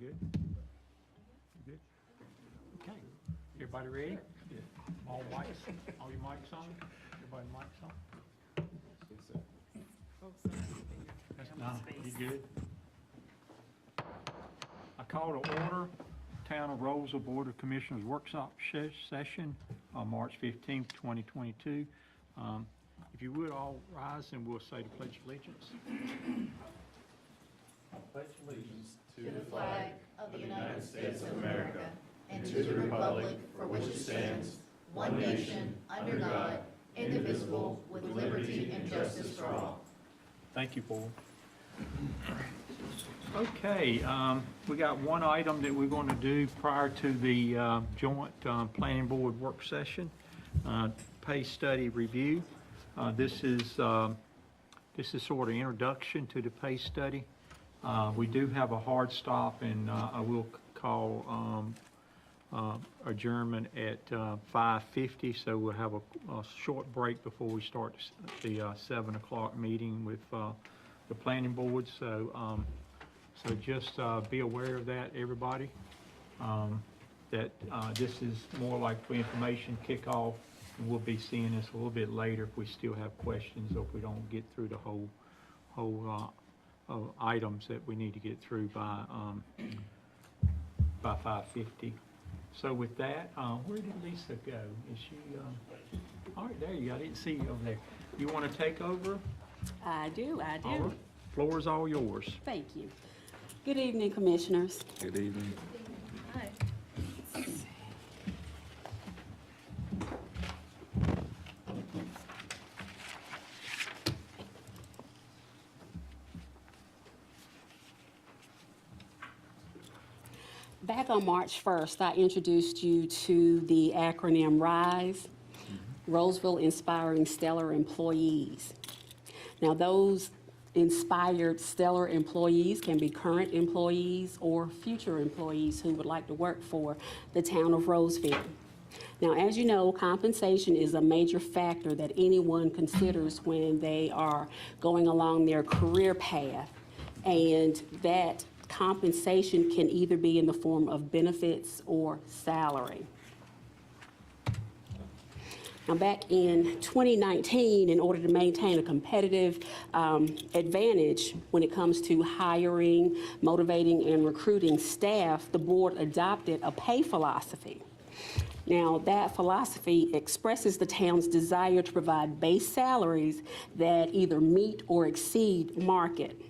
good? You good? Okay. Everybody ready? Yeah. All mics, all your mics on? Everybody mics on? Yes, sir. That's not, you good? I call to order Town of Rolesville Board of Commissioners Workshop Session on March 15th, 2022. If you would all rise and we'll say the Pledge of Allegiance. Pledge allegiance To the flag of the United States of America and to the republic for which it stands, one nation, under God, indivisible, with liberty and justice for all. Thank you, Paul. Okay, we got one item that we're going to do prior to the joint planning board work session, pay study review. This is sort of introduction to the pay study. We do have a hard stop, and I will call adjournment at 5:50, so we'll have a short break before we start the 7 o'clock meeting with the planning board. So just be aware of that, everybody, that this is more like for information kickoff, and we'll be seeing this a little bit later if we still have questions or if we don't get through the whole items that we need to get through by 5:50. So with that, where did Lisa go? Is she, all right, there you go. I didn't see you over there. You want to take over? I do. All right. Floor is all yours. Thank you. Good evening, Commissioners. Good evening. Hi. Back on March 1st, I introduced you to the acronym RISE, Rolesville Inspiring Stellar Employees. Now, those inspired stellar employees can be current employees or future employees who would like to work for the town of Rolesville. Now, as you know, compensation is a major factor that anyone considers when they are going along their career path, and that compensation can either be in the form of benefits or salary. Now, back in 2019, in order to maintain a competitive advantage when it comes to hiring, motivating, and recruiting staff, the board adopted a pay philosophy. Now, that philosophy expresses the town's desire to provide base salaries that either meet or exceed market.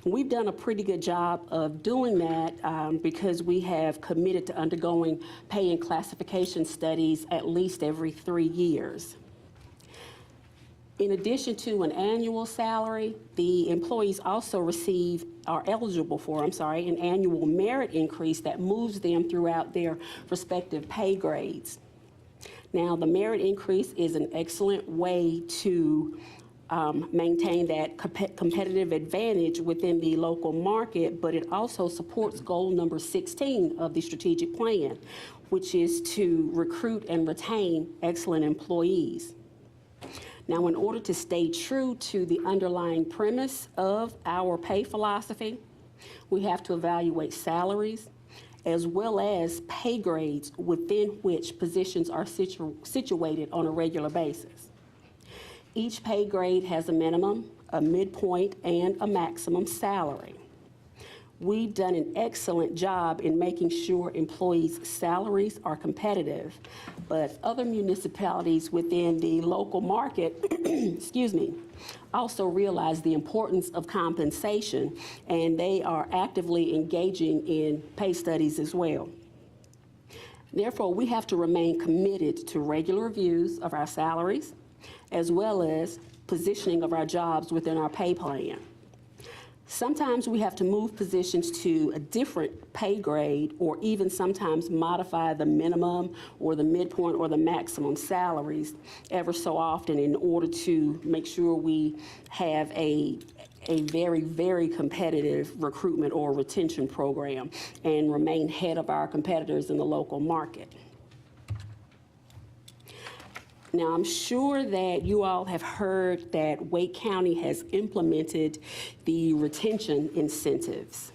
We've done a pretty good job of doing that because we have committed to undergoing pay and classification studies at least every 3 years. In addition to an annual salary, the employees also are eligible for, an annual merit increase that moves them throughout their respective pay grades. Now, the merit increase is an excellent way to maintain that competitive advantage within the local market, but it also supports goal number 16 of the strategic plan, which is to recruit and retain excellent employees. Now, in order to stay true to the underlying premise of our pay philosophy, we have to evaluate salaries as well as pay grades within which positions are situated on a regular basis. Each pay grade has a minimum, a midpoint, and a maximum salary. We've done an excellent job in making sure employees' salaries are competitive, but other municipalities within the local market, also realize the importance of compensation, and they are actively engaging in pay studies as well. Therefore, we have to remain committed to regular reviews of our salaries, as well as positioning of our jobs within our pay plan. Sometimes we have to move positions to a different pay grade, or even sometimes modify the minimum or the midpoint or the maximum salaries ever so often in order to make sure we have a very, very competitive recruitment or retention program and remain ahead of our competitors in the local market. Now, I'm sure that you all have heard that Wake County has implemented the retention incentives.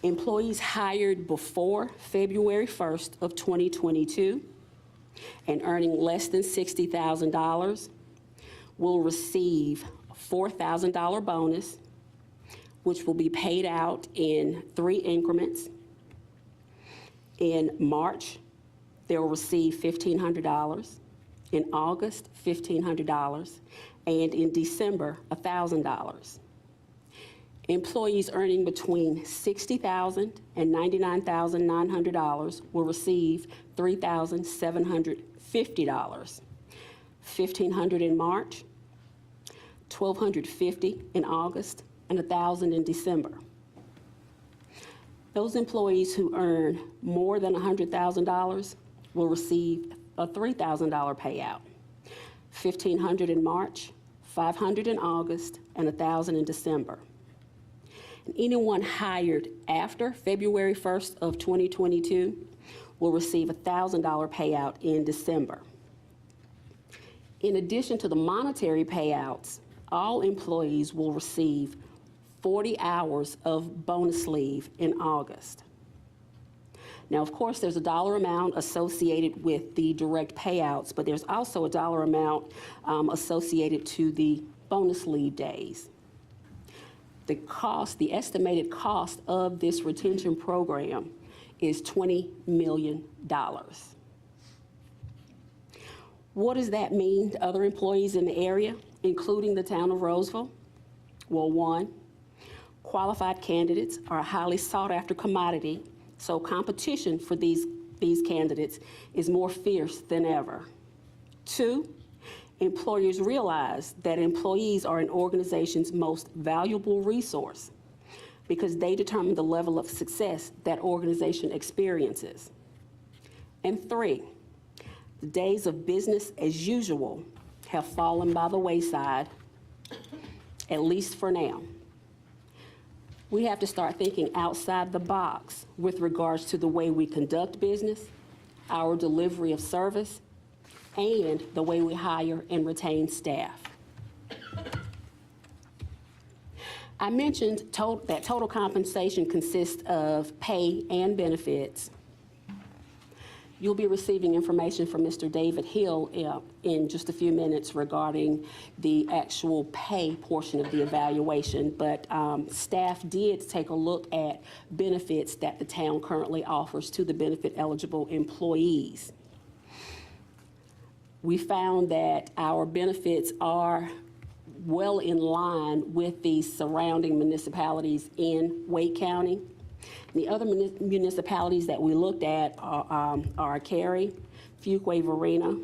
Employees hired before February 1st of 2022 and earning less than $60,000 will receive a $4,000 bonus, which will be paid out in 3 increments. In March, they will receive $1,500. In August, $1,500. And in December, $1,000. Employees earning between $60,000 and $99,900 will receive $3,750. $1,500 in March, $1,250 in August, and $1,000 in December. Those employees who earn more than $100,000 will receive a $3,000 payout. $1,500 in March, $500 in August, and $1,000 in December. And anyone hired after February 1st of 2022 will receive a $1,000 payout in December. In addition to the monetary payouts, all employees will receive 40 hours of bonus leave in August. Now, of course, there's a dollar amount associated with the direct payouts, but there's also a dollar amount associated to the bonus leave days. The estimated cost of this retention program is $20 million. What does that mean to other employees in the area, including the town of Rolesville? Well, one, qualified candidates are a highly sought-after commodity, so competition for these candidates is more fierce than ever. Two, employers realize that employees are an organization's most valuable resource because they determine the level of success that organization experiences. And three, the days of business as usual have fallen by the wayside, at least for now. We have to start thinking outside the box with regards to the way we conduct business, our delivery of service, and the way we hire and retain staff. I mentioned that total compensation consists of pay and benefits. You'll be receiving information from Mr. David Hill in just a few minutes regarding the actual pay portion of the evaluation, but staff did take a look at benefits that the town currently offers to the benefit-eligible employees. We found that our benefits are well in line with the surrounding municipalities in Wake County. The other municipalities that we looked at are Cary, Fuquay-Varina,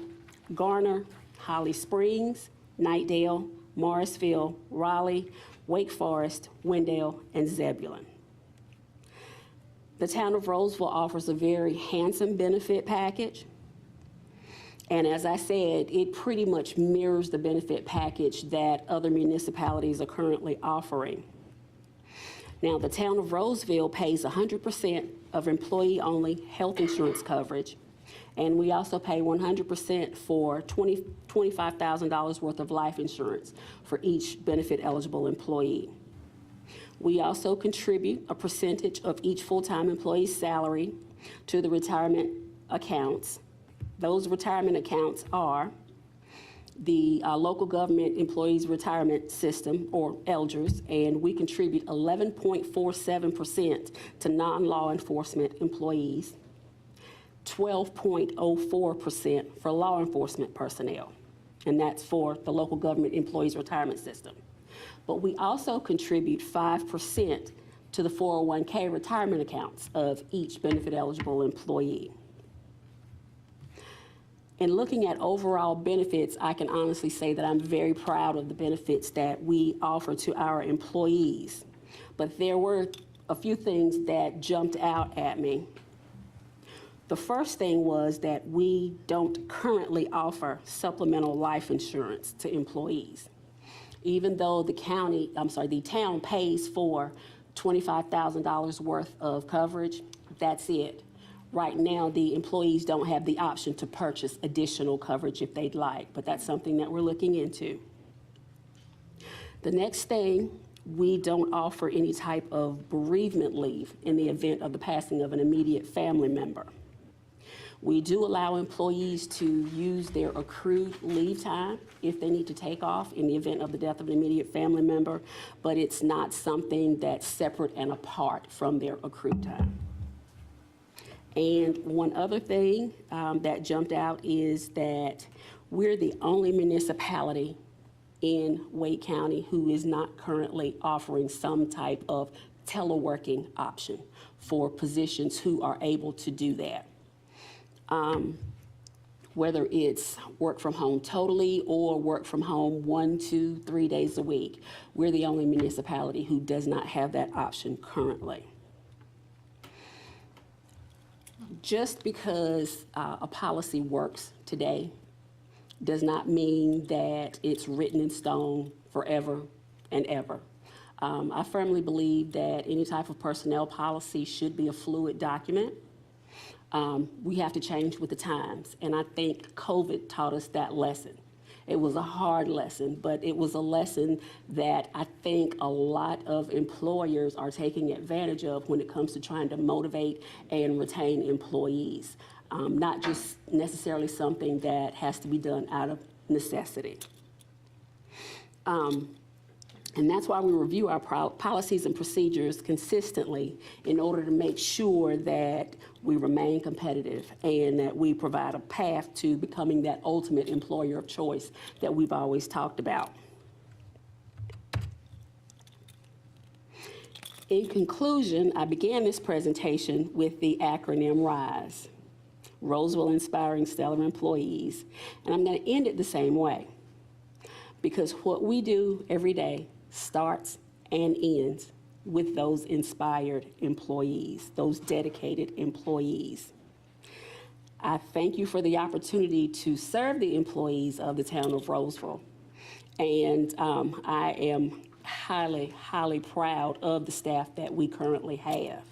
Garner, Holly Springs, Knightdale, Morrisville, Raleigh, Wake Forest, Wendell, and Zebulon. The town of Rolesville offers a very handsome benefit package. And as I said, it pretty much mirrors the benefit package that other municipalities are currently offering. Now, the town of Rolesville pays 100% of employee-only health insurance coverage, and we also pay 100% for $25,000 worth of life insurance for each benefit-eligible employee. We also contribute a percentage of each full-time employee's salary to the retirement accounts. Those retirement accounts are the local government employees retirement system, or ELDRS, and we contribute 11.47% to non-law enforcement employees, 12.04% for law enforcement personnel, and that's for the local government employees retirement system. But we also contribute 5% to the 401k retirement accounts of each benefit-eligible employee. In looking at overall benefits, I can honestly say that I'm very proud of the benefits that we offer to our employees. But there were a few things that jumped out at me. The first thing was that we don't currently offer supplemental life insurance to employees. Even though the town pays for $25,000 worth of coverage, that's it. Right now, the employees don't have the option to purchase additional coverage if they'd like, but that's something that we're looking into. The next thing We don't offer any type of bereavement leave in the event of the passing of an immediate family member. We do allow employees to use their accrued leave time if they need to take off in the event of the death of an immediate family member, but it's not something that's separate and apart from their accrued time. And one other thing that jumped out is that we're the only municipality in Wade County who is not currently offering some type of teleworking option for positions who are able to do that. Whether it's work from home totally or work from home 1, 2, 3 days a week, we're the only municipality who does not have that option currently. Just because a policy works today does not mean that it's written in stone forever and ever. I firmly believe that any type of personnel policy should be a fluid document. We have to change with the times, and I think COVID taught us that lesson. It was a hard lesson, but it was a lesson that I think a lot of employers are taking advantage of when it comes to trying to motivate and retain employees. Not just necessarily something that has to be done out of necessity. And that's why we review our policies and procedures consistently in order to make sure that we remain competitive and that we provide a path to becoming that ultimate employer of choice that we've always talked about. In conclusion, I began this presentation with the acronym RISE, Rolesville Inspiring Stellar Employees, and I'm going to end it the same way, because what we do every day starts and ends with those inspired employees, those dedicated employees. I thank you for the opportunity to serve the employees of the town of Rolesville, and I am highly, highly proud of the staff that we currently have.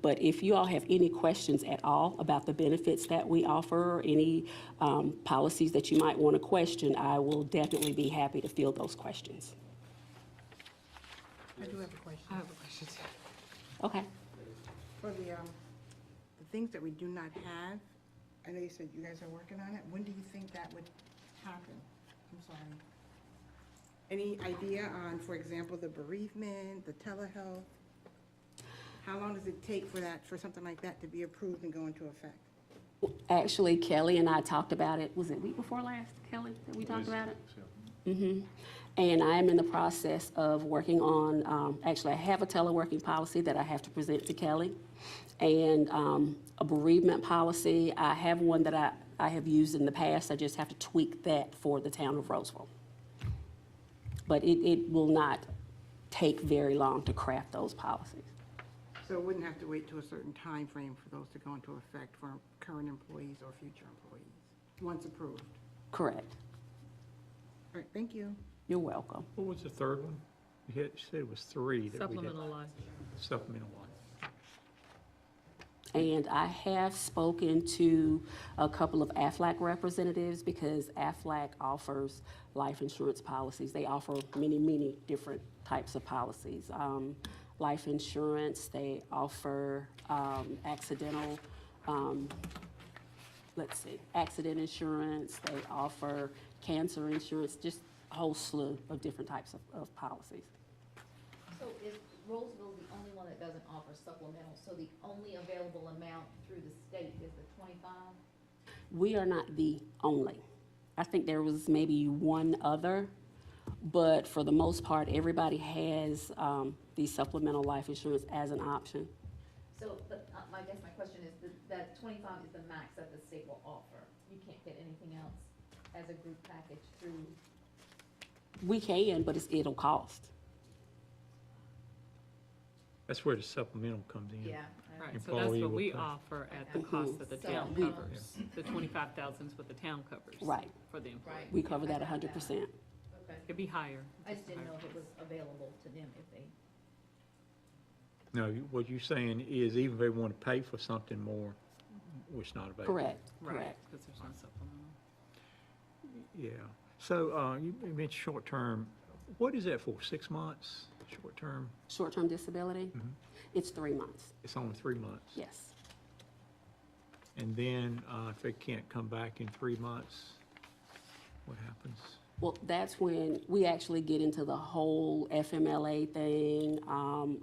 But if you all have any questions at all about the benefits that we offer, or any policies that you might want to question, I will definitely be happy to field those questions. I do have a question. I have a question. Okay. For the things that we do not have, I know you said you guys are working on it. When do you think that would happen? I'm sorry. Any idea on, for example, the bereavement, the telehealth? How long does it take for something like that to be approved and go into effect? Actually, Kelly and I talked about it, was it week before last, Kelly, that we talked about it? Mm-hmm. And I am in the process of working on, actually I have a teleworking policy that I have to present to Kelly, and a bereavement policy. I have one that I have used in the past. I just have to tweak that for the town of Rolesville. But it will not take very long to craft those policies. So it wouldn't have to wait to a certain time frame for those to go into effect for current employees or future employees, once approved? Correct. All right, thank you. You're welcome. What was the third one? You said it was 3 that we had. Supplemental life. Supplemental life. And I have spoken to a couple of AFLAC representatives, because AFLAC offers life insurance policies. They offer many, many different types of policies. Life insurance, they offer accidental, accident insurance, they offer cancer insurance, just a whole slew of different types of policies. So is Rolesville the only one that doesn't offer supplemental? So the only available amount through the state is the 25? We are not the only. I think there was maybe one other, but for the most part, everybody has the supplemental life insurance as an option. So, but I guess my question is that 25 is the max that the state will offer. You can't get anything else as a group package through? We can, but it'll cost. That's where the supplemental comes in. Yeah. Right, so that's Employee what will we pay. offer at the cost that the So town we- covers. The 25,000 is what the town covers. Right. For the employee. Right. We cover that I got 100%. Okay. It'd be higher. I just didn't know if it was available to them if they. No, what you're saying is even if they want to pay for something more, it's not available. Correct, Right, correct. because there's no supplemental. Yeah. So you mentioned short term. What is that for, 6 months, short term? Short-term disability, it's 3 months, It's only 3 months? yes. And then if they can't come back in 3 months, what happens? Well, that's when we actually get into the whole FMLA thing.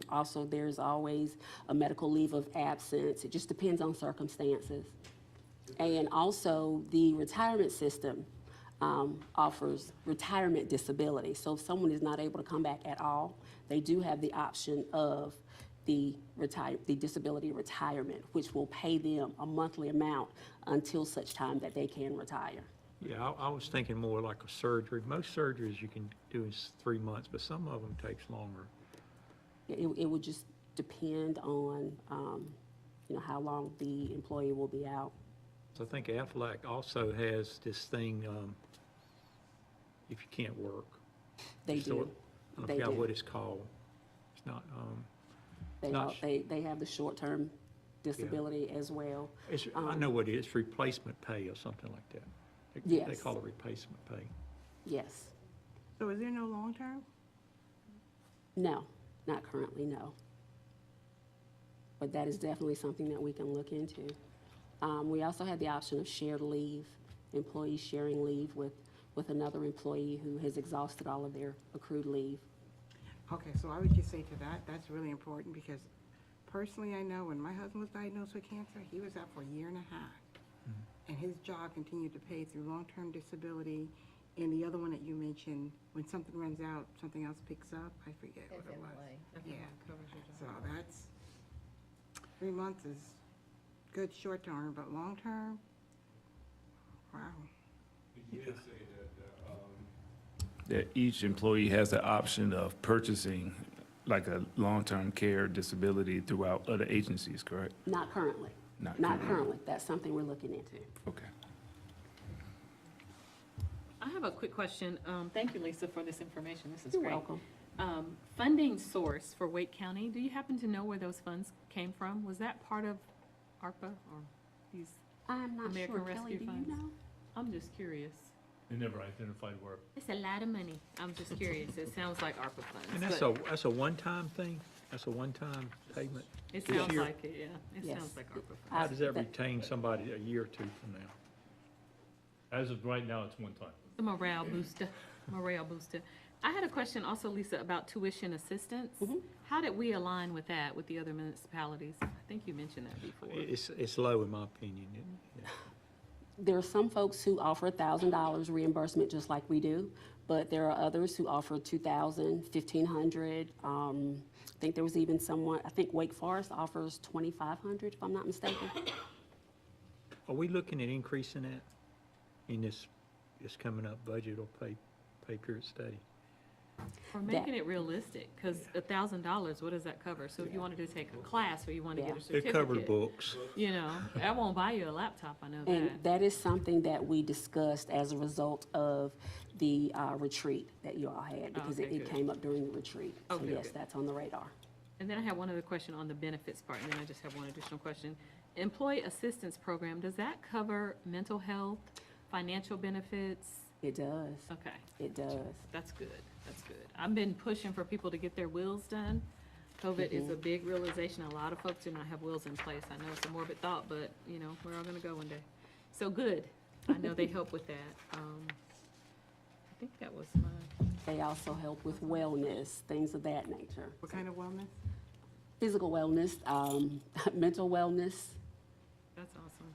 Also, there's always a medical leave of absence. It just depends on circumstances. And also, the retirement system offers retirement disability. So if someone is not able to come back at all, they do have the option of the disability retirement, which will pay them a monthly amount until such time that they can retire. Yeah, I was thinking more like a surgery. Most surgeries you can do in 3 months, but some of them takes longer. It would just depend on, how long the employee will be out. So I think Aflac also has this thing, if you can't work. They So, do. I They forgot do. what it's called. It's not, They have the short-term disability as well. I know what it is, replacement pay or something like that. They Yes. call it replacement pay. Yes. So is there no long-term? No, not currently, no. But that is definitely something that we can look into. We also had the option of shared leave, employees sharing leave with another employee who has exhausted all of their accrued leave. Okay, so I would just say to that, that's really important because personally, I know when my husband was diagnosed with cancer, he was out for a year and a half. And his job continued to pay through long-term disability. And the other one that you mentioned, when something runs out, something else picks up, I forget what it was. FMLA Yeah. covers your job. So that's, 3 months is good short-term, but long-term, wow. You did say that each employee has the option of purchasing like a long-term care disability throughout other agencies, correct? Not currently. Not Not currently. currently. That's something we're looking into. Okay. I have a quick question. Thank you, Lisa, for this information. This is You're great. welcome. Funding source for Wake County, do you happen to know where those funds came from? Was that part of ARPA or these? I'm not American sure. Kelly, Rescue do you Funds? know? I'm just curious. They never identified where. It's a lot of money. I'm just curious. It sounds like ARPA funds. And that's but a one-time thing? That's a one-time payment? It this sounds year? like it, yeah. It Yes. sounds like ARPA funds. How does that retain somebody a year or two from now? As of right now, it's one time. The morale booster, morale booster. I had a question also, Lisa, about tuition assistance. How did we align with that with the other municipalities? I think you mentioned that before. It's low in my opinion. Yeah. There are some folks who offer $1,000 reimbursement just like we do, but there are others who offer $2,000, $1,500. I think there was even someone, I think Wake Forest offers $2,500, if I'm not mistaken. Are we looking at increasing that in this coming up budget or pay period study? Or making it realistic, because $1,000, what does that cover? So if you wanted to take a class or you want to get a It certificate. covered books. You know, that won't buy you a laptop, I know And that. that is something that we discussed as a result of the retreat that you all had, because Okay, it good. came up during the retreat. So Okay, yes, good. that's on the radar. And then I have one other question on the benefits part, and then I just have one additional question. Employee assistance program, does that cover mental health, financial benefits? It does. Okay, It does. that's good, that's good. I've been pushing for people to get their wills done. COVID is a big realization. A lot of folks do not have wills in place. I know it's a morbid thought, but, you know, we're all gonna go one day. So good. I know they help with that. I think that was my, They also help with wellness, things of that nature. What kind of wellness? Physical wellness, mental wellness. that's awesome.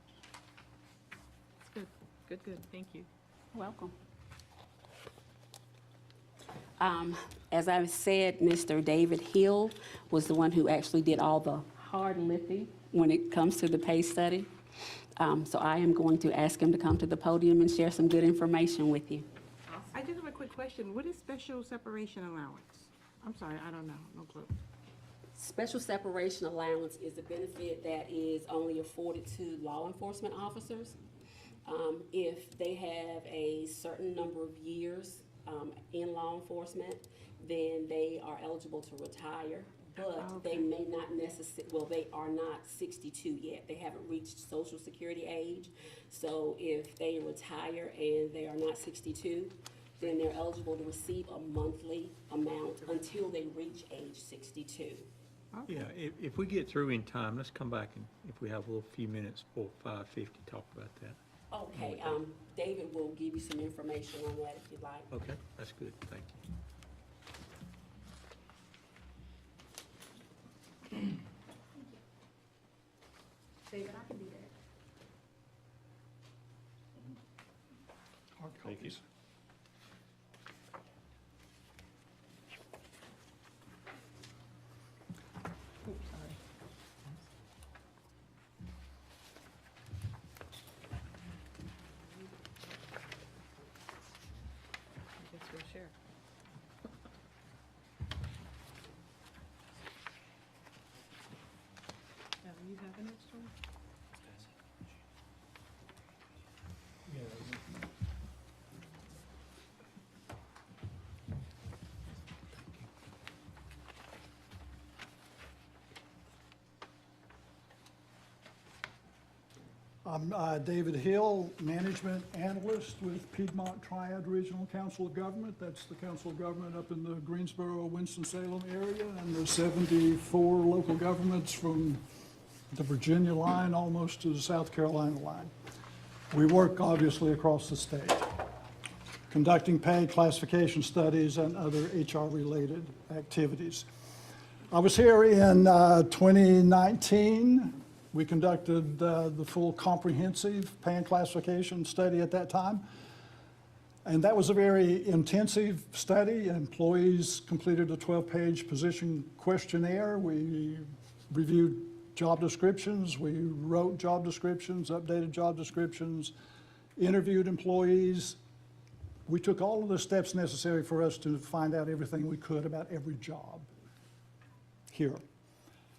That's good, good, good. Thank you. Welcome. As I said, Mr. David Hill was the one who actually did all the hard lifting when it comes to the pay study. So I am going to ask him to come to the podium and share some good information with you. I just have a quick question. What is special separation allowance? I'm sorry, I don't know, no clue. Special separation allowance is a benefit that is only afforded to law enforcement officers. If they have a certain number of years in law enforcement, then they are eligible to retire. But they may not necessarily, well, they are not 62 yet. They haven't reached Social Security age. So if they retire and they are not 62, then they're eligible to receive a monthly amount until they reach age 62. Yeah, if we get through in time, let's come back and, if we have a little few minutes before 5:50, talk about that. Okay, David will give you some information on that if you'd like. Okay, that's good, thank you. David, I can do that. Thank you. I guess we'll share. Now, you have an extra one? I'm David Hill, Management Analyst with Piedmont Triad Regional Council of Government. That's the Council of Government up in the Greensboro, Winston-Salem area, and the 74 local governments from the Virginia line almost to the South Carolina line. We work obviously across the state, conducting pay classification studies and other HR-related activities. I was here in 2019. We conducted the full comprehensive pay and classification study at that time. And that was a very intensive study. Employees completed a 12-page position questionnaire. We reviewed job descriptions. We wrote job descriptions, updated job descriptions, interviewed employees. We took all of the steps necessary for us to find out everything we could about every job here.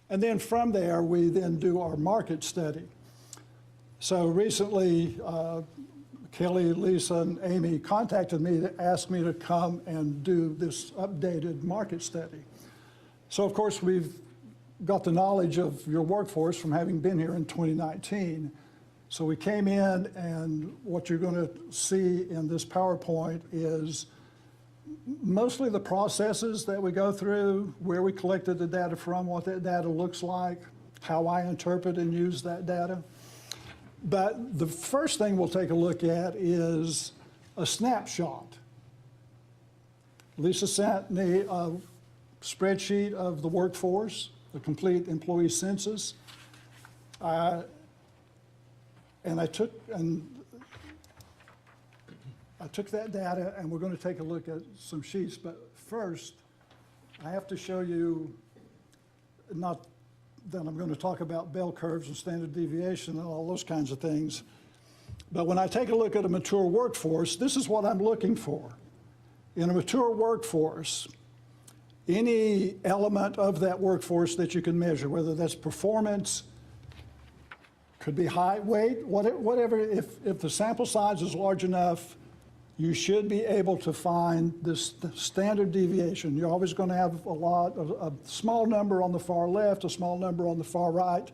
And then from there, we then do our market study. So recently, Kelly, Lisa, and Amy contacted me to ask me to come and do this updated market study. So of course, we've got the knowledge of your workforce from having been here in 2019. So we came in, and what you're going to see in this PowerPoint is mostly the processes that we go through, where we collected the data from, what that data looks like, how I interpret and use that data. But the first thing we'll take a look at is a snapshot. Lisa sent me a spreadsheet of the workforce, the complete employee census. And I took that data, and we're going to take a look at some sheets. But first, I have to show you, not that I'm going to talk about bell curves and standard deviation and all those kinds of things, but when I take a look at a mature workforce, this is what I'm looking for. In a mature workforce, any element of that workforce that you can measure, whether that's performance, could be height, weight, whatever, if the sample size is large enough, you should be able to find this standard deviation. You're always going to have a small number on the far left, a small number on the far right.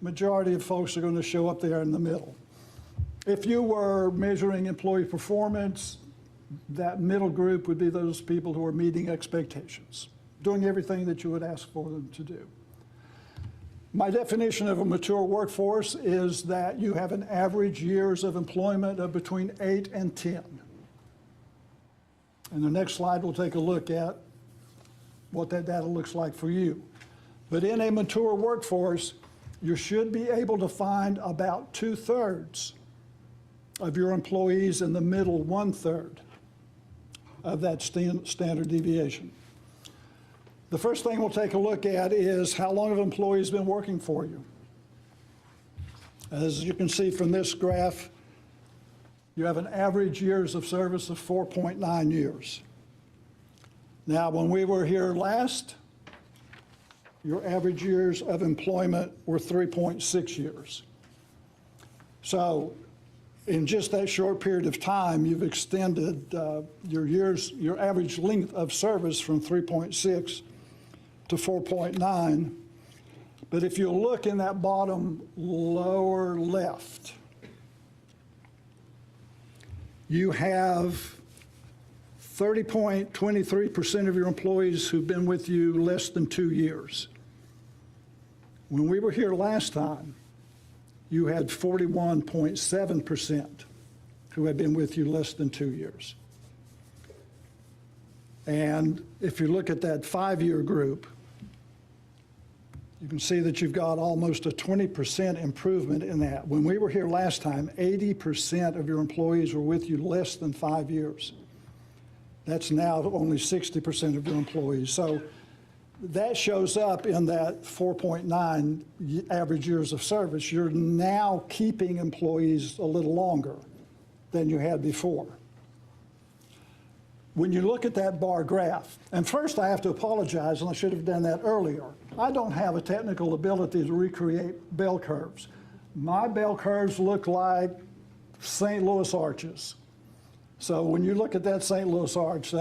Majority of folks are going to show up there in the middle. If you were measuring employee performance, that middle group would be those people who are meeting expectations, doing everything that you would ask for them to do. My definition of a mature workforce is that you have an average years of employment of between 8 and 10. And the next slide we'll take a look at what that data looks like for you. But in a mature workforce, you should be able to find about 2/3 of your employees in the middle 1/3 of that standard deviation. The first thing we'll take a look at is how long have employees been working for you. As you can see from this graph, you have an average years of service of 4.9 years. Now, when we were here last, your average years of employment were 3.6 years. So in just that short period of time, you've extended your average length of service from 3.6 to 4.9. But if you look in that bottom lower left, you have 30.23% of your employees who've been with you less than 2 years. When we were here last time, you had 41.7% who had been with you less than 2 years. And if you look at that 5-year group, you can see that you've got almost a 20% improvement in that. When we were here last time, 80% of your employees were with you less than 5 years. That's now only 60% of your employees. So that shows up in that 4.9 average years of service. You're now keeping employees a little longer than you had before. When you look at that bar graph, and first I have to apologize, and I should have done that earlier. I don't have a technical ability to recreate bell curves. My bell curves look like St. Louis arches. So when you look at that St. Louis arch,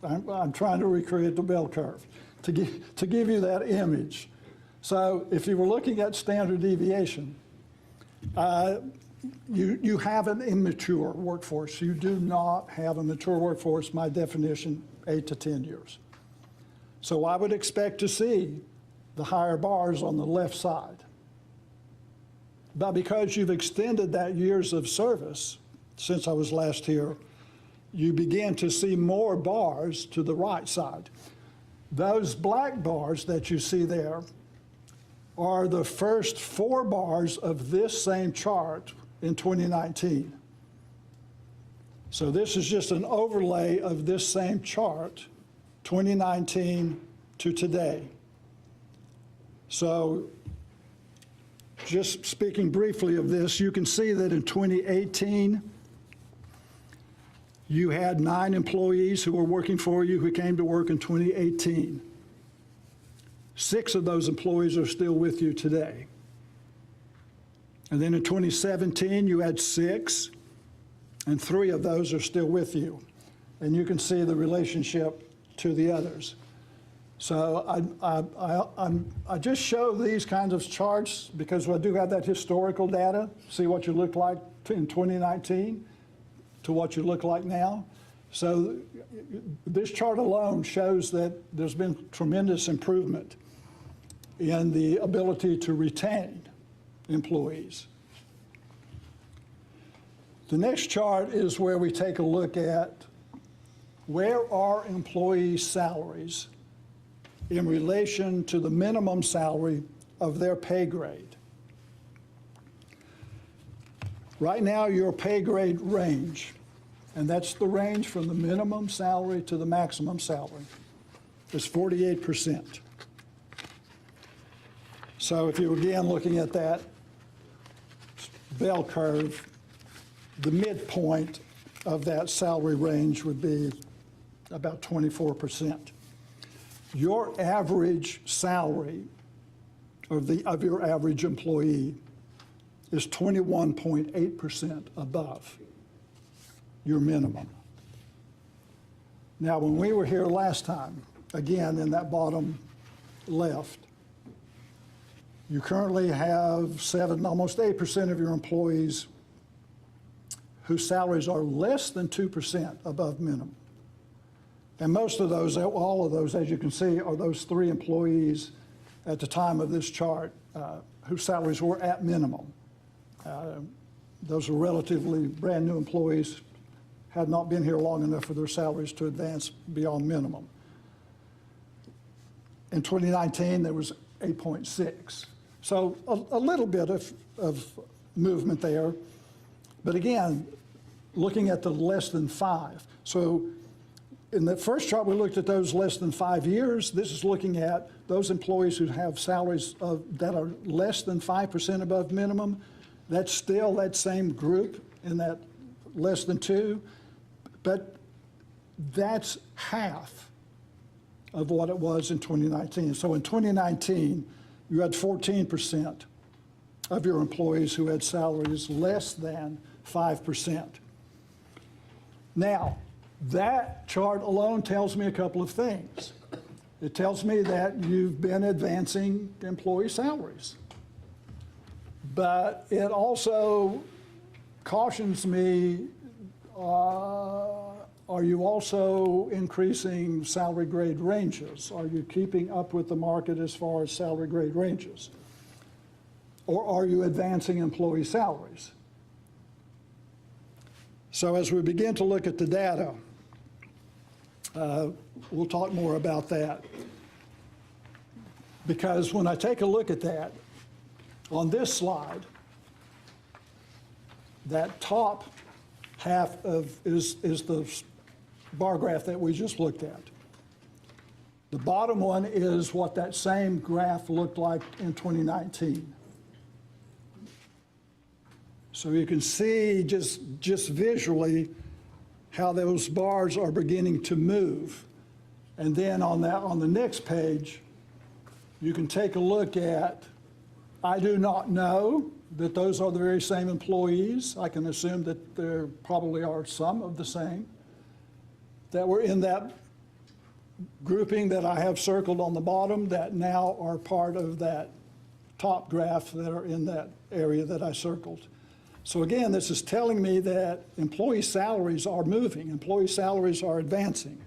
I'm trying to recreate the bell curve to give you that image. So if you were looking at standard deviation, you have an immature workforce. You do not have a mature workforce, my definition, 8 to 10 years. So I would expect to see the higher bars on the left side. But because you've extended that years of service since I was last here, you begin to see more bars to the right side. Those black bars that you see there are the first 4 bars of this same chart in 2019. So this is just an overlay of this same chart, 2019 to today. So just speaking briefly of this, you can see that in 2018, you had 9 employees who were working for you who came to work in 2018. 6 of those employees are still with you today. And then in 2017, you had 6, and 3 of those are still with you. And you can see the relationship to the others. So I just show these kinds of charts because I do have that historical data, see what you looked like in 2019 to what you look like now. So this chart alone shows that there's been tremendous improvement in the ability to retain employees. The next chart is where we take a look at where are employee salaries in relation to the minimum salary of their pay grade. Right now, your pay grade range, and that's the range from the minimum salary to the maximum salary, is 48%. So if you're again looking at that bell curve, the midpoint of that salary range would be about 24%. Your average salary of your average employee is 21.8% above your minimum. Now, when we were here last time, again, in that bottom left, you currently have 7, almost 8% of your employees whose salaries are less than 2% above minimum. And most of those, all of those, as you can see, are those 3 employees at the time of this chart whose salaries were at minimum. Those are relatively brand new employees, had not been here long enough for their salaries to advance beyond minimum. In 2019, there was 8.6. So a little bit of movement there. But again, looking at the less than 5. So in the first chart, we looked at those less than 5 years. This is looking at those employees who have salaries that are less than 5% above minimum. That's still that same group in that less than 2, but that's half of what it was in 2019. So in 2019, you had 14% of your employees who had salaries less than 5%. Now, that chart alone tells me a couple of things. It tells me that you've been advancing employee salaries. But it also cautions me Are you also increasing salary grade ranges? Are you keeping up with the market as far as salary grade ranges? Or are you advancing employee salaries? So as we begin to look at the data, we'll talk more about that. Because when I take a look at that, on this slide, that top half is the bar graph that we just looked at. The bottom one is what that same graph looked like in 2019. So you can see just visually how those bars are beginning to move. And then on the next page, you can take a look at, I do not know that those are the very same employees. I can assume that there probably are some of the same that were in that grouping that I have circled on the bottom that now are part of that top graph that are in that area that I circled. So again, this is telling me that employee salaries are moving, employee salaries are advancing.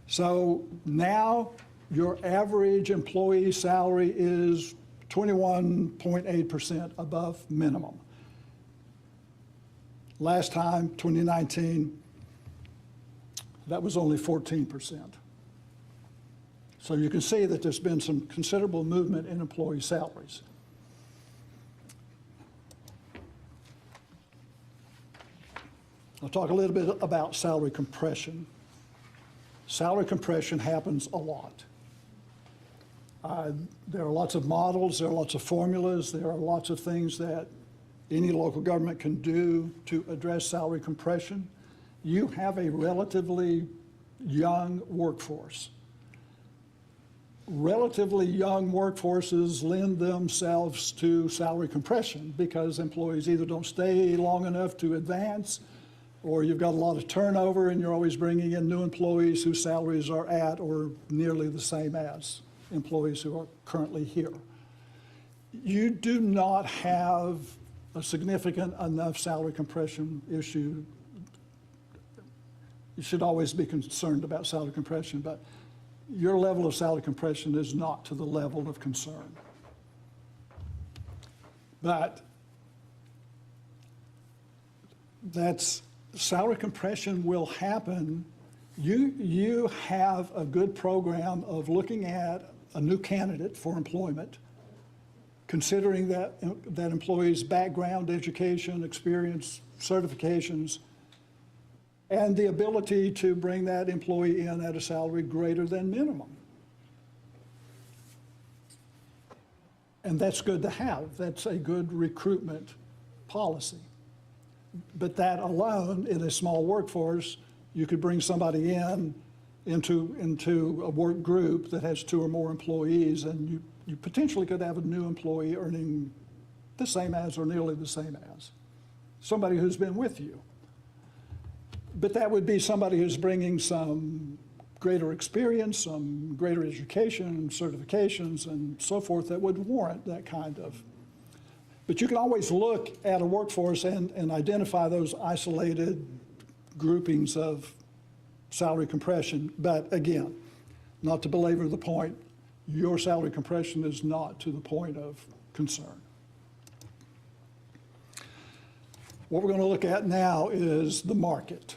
So now your average employee salary is 21.8% above minimum. Last time, 2019, that was only 14%. So you can see that there's been some considerable movement in employee salaries. I'll talk a little bit about salary compression. Salary compression happens a lot. There are lots of models, there are lots of formulas, there are lots of things that any local government can do to address salary compression. You have a relatively young workforce. Relatively young workforces lend themselves to salary compression because employees either don't stay long enough to advance, or you've got a lot of turnover and you're always bringing in new employees whose salaries are at or nearly the same as employees who are currently here. You do not have a significant enough salary compression issue. You should always be concerned about salary compression, but your level of salary compression is not to the level of concern. But salary compression will happen. You have a good program of looking at a new candidate for employment, considering that employee's background, education, experience, certifications, and the ability to bring that employee in at a salary greater than minimum. And that's good to have. That's a good recruitment policy. But that alone, in a small workforce, you could bring somebody into a work group that has 2 or more employees, and you potentially could have a new employee earning the same as or nearly the same as somebody who's been with you. But that would be somebody who's bringing some greater experience, some greater education, certifications, and so forth that would warrant that kind of. But you can always look at a workforce and identify those isolated groupings of salary compression. But again, not to belabor the point, your salary compression is not to the point of concern. What we're going to look at now is the market.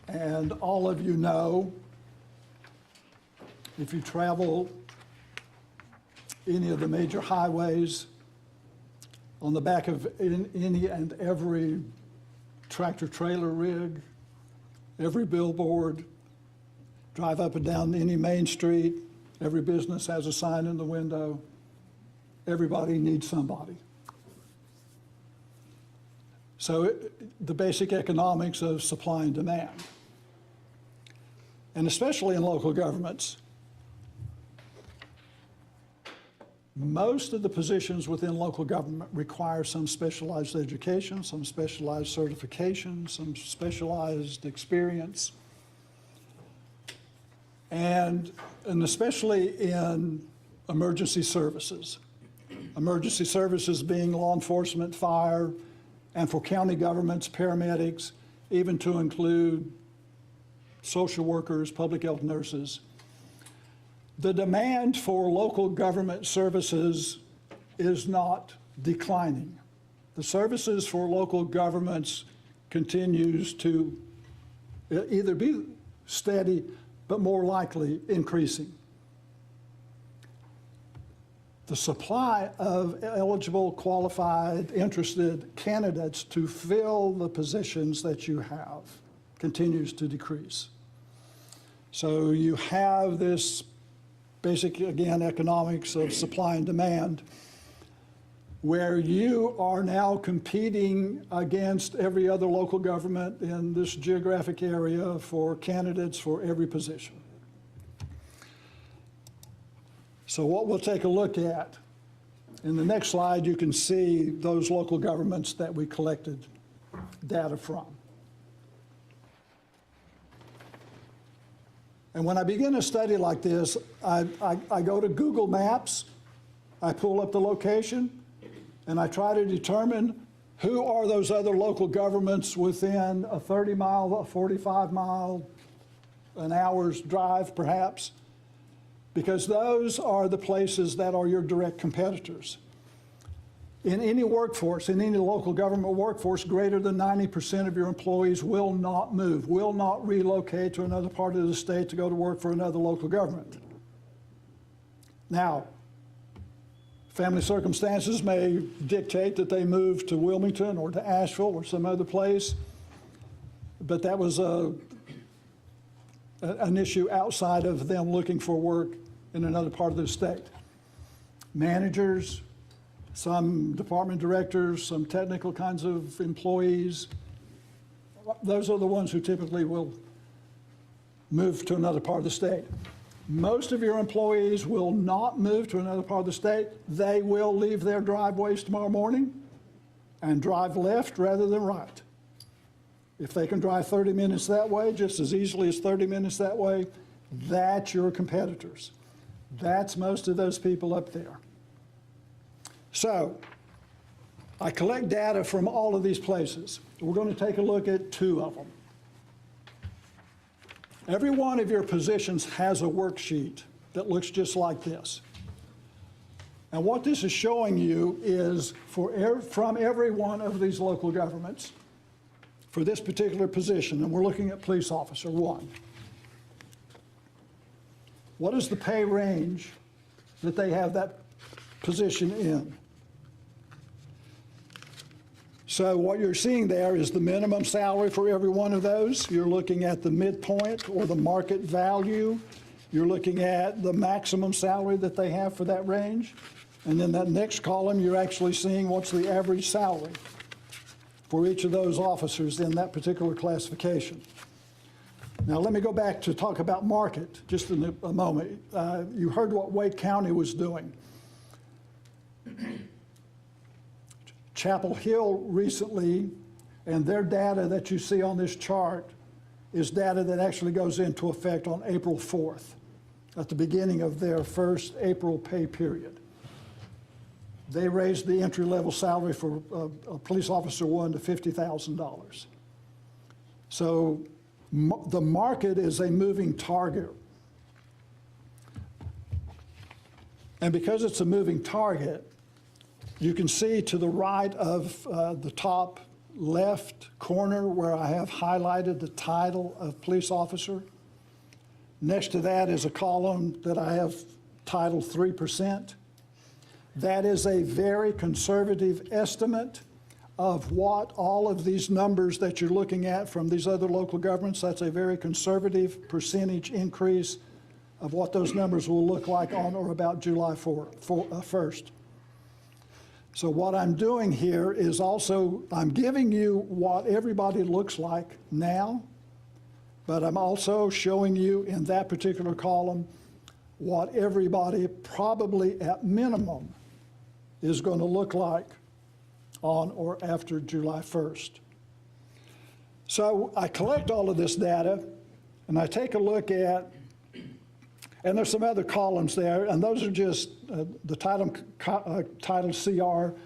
And all of you know, if you travel any of the major highways, on the back of any and every tractor trailer rig, every billboard, drive up and down any main street, every business has a sign in the window, everybody needs somebody. So the basic economics of supply and demand. And especially in local governments, most of the positions within local government require some specialized education, some specialized certification, some specialized experience. And especially in emergency services. Emergency services being law enforcement, fire, and for county governments, paramedics, even to include social workers, public health nurses. The demand for local government services is not declining. The services for local governments continues to either be steady, but more likely increasing. The supply of eligible, qualified, interested candidates to fill the positions that you have continues to decrease. So you have this basic, again, economics of supply and demand, where you are now competing against every other local government in this geographic area for candidates for every position. So what we'll take a look at, in the next slide, you can see those local governments that we collected data from. And when I begin a study like this, I go to Google Maps, I pull up the location, and I try to determine who are those other local governments within a 30-mile, a 45-mile, an hour's drive perhaps, because those are the places that are your direct competitors. In any workforce, in any local government workforce, greater than 90% of your employees will not move, will not relocate to another part of the state to go to work for another local government. Now, family circumstances may dictate that they move to Wilmington or to Asheville or some other place, but that was an issue outside of them looking for work in another part of the state. Managers, some department directors, some technical kinds of employees, those are the ones who typically will move to another part of the state. Most of your employees will not move to another part of the state. They will leave their driveways tomorrow morning and drive left rather than right. If they can drive 30 minutes that way, just as easily as 30 minutes that way, that's your competitors. That's most of those people up there. So, I collect data from all of these places. We're going to take a look at 2 of them. Every one of your positions has a worksheet that looks just like this. And what this is showing you is from every one of these local governments, for this particular position, and we're looking at police officer 1. What is the pay range that they have that position in? So what you're seeing there is the minimum salary for every one of those. You're looking at the midpoint or the market value. You're looking at the maximum salary that they have for that range. And then that next column, you're actually seeing what's the average salary for each of those officers in that particular classification. Now let me go back to talk about market just in a moment. You heard what Wake County was doing. Chapel Hill recently, and their data that you see on this chart is data that actually goes into effect on April 4th, at the beginning of their first April pay period. They raised the entry-level salary for a police officer 1 to $50,000. So the market is a moving target. And because it's a moving target, you can see to the right of the top left corner where I have highlighted the title of police officer. Next to that is a column that I have titled 3%. That is a very conservative estimate of what all of these numbers that you're looking at from these other local governments, that's a very conservative percentage increase of what those numbers will look like on or about July 1st. So what I'm doing here is also, I'm giving you what everybody looks like now, but I'm also showing you in that particular column what everybody probably at minimum is going to look like on or after July 1st. So I collect all of this data and I take a look at, and there's some other columns there, and those are just the title CR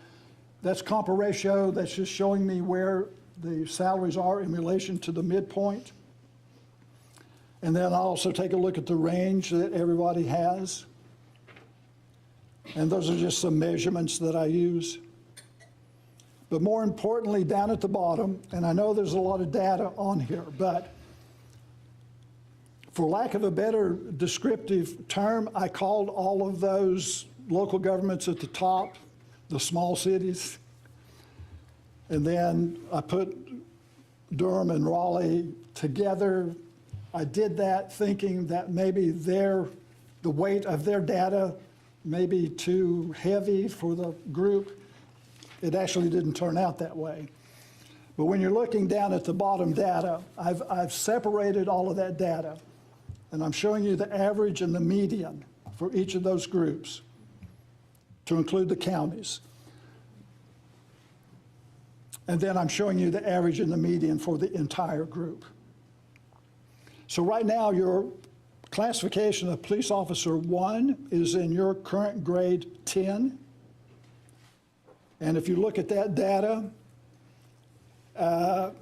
That's comp ratio, that's just showing me where the salaries are in relation to the midpoint. And then I'll also take a look at the range that everybody has. And those are just some measurements that I use. But more importantly, down at the bottom, and I know there's a lot of data on here, but for lack of a better descriptive term, I called all of those local governments at the top the small cities. And then I put Durham and Raleigh together. I did that thinking that maybe the weight of their data may be too heavy for the group. It actually didn't turn out that way. But when you're looking down at the bottom data, I've separated all of that data, and I'm showing you the average and the median for each of those groups to include the counties. And then I'm showing you the average and the median for the entire group. So right now, your classification of police officer 1 is in your current grade 10. And if you look at that data, the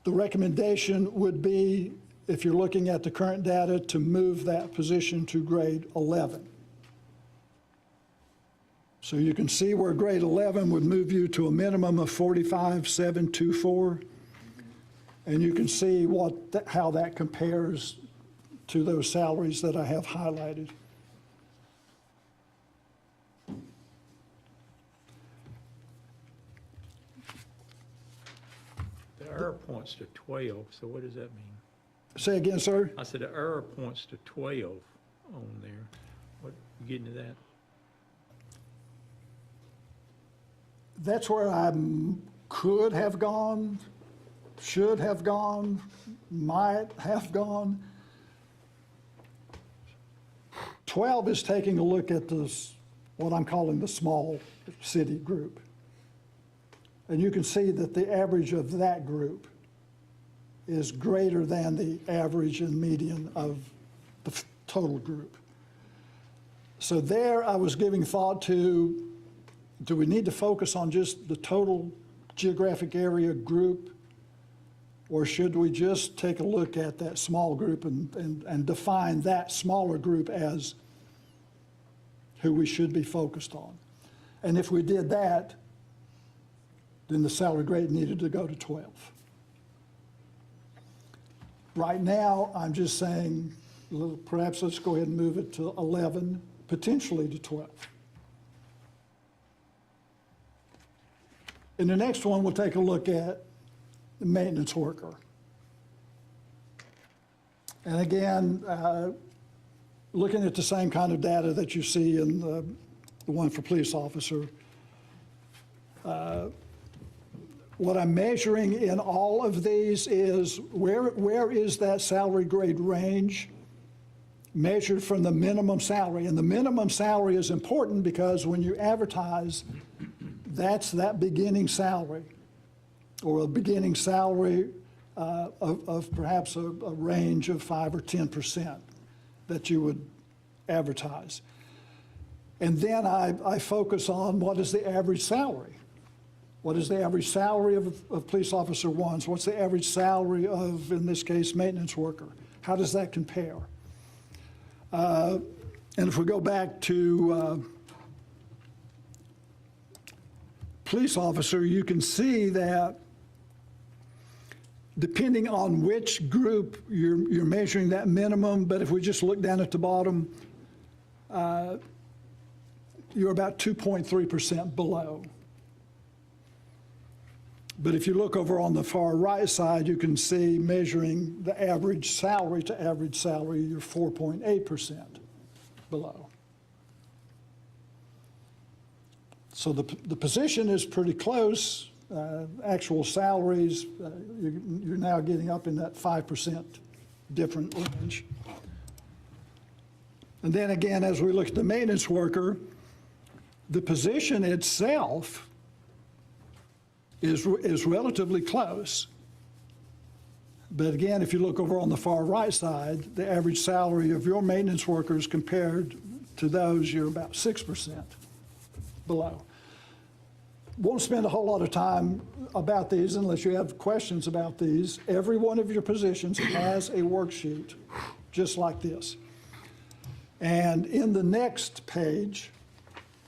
recommendation would be, if you're looking at the current data, to move that position to grade 11. So you can see where grade 11 would move you to a minimum of 45,724. And you can see how that compares to those salaries that I have highlighted. The error points to 12, so what does that mean? Say again, sir? I said the error points to 12 on there. What, you getting to that? That's where I could have gone, should have gone, might have gone. 12 is taking a look at this, what I'm calling the small city group. And you can see that the average of that group is greater than the average and median of the total group. So there I was giving thought to, do we need to focus on just the total geographic area group? Or should we just take a look at that small group and define that smaller group as who we should be focused on? And if we did that, then the salary grade needed to go to 12. Right now, I'm just saying, perhaps let's go ahead and move it to 11, potentially to 12. In the next one, we'll take a look at the maintenance worker. And again, looking at the same kind of data that you see in the one for police officer. What I'm measuring in all of these is where is that salary grade range measured from the minimum salary. And the minimum salary is important because when you advertise, that's that beginning salary, or a beginning salary of perhaps a range of 5 or 10% that you would advertise. And then I focus on what is the average salary. What is the average salary of police officer 1s? What's the average salary of, in this case, maintenance worker? How does that compare? And if we go back to police officer, you can see that depending on which group you're measuring that minimum, but if we just look down at the bottom, you're about 2.3% below. But if you look over on the far right side, you can see measuring the average salary to average salary, you're 4.8% below. So the position is pretty close. Actual salaries, you're now getting up in that 5% different range. And then again, as we look at the maintenance worker, the position itself is relatively close. But again, if you look over on the far right side, the average salary of your maintenance workers compared to those, you're about 6% below. won't spend a whole lot of time about these unless you have questions about these. Every one of your positions has a worksheet, just like this. And in the next page,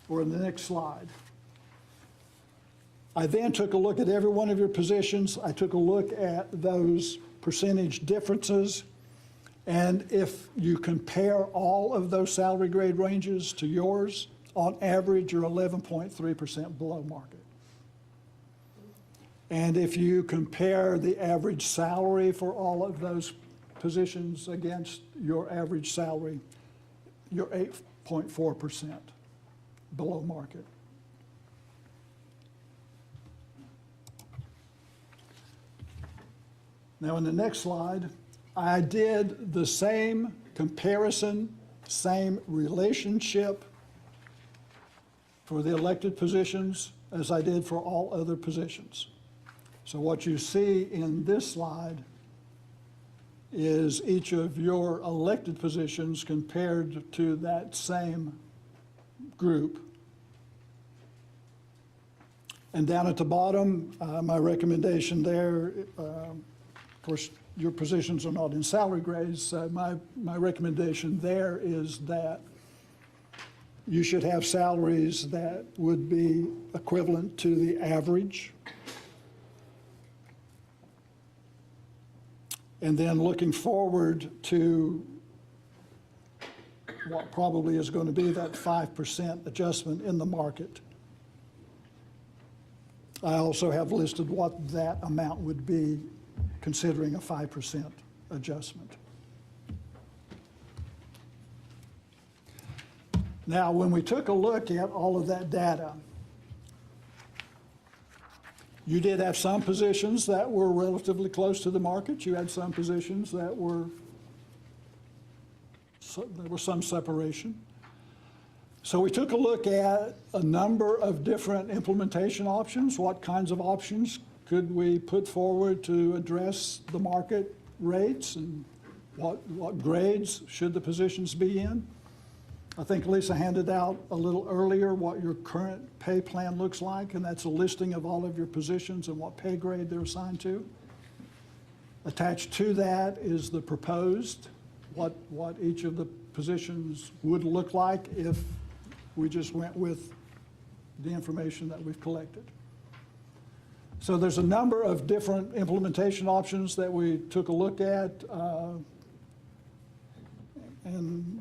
or in the next slide, I then took a look at every one of your positions. I took a look at those percentage differences. And if you compare all of those salary grade ranges to yours, on average, you're 11.3% below market. And if you compare the average salary for all of those positions against your average salary, you're 8.4% below market. Now, in the next slide, I did the same comparison, same relationship for the elected positions as I did for all other positions. So what you see in this slide is each of your elected positions compared to that same group. And down at the bottom, my recommendation there, of course, your positions are not in salary grades, so my recommendation there is that you should have salaries that would be equivalent to the average. And then looking forward to what probably is going to be that 5% adjustment in the market. I also have listed what that amount would be considering a 5% adjustment. Now, when we took a look at all of that data, you did have some positions that were relatively close to the market. You had some positions that were, there was some separation. So we took a look at a number of different implementation options. What kinds of options could we put forward to address the market rates, and what grades should the positions be in? I think Lisa handed out a little earlier what your current pay plan looks like, and that's a listing of all of your positions and what pay grade they're assigned to. Attached to that is the proposed, what each of the positions would look like if we just went with the information that we've collected. So there's a number of different implementation options that we took a look at, and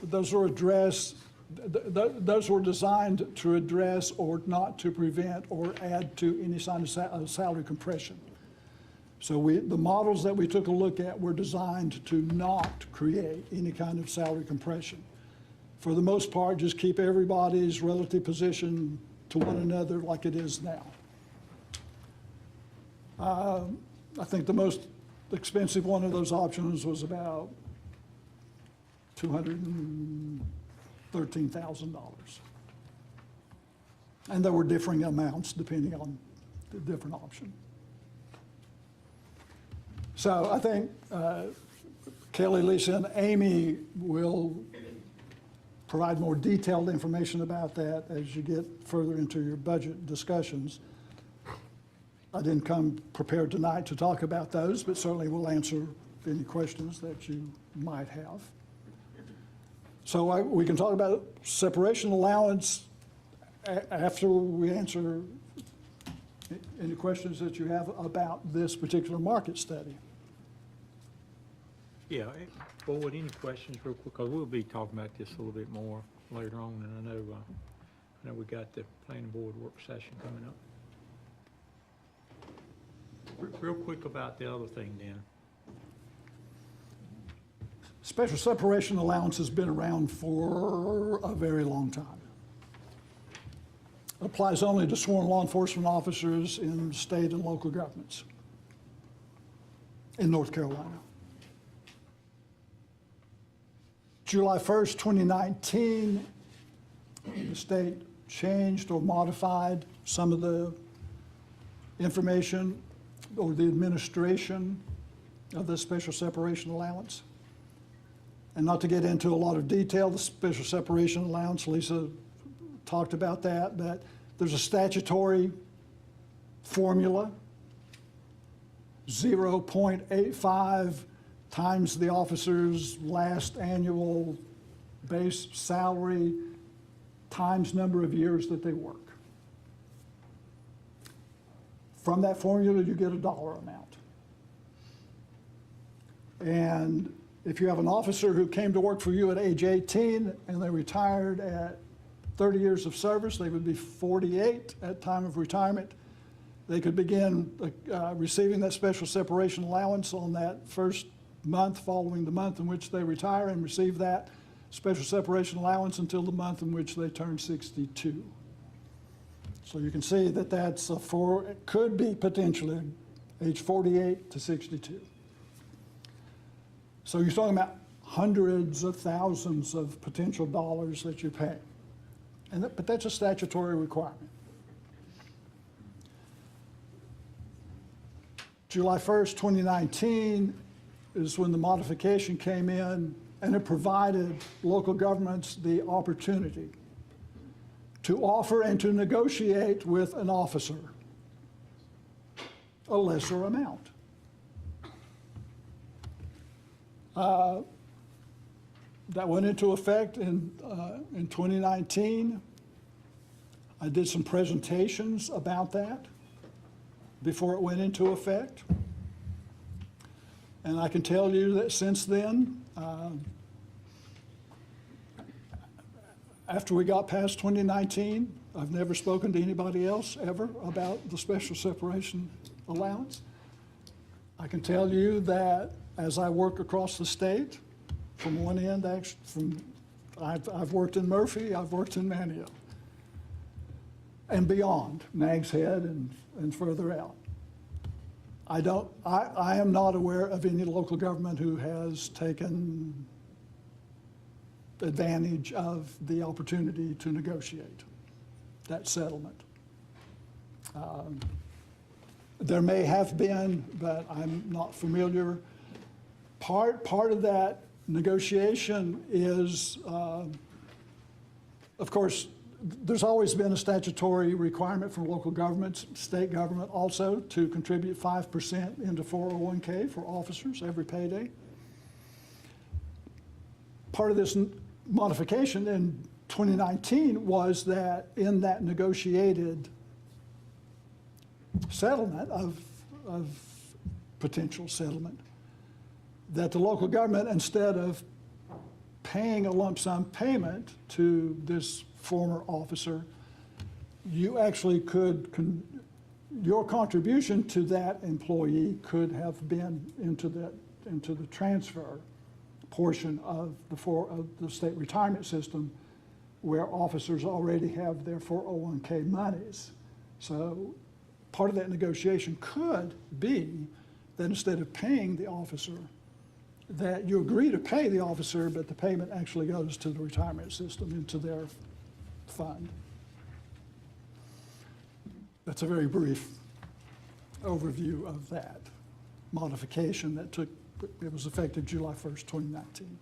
those were those were designed to address or not to prevent or add to any sign of salary compression. So the models that we took a look at were designed to not create any kind of salary compression. For the most part, just keep everybody's relative position to one another like it is now. I think the most expensive one of those options was about $213,000. And there were differing amounts depending on the different option. So I think Kelly, Lisa, and Amy will provide more detailed information about that as you get further into your budget discussions. I didn't come prepared tonight to talk about those, but certainly we'll answer any questions that you might have. So we can talk about separation allowance after we answer any questions that you have about this particular market study. Yeah, forward any questions real quick, because we'll be talking about this a little bit more later on, and I know we got the planning board work session coming up. Real quick about the other thing then. Special separation allowance has been around for a very long time. It applies only to sworn law enforcement officers in state and local governments in North Carolina. July 1st, 2019, the state changed or modified some of the information or the administration of the special separation allowance. And not to get into a lot of detail, the special separation allowance, Lisa talked about that, but there's a statutory formula, 0.85 times the officer's last annual base salary times number of years that they work. From that formula, you get a dollar amount. And if you have an officer who came to work for you at age 18 and they retired at 30 years of service, they would be 48 at time of retirement. They could begin receiving that special separation allowance on that first month following the month in which they retire, and receive that special separation allowance until the month in which they turn 62. So you can see that that's it could be potentially age 48 to 62. So you're talking about hundreds of thousands of potential dollars that you pay. But that's a statutory requirement. July 1st, 2019 is when the modification came in, and it provided local governments the opportunity to offer and to negotiate with an officer a lesser amount. That went into effect in 2019. I did some presentations about that before it went into effect. And I can tell you that since then, after we got past 2019, I've never spoken to anybody else ever about the special separation allowance. I can tell you that as I work across the state, from one end, I've worked in Murphy, I've worked in Manio, and beyond, Nags Head and further out. I am not aware of any local government who has taken advantage of the opportunity to negotiate that settlement. There may have been, but I'm not familiar. Part of that negotiation is, of course, there's always been a statutory requirement for local governments, state government also, to contribute 5% into 401k for officers every payday. Part of this modification in 2019 was that in that negotiated settlement of potential settlement, that the local government, instead of paying a lump sum payment to this former officer, you actually could, your contribution to that employee could have been into the transfer portion of the state retirement system, where officers already have their 401k monies. So part of that negotiation could be that instead of paying the officer, that you agree to pay the officer, but the payment actually goes to the retirement system, into their fund. That's a very brief overview of that modification that it was effective July 1st, 2019.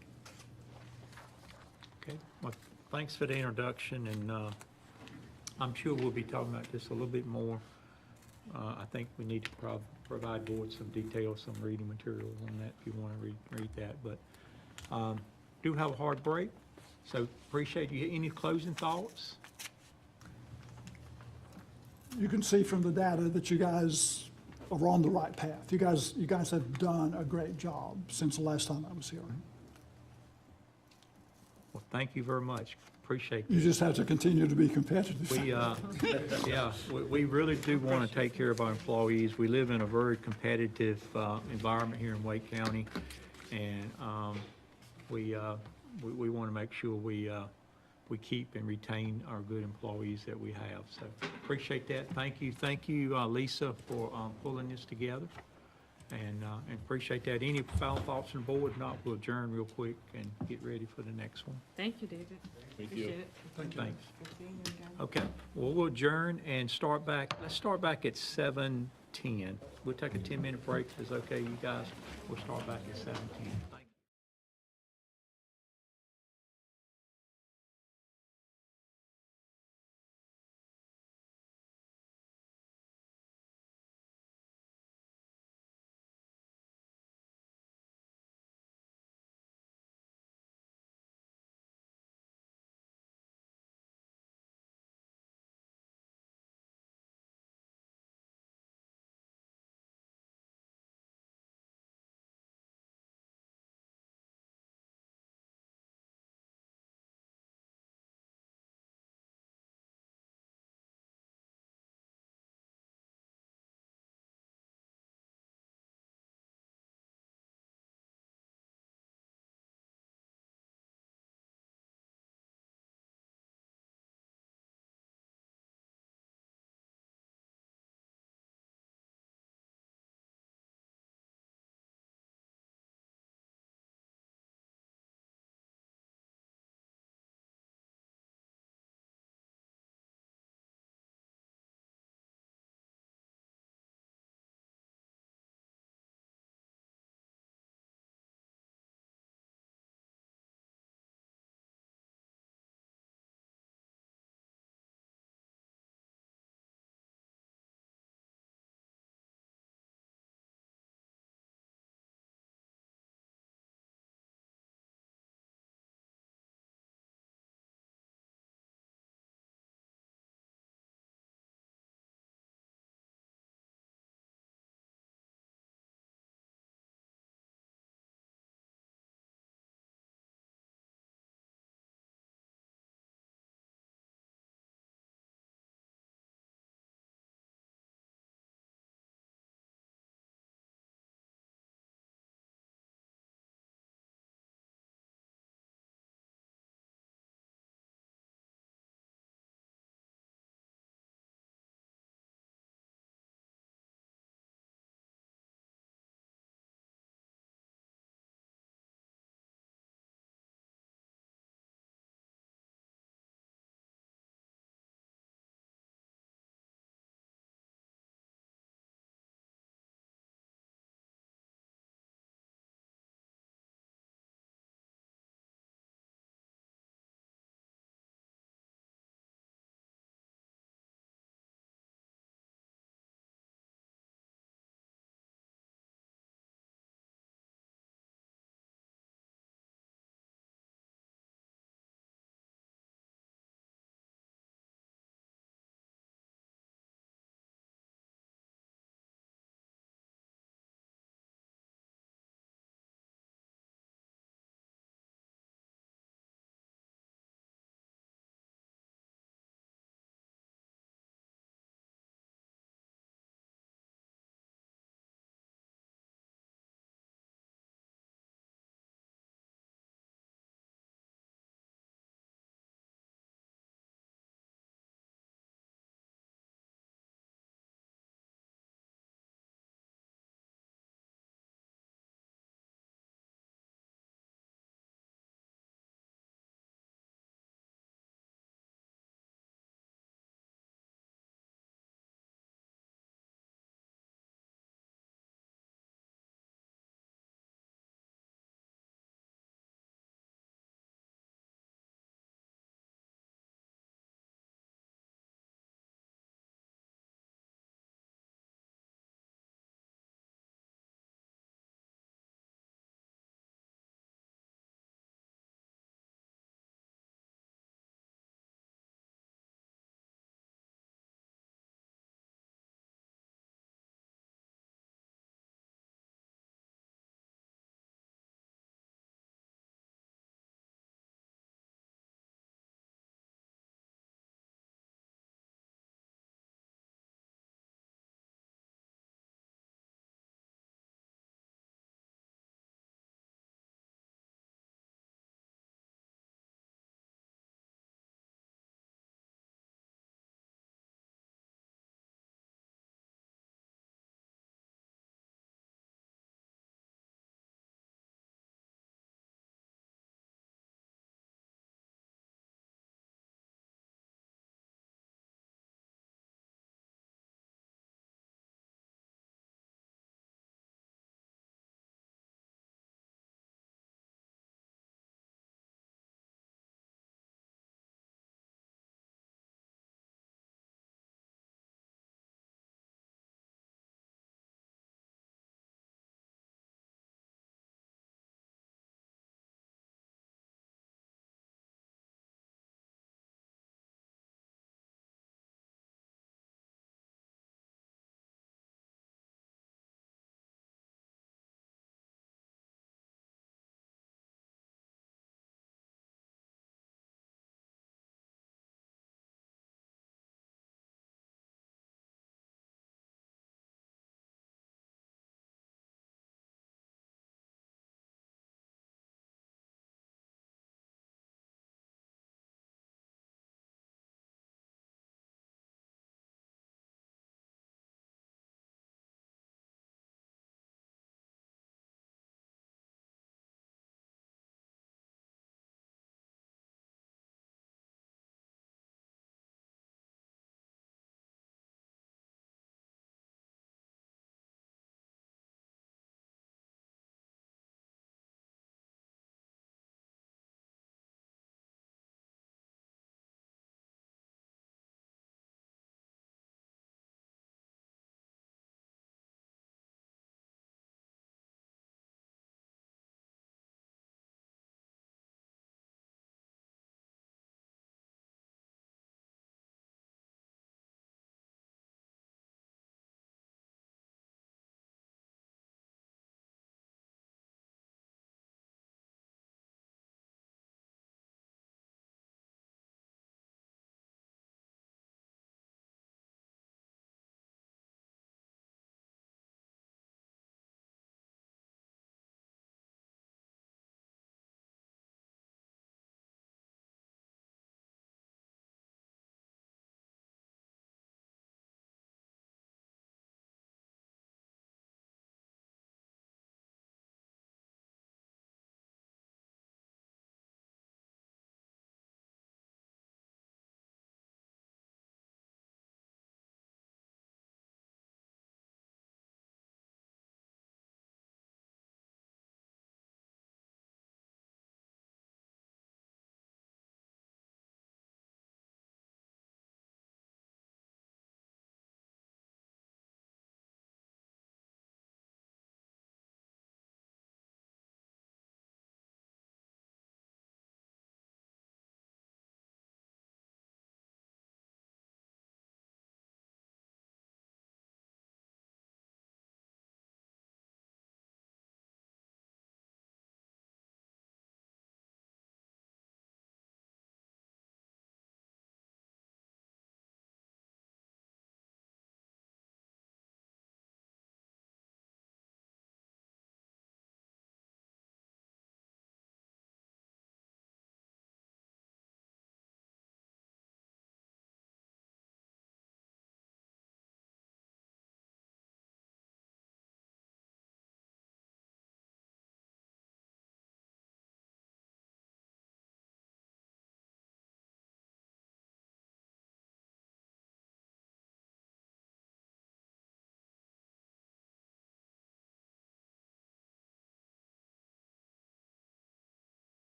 Okay, well, thanks for the introduction, and I'm sure we'll be talking about this a little bit more. I think we need to provide board some details, some reading materials on that if you want to read that. But do have a hard break, so appreciate you. Any closing thoughts? You can see from the data that you guys are on the right path. You guys have done a great job since the last time I was here. Well, thank you very much. Appreciate that. You just have to continue to be competitive. We really do want to take care of our employees. We live in a very competitive environment here in Wake County, and we want to make sure we keep and retain our good employees that we have. So appreciate that. Thank you, Lisa, for pulling this together, and appreciate that. Any final thoughts from the board? Not, we'll adjourn real quick and get ready for the next one. Thank you, David. Appreciate it. Thanks. Good seeing you again. Okay, well, we'll adjourn and start back. Let's start back at 7:10. We'll take a 10-minute break if it's okay, you guys. We'll start back at 7:10.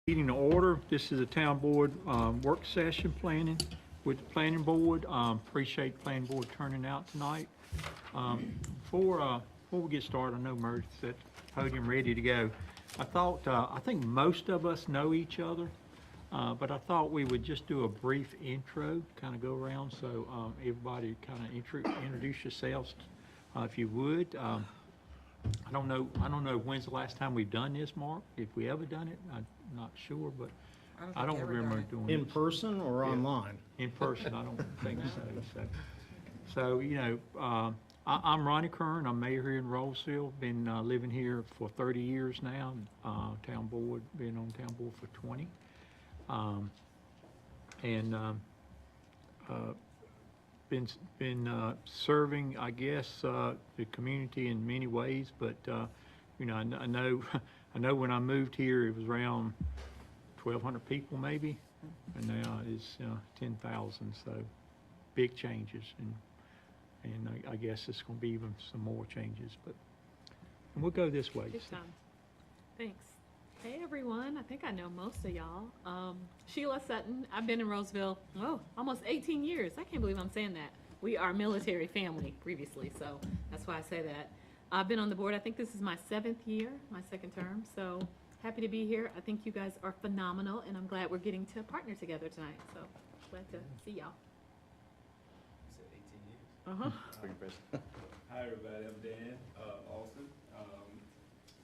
Meeting to order. This is a town board work session planning with the planning board. Appreciate planning board turning out tonight. Before we get started, I know Murray's at the podium ready to go. I think most of us know each other, but I thought we would just do a brief intro, kind of go around, so everybody kind of introduce yourselves, if you would. I don't know when's the last time we've done this, Mark, if we ever done it. I'm not sure, but I don't remember doing it. In person or online? In person, I don't think so. I'm Ronnie Kern. I'm mayor here in Rolesville. Been living here for 30 years now. Town board, been on town board for 20. Been serving, I guess, the community in many ways, but I know when I moved here, it was around 1,200 people maybe, and now it's 10,000. So big changes, and I guess it's going to be even some more changes. And we'll go this way. Good time. Thanks. Hey, everyone. I think I know most of y'all. Sheila Sutton. I've been in Roseville, almost 18 years. I can't believe I'm saying that. We are a military family previously, so that's why I say that. I've been on the board. I think this is my 7th year, my 2nd term, so happy to be here. I think you guys are phenomenal, and I'm glad we're getting to partner together tonight, so glad to see y'all. You said 18 years? That's pretty impressive. Hi, everybody. I'm Dan Austin.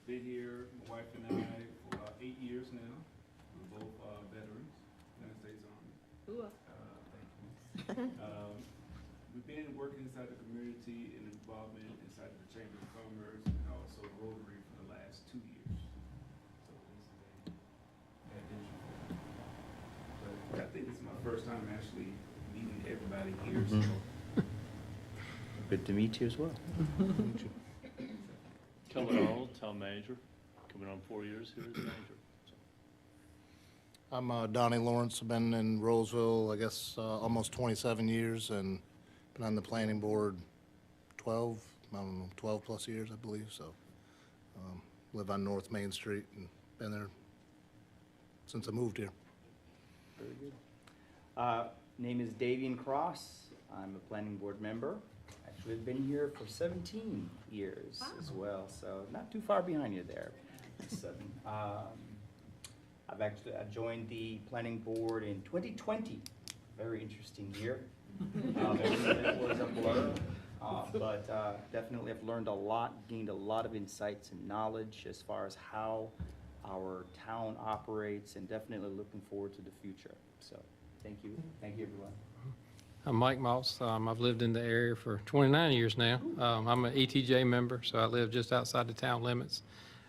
Been here, my wife and I, for about 8 years now. We're both veterans, United States Army. Ooh. Thank you. We've been working inside the community and involvement inside the Chamber of Commerce and also Rotary for the last 2 years. So this is an addition. But I think this is my first time actually meeting everybody here. So Good to meet you as well. Kelvin Arnold, town manager, coming on 4 years here as manager. I'm Donnie Lawrence. I've been in Rolesville, I guess, almost 27 years, and been on the planning board 12 plus years, I believe, so. Live on North Main Street and been there since I moved here. Very good. Name is Davian Cross. I'm a planning board member. Actually, I've been here for 17 years as well, so not too far behind you there. I joined the planning board in 2020. Very interesting year. It was a blur, but definitely I've learned a lot, gained a lot of insights and knowledge as far as how our town operates, and definitely looking forward to the future. So thank you everyone. I'm Mike Moss. I've lived in the area for 29 years now. I'm an ETJ member, so I live just outside the town limits.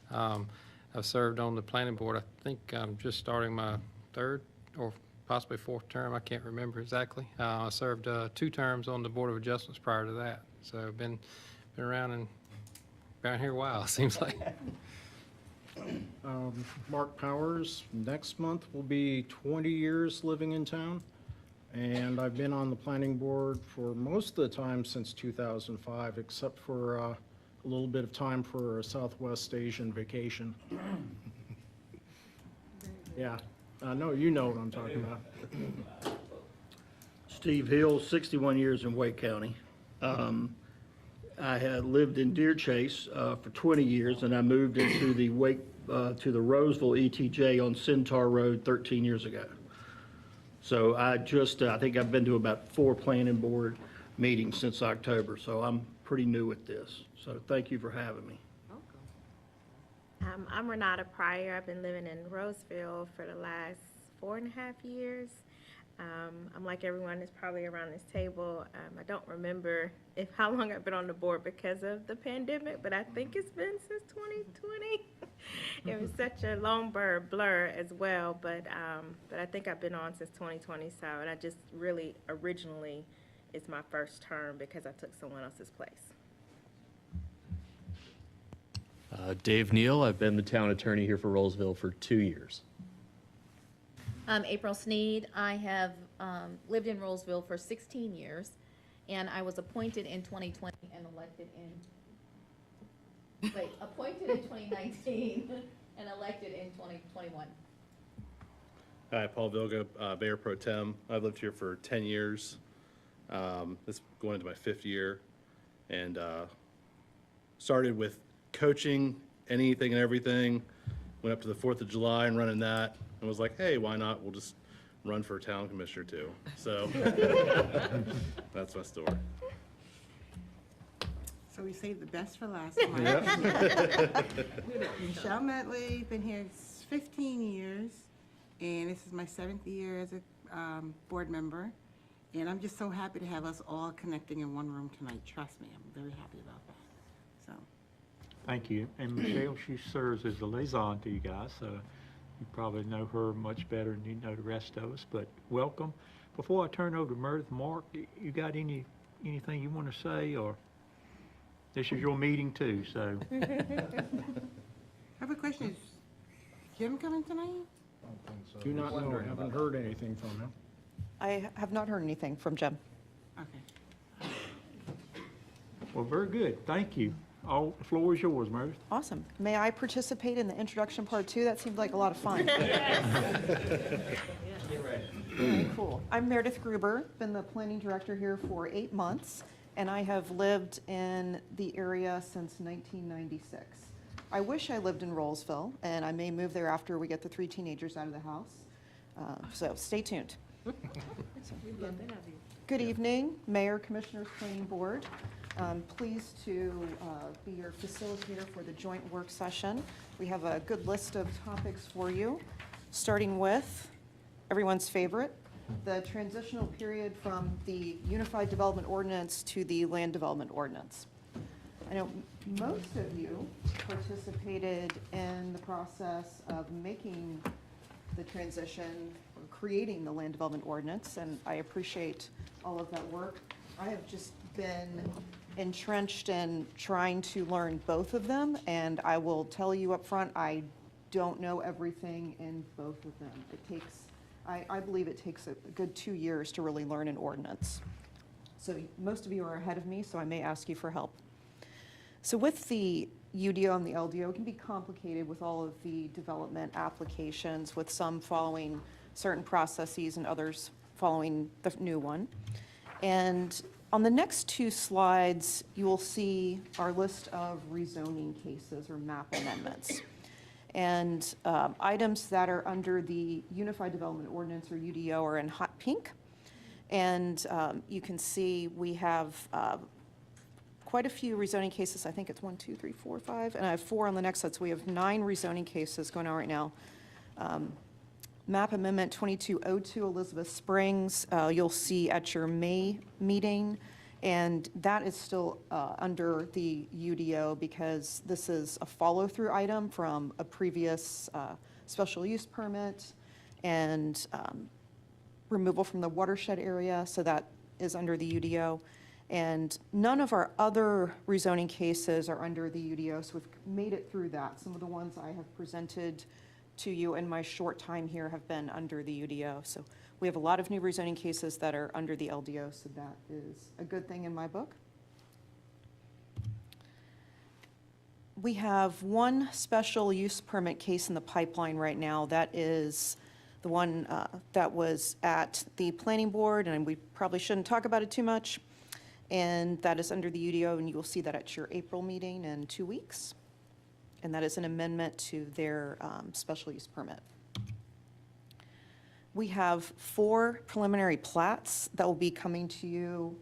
I've served on the planning board. I think I'm just starting my 3rd or possibly 4th term. I can't remember exactly. I served 2 terms on the Board of Adjustments prior to that. So I've been around here a while, it seems like. Mark Powers, next month will be 20 years living in town, and I've been on the planning board for most of the time since 2005, except for a little bit of time for a Southwest Asian vacation. Yeah, no, you know what I'm talking about. Steve Hill, 61 years in Wake County. I had lived in Deer Chase for 20 years, and I moved into the to the Roseville ETJ on Centaur Road 13 years ago. So I think I've been to about 4 planning board meetings since October, so I'm pretty new at this. So thank you for having me. I'm Renata Pryor. I've been living in Roseville for the last 4.5 years. I'm like everyone that's probably around this table. I don't remember how long I've been on the board because of the pandemic, but I think it's been since 2020. It was such a long blur as well, but I think I've been on since 2020. So, and I just really originally it's my first term because I took someone else's place. Dave Neal, I've been the town attorney here for Rolesville for 2 years. I'm April Sneed. I have lived in Rolesville for 16 years, and I was appointed in 2020 and elected appointed in 2019 and elected in 2021. Hi, Paul Vilga, Mayor Pro Tem. I've lived here for 10 years. This is going into my 5th year. And started with coaching anything and everything. Went up to the 4th of July and running that. And was like, hey, why not? We'll just run for town commissioner too. So that's my story. So we saved the best for last. Michelle Medley, been here 15 years, and this is my 7th year as a board member. And I'm just so happy to have us all connecting in one room tonight. Trust me, I'm very happy about that. So, Thank you. And Michelle, she serves as the liaison to you guys, so you probably know her much better than you know the rest of us, but welcome. Before I turn over to Meredith, Mark, you got anything you want to say, or this is your meeting too, so. I have a question. Is Jim coming tonight? Do not know, haven't heard anything from him. I have not heard anything from Jim. Okay. Well, very good. Thank you. All, the floor is yours, Meredith. Awesome. May I participate in the introduction part too? That seemed like a lot of fun. Very cool. I'm Meredith Gruber, been the planning director here for 8 months, and I have lived in the area since 1996. I wish I lived in Rolesville, and I may move there after we get the 3 teenagers out of the house. So stay tuned. Good evening, Mayor, Commissioners, Planning Board. Pleased to be your facilitator for the joint work session. We have a good list of topics for you, starting with everyone's favorite, the transitional period from the Unified Development Ordinance to the Land Development Ordinance. I know most of you participated in the process of making the transition, or creating the Land Development Ordinance, and I appreciate all of that work. I have just been entrenched in trying to learn both of them, and I will tell you up front, I don't know everything in both of them. It takes, I believe it takes a good 2 years to really learn an ordinance. So most of you are ahead of me, so I may ask you for help. So with the UDO and the LDO, it can be complicated with all of the development applications, with some following certain processes and others following the new one. And on the next 2 slides, you will see our list of rezoning cases or map amendments. And items that are under the Unified Development Ordinance or UDO are in hot pink. And you can see we have quite a few rezoning cases. I think it's 1, 2, 3, 4, 5, and I have 4 on the next slide. So we have 9 rezoning cases going on right now. Map Amendment 2202 Elizabeth Springs, you'll see at your May meeting, and that is still under the UDO because this is a follow-through item from a previous special use permit and removal from the watershed area, so that is under the UDO. And none of our other rezoning cases are under the UDO, so we've made it through that. Some of the ones I have presented to you in my short time here have been under the UDO. So we have a lot of new rezoning cases that are under the LDO, so that is a good thing in my book. We have 1 special use permit case in the pipeline right now. That is the one that was at the planning board, and we probably shouldn't talk about it too much. And that is under the UDO, and you will see that at your April meeting in 2 weeks. And that is an amendment to their special use permit. We have 4 preliminary plats that will be coming to you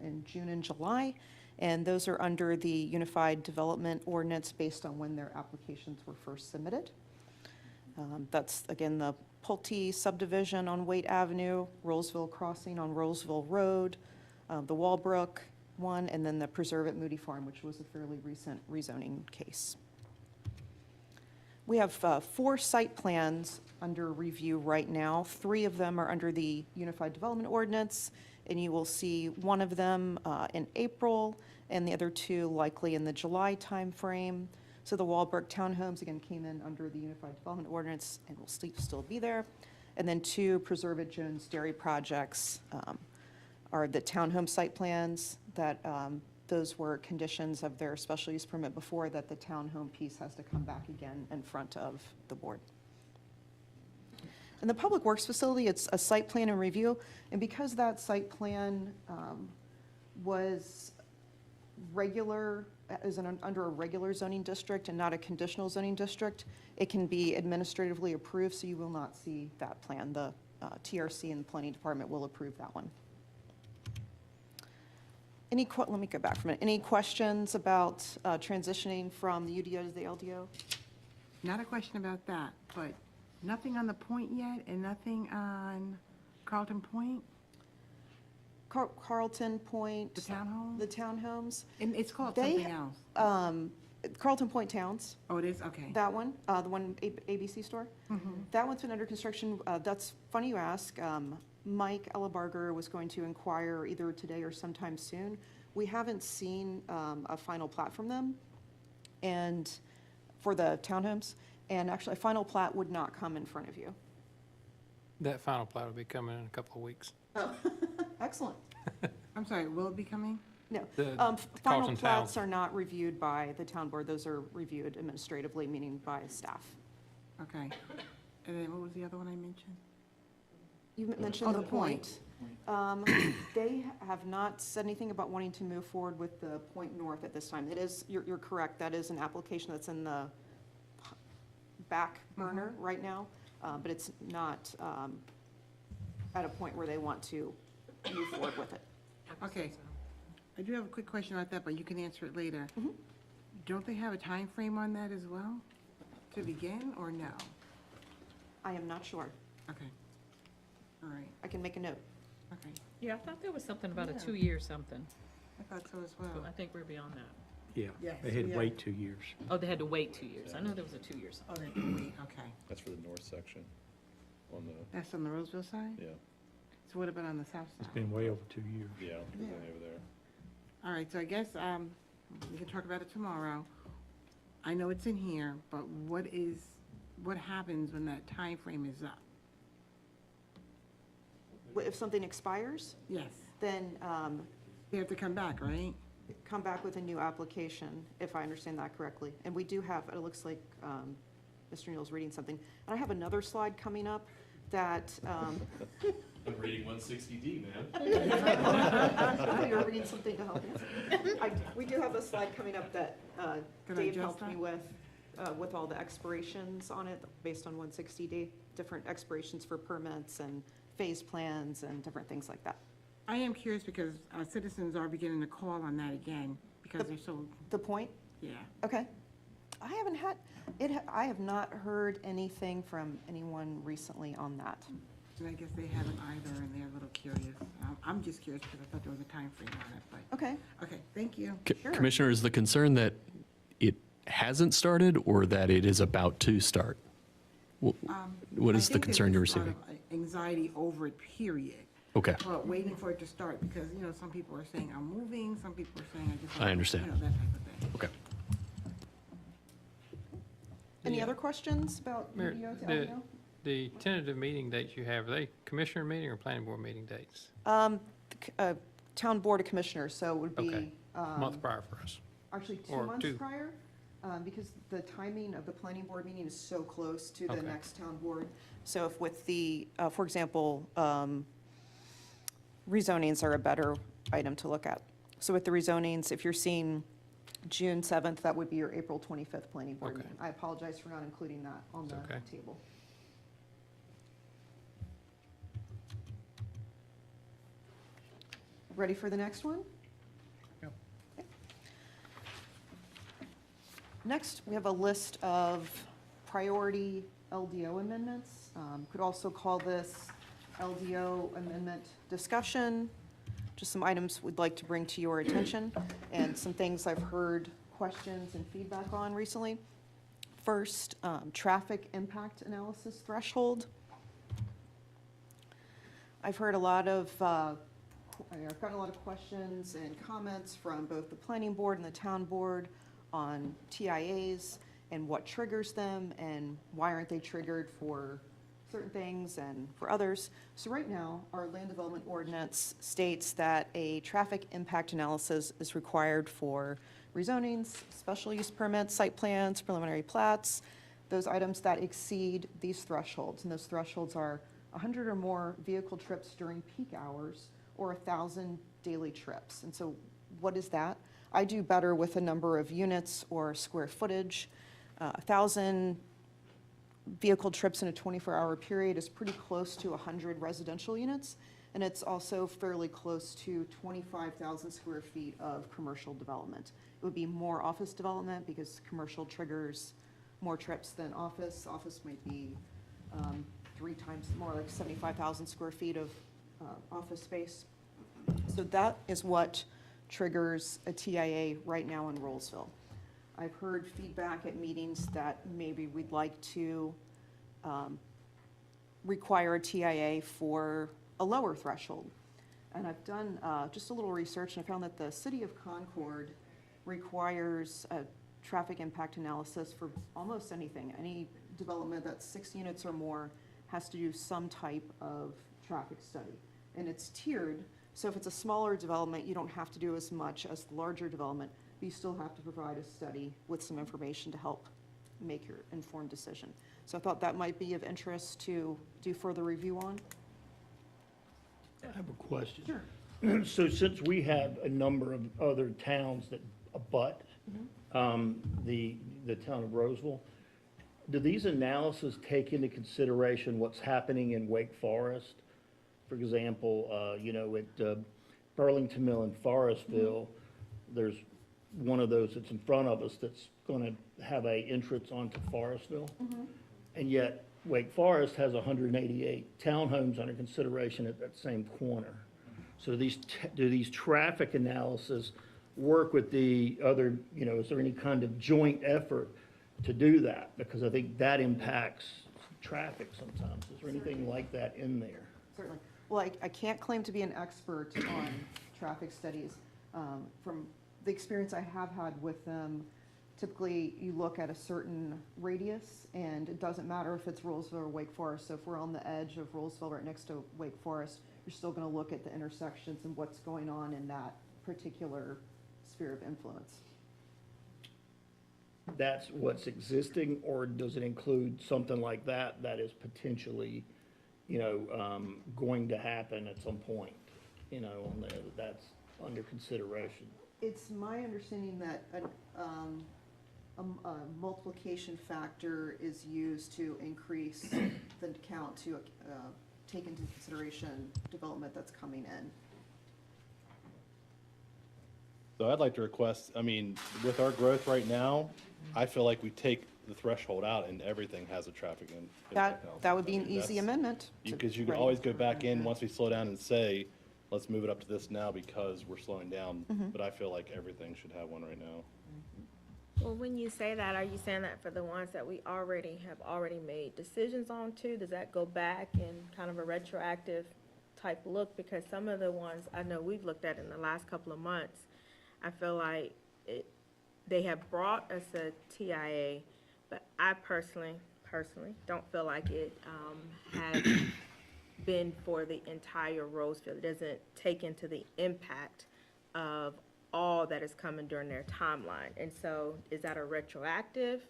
in June and July, and those are under the Unified Development Ordinance based on when their applications were first submitted. That's, again, the Pulte subdivision on Waite Avenue, Rolesville Crossing on Rolesville Road, the Walbrook one, and then the Preserve at Moody Farm, which was a fairly recent rezoning case. We have 4 site plans under review right now. 3 of them are under the Unified Development Ordinance, and you will see one of them in April, and the other 2 likely in the July timeframe. So the Walbrook Townhomes, again, came in under the Unified Development Ordinance and will still be there. And then 2 Preserve at Jones Dairy projects are the townhome site plans that those were conditions of their special use permit before, that the townhome piece has to come back again in front of the board. In the Public Works Facility, it's a site plan and review, and because that site plan was regular, under a regular zoning district and not a conditional zoning district, it can be administratively approved, so you will not see that plan. The TRC and the Planning Department will approve that one. Let me go back for a minute. Any questions about transitioning from the UDO to the LDO? Not a question about that, but nothing on the point yet and nothing on Carlton Point, Carlton Point. the townhome? The townhomes. And it's called They- something else. Carlton Point Towns, Oh, it is, okay. that one, the one ABC store. That one's been under construction. That's funny you ask. Mike Ellebarger was going to inquire either today or sometime soon. We haven't seen a final plat from them, and for the townhomes, and actually a final plat would not come in front of you. That final plat will be coming in a couple of weeks. Oh, excellent. I'm sorry, will it be coming? No, The final Carlton plats Towns. are not reviewed by the town board. Those are reviewed administratively, meaning by staff. Okay. And then what was the other one I mentioned? You mentioned Oh, the the Point. point. They have not said anything about wanting to move forward with the Point North at this time. It is, you're correct, that is an application that's in the back burner right now, but it's not at a point where they want to move forward with it. Okay. I do have a quick question about that, but you can answer it later. Mhm. Don't they have a time frame on that as well, to begin, or no? I am not sure. Okay. All right, I can make a note. okay. Yeah, I thought there was something about a Yeah. 2-year something, I thought so as but well. I think we're beyond that. Yeah, Yes, they had we to are. wait 2 years. Oh, they had to wait 2 years. I know there was a 2-year something. Oh, they can wait, okay. That's for the north section on the, That's on the Roseville side? yeah, So what about on the south It's side? been way over 2 years. yeah, Yeah. over there. All right, so I guess we can talk about it tomorrow. I know it's in here, but what happens when that time frame is up? If something expires, Yes, then they have to come back, right? come back with a new application, if I understand that correctly. And we do have, it looks like Mr. Neal's reading something. And I have another slide coming up that, I'm reading 160D, man. oh, you're reading something to help you. We do have a slide coming up that Can I Dave adjust helped me that? with all the expirations on it, based on 160D, different expirations for permits and phase plans and different things like that. I am curious because citizens are beginning to call on that again because they're so, The point? yeah. Okay. I have not heard anything from anyone recently on that. And I guess they haven't either and they're a little curious. I'm just curious because I thought there was a time frame on it, but, Okay. okay, thank you. Sure. Commissioner, is the concern that it hasn't started or that it is about to start? What I is the think concern you're there's a lot receiving? of Anxiety over it, period. Okay, Well, waiting for it to start because, some people are saying I'm moving, some people are saying I just. I understand. That type of thing. okay. Any other questions about Mayor, UDO to the- LDO? The tentative meeting dates you have, are they commissioner meeting or planning board meeting dates? Town Board of Commissioners, so it would be. Okay. A month prior for us. Actually, 2 or months two. prior, because the timing of the planning board meeting is so close to the Okay. next town board. So if with the, for example, rezonings are a better item to look at. So with the rezonings, if you're seeing June 7th, that would be your April 25th planning board Okay. meeting. I apologize for not including that on the Okay. table. Ready for the next one? Yep. Okay. Next, we have a list of priority LDO amendments. Could also call this LDO amendment discussion. Just some items we'd like to bring to your attention and some things I've heard questions and feedback on recently. First, traffic impact analysis threshold. I've heard a lot of I've gotten a lot of questions and comments from both the planning board and the town board on TIAs and what triggers them and why aren't they triggered for certain things and for others. So right now, our land development ordinance states that a traffic impact analysis is required for rezonings, special use permits, site plans, preliminary plats, those items that exceed these thresholds, and those thresholds are 100 or more vehicle trips during peak hours or 1,000 daily trips. And so what is that? I do better with a number of units or square footage. 1,000 vehicle trips in a 24-hour period is pretty close to 100 residential units, and it's also fairly close to 25,000 square feet of commercial development. It would be more office development because commercial triggers more trips than office. Office might be 3 times more, like 75,000 square feet of office space. So that is what triggers a TIA right now in Rolesville. I've heard feedback at meetings that maybe we'd like to require a TIA for a lower threshold. And I've done just a little research, and I found that the city of Concord requires a traffic impact analysis for almost anything. Any development that's 6 units or more has to do some type of traffic study. And it's tiered, so if it's a smaller development, you don't have to do as much as the larger development, but you still have to provide a study with some information to help make your informed decision. So I thought that might be of interest to do further review on. I have a question. Sure. So since we have a number of other towns that abut the town of Roseville, do these analyses take into consideration what's happening in Wake Forest? For example, you know, at Burlington Mill in Forestville, there's one of those that's in front of us that's going to have a entrance onto Forestville. And yet Wake Forest has 188 townhomes under consideration at that same corner. So do these traffic analyses work with the other, you know, is there any kind of joint effort to do that? Because I think that impacts traffic sometimes. Is there anything like that in there? Certainly. Well, I can't claim to be an expert on traffic studies. From the experience I have had with them, typically you look at a certain radius, and it doesn't matter if it's Rolesville or Wake Forest. So if we're on the edge of Rolesville right next to Wake Forest, you're still going to look at the intersections and what's going on in that particular sphere of influence. That's what's existing, or does it include something like that that is potentially, you know, going to happen at some point, you know, on there, that's under consideration? It's my understanding that a multiplication factor is used to increase the count to take into consideration development that's coming in. So I'd like to request, I mean, with our growth right now, I feel like we take the threshold out and everything has a traffic impact. That would be an easy amendment. Because you can always go back in once we slow down and say, let's move it up to this now because we're slowing down. But I feel like everything should have one right now. Well, when you say that, are you saying that for the ones that we already made decisions on too? Does that go back in kind of a retroactive type look? Because some of the ones I know we've looked at in the last couple of months, I feel like they have brought us a TIA, but I personally don't feel like it has been for the entire Rolesville. It doesn't take into the impact of all that is coming during their timeline. And so is that a retroactive?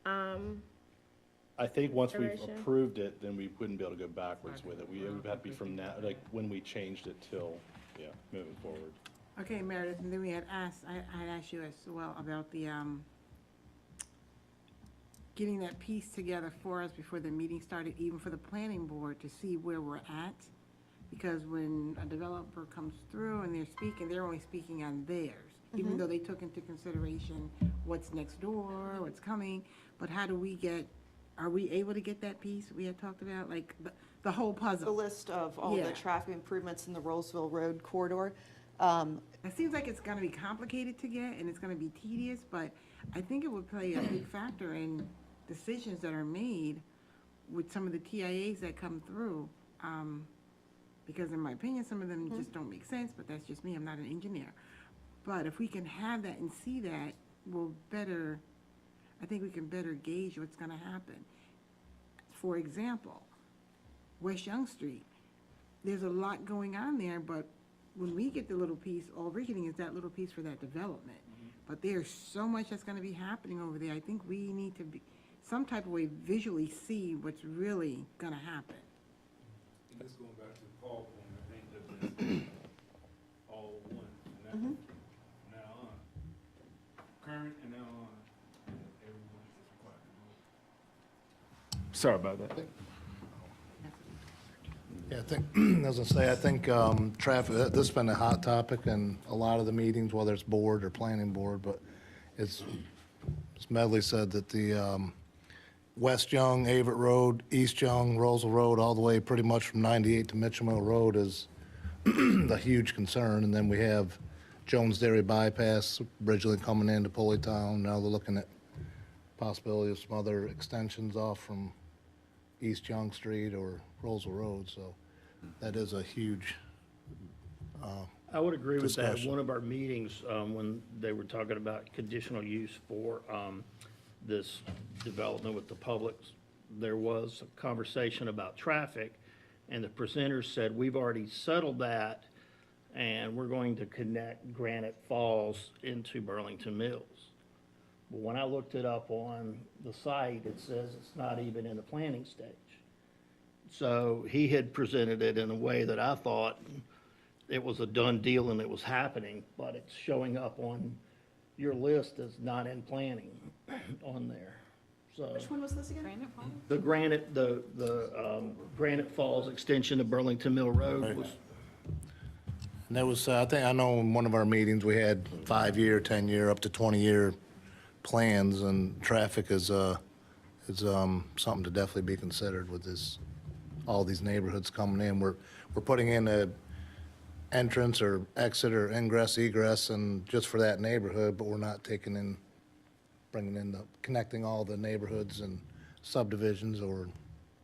I think once we've Iteration? approved it, then we wouldn't be able to go backwards with it. It would have to be from now, like when we changed it till, yeah, moving forward. Okay, Meredith, and then we had asked, I had asked you as well about the, getting that piece together for us before the meeting started, even for the planning board, to see where we're at. Because when a developer comes through and they're only speaking on theirs, even though they took into consideration what's next door, what's coming. But how do we are we able to get that piece we had talked about, like the whole puzzle? The list of all Yeah. the traffic improvements in the Roseville Road corridor. It seems like it's gonna be complicated to get, and it's gonna be tedious, but I think it would play a big factor in decisions that are made with some of the TIAs that come through. Because in my opinion, some of them just don't make sense, but that's just me, I'm not an engineer. But if we can have that and see that, I think we can better gauge what's gonna happen. For example, West Young Street, there's a lot going on there, but when we get the little piece, all we're getting is that little piece for that development. But there's so much that's gonna be happening over there. I think we need to some type of way visually see what's really gonna happen. And just going back to the Paul point, I think that there's all one, and that now on, current and now on, and everyone is required to do it. Sorry about that. Yeah, I think, I was gonna say, I think traffic, this has been a hot topic in a lot of the meetings, whether it's board or planning board, but it's, as Medley said, that the West Young, Averitt Road, East Young, Rolesville Road, all the way pretty much from 98 to Mitchell Mill Road is a huge concern. And then we have Jones Dairy Bypass originally coming into Pulleytown. Now they're looking at possibility of some other extensions off from East Young Street or Rolesville Road. So that is a huge I would agree with that. discussion. One of our meetings, when they were talking about conditional use for this development with the public, there was a conversation about traffic, and the presenters said, we've already settled that, and we're going to connect Granite Falls into Burlington Mills. But when I looked it up on the site, it says it's not even in the planning stage. So he had presented it in a way that I thought it was a done deal and it was happening, but it's showing up on your list as not in planning on there. So Which one was this again? Granite Falls? the Granite Falls extension of Burlington Mill Road was, And that was, I think, I know in one of our meetings, we had 5-year, 10-year, up to 20-year plans, and traffic is something to definitely be considered with this, all these neighborhoods coming in. We're putting in a entrance or exit or ingress, egress, and just for that neighborhood, but we're not taking in, bringing in the, connecting all the neighborhoods and subdivisions or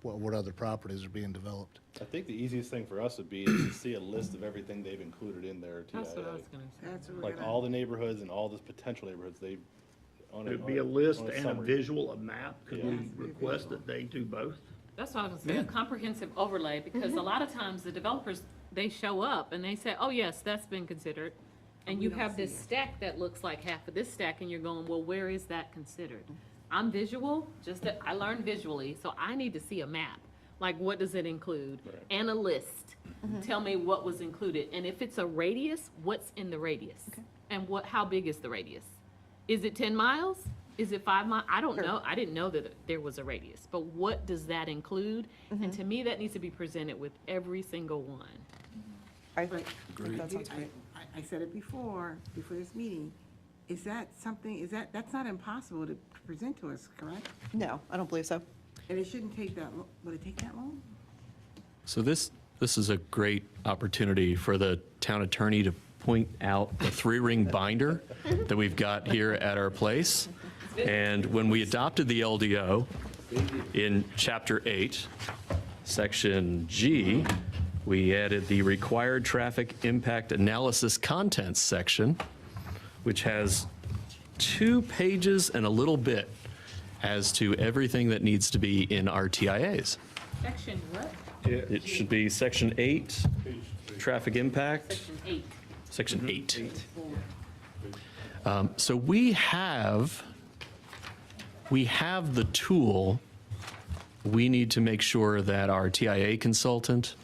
what other properties are being developed. I think the easiest thing for us would be is to see a list of everything they've included in their TIA. That's what I was gonna say. That's what we're Like gonna. all the neighborhoods and all the potential neighborhoods, they, on it'd be a list on and a summary. visual, a map. Could we Yeah. request that they do both? That's what I was gonna say, a comprehensive overlay, because a lot of times the developers, they show up and they say, oh, yes, that's been considered. And you have this stack that looks like half of this stack, and you're going, well, where is that considered? I'm visual, just that I learned visually, so I need to see a map. Like, what does it include? Right. And a list. Tell me what was included. And if it's a radius, what's in the radius? And how big is the radius? Is it 10 miles? Is it 5 miles? I don't know. I didn't know that there was a radius. But what does that include? And to me, that needs to be presented with every single one. I think that sounds great. I said it before this meeting. Is that something, that's not impossible to present to us, correct? No, I don't believe so. And it shouldn't take that, would it take that long? So this is a great opportunity for the town attorney to point out the 3-ring binder that we've got here at our place. And when we adopted the LDO in Chapter 8, Section G, we added the required traffic impact analysis contents section, which has 2 pages and a little bit as to everything that needs to be in our TIAs. Section what? It should be Section 8, traffic impact. Section 8. Section 8. So we have the tool. We need to make sure that our TIA consultant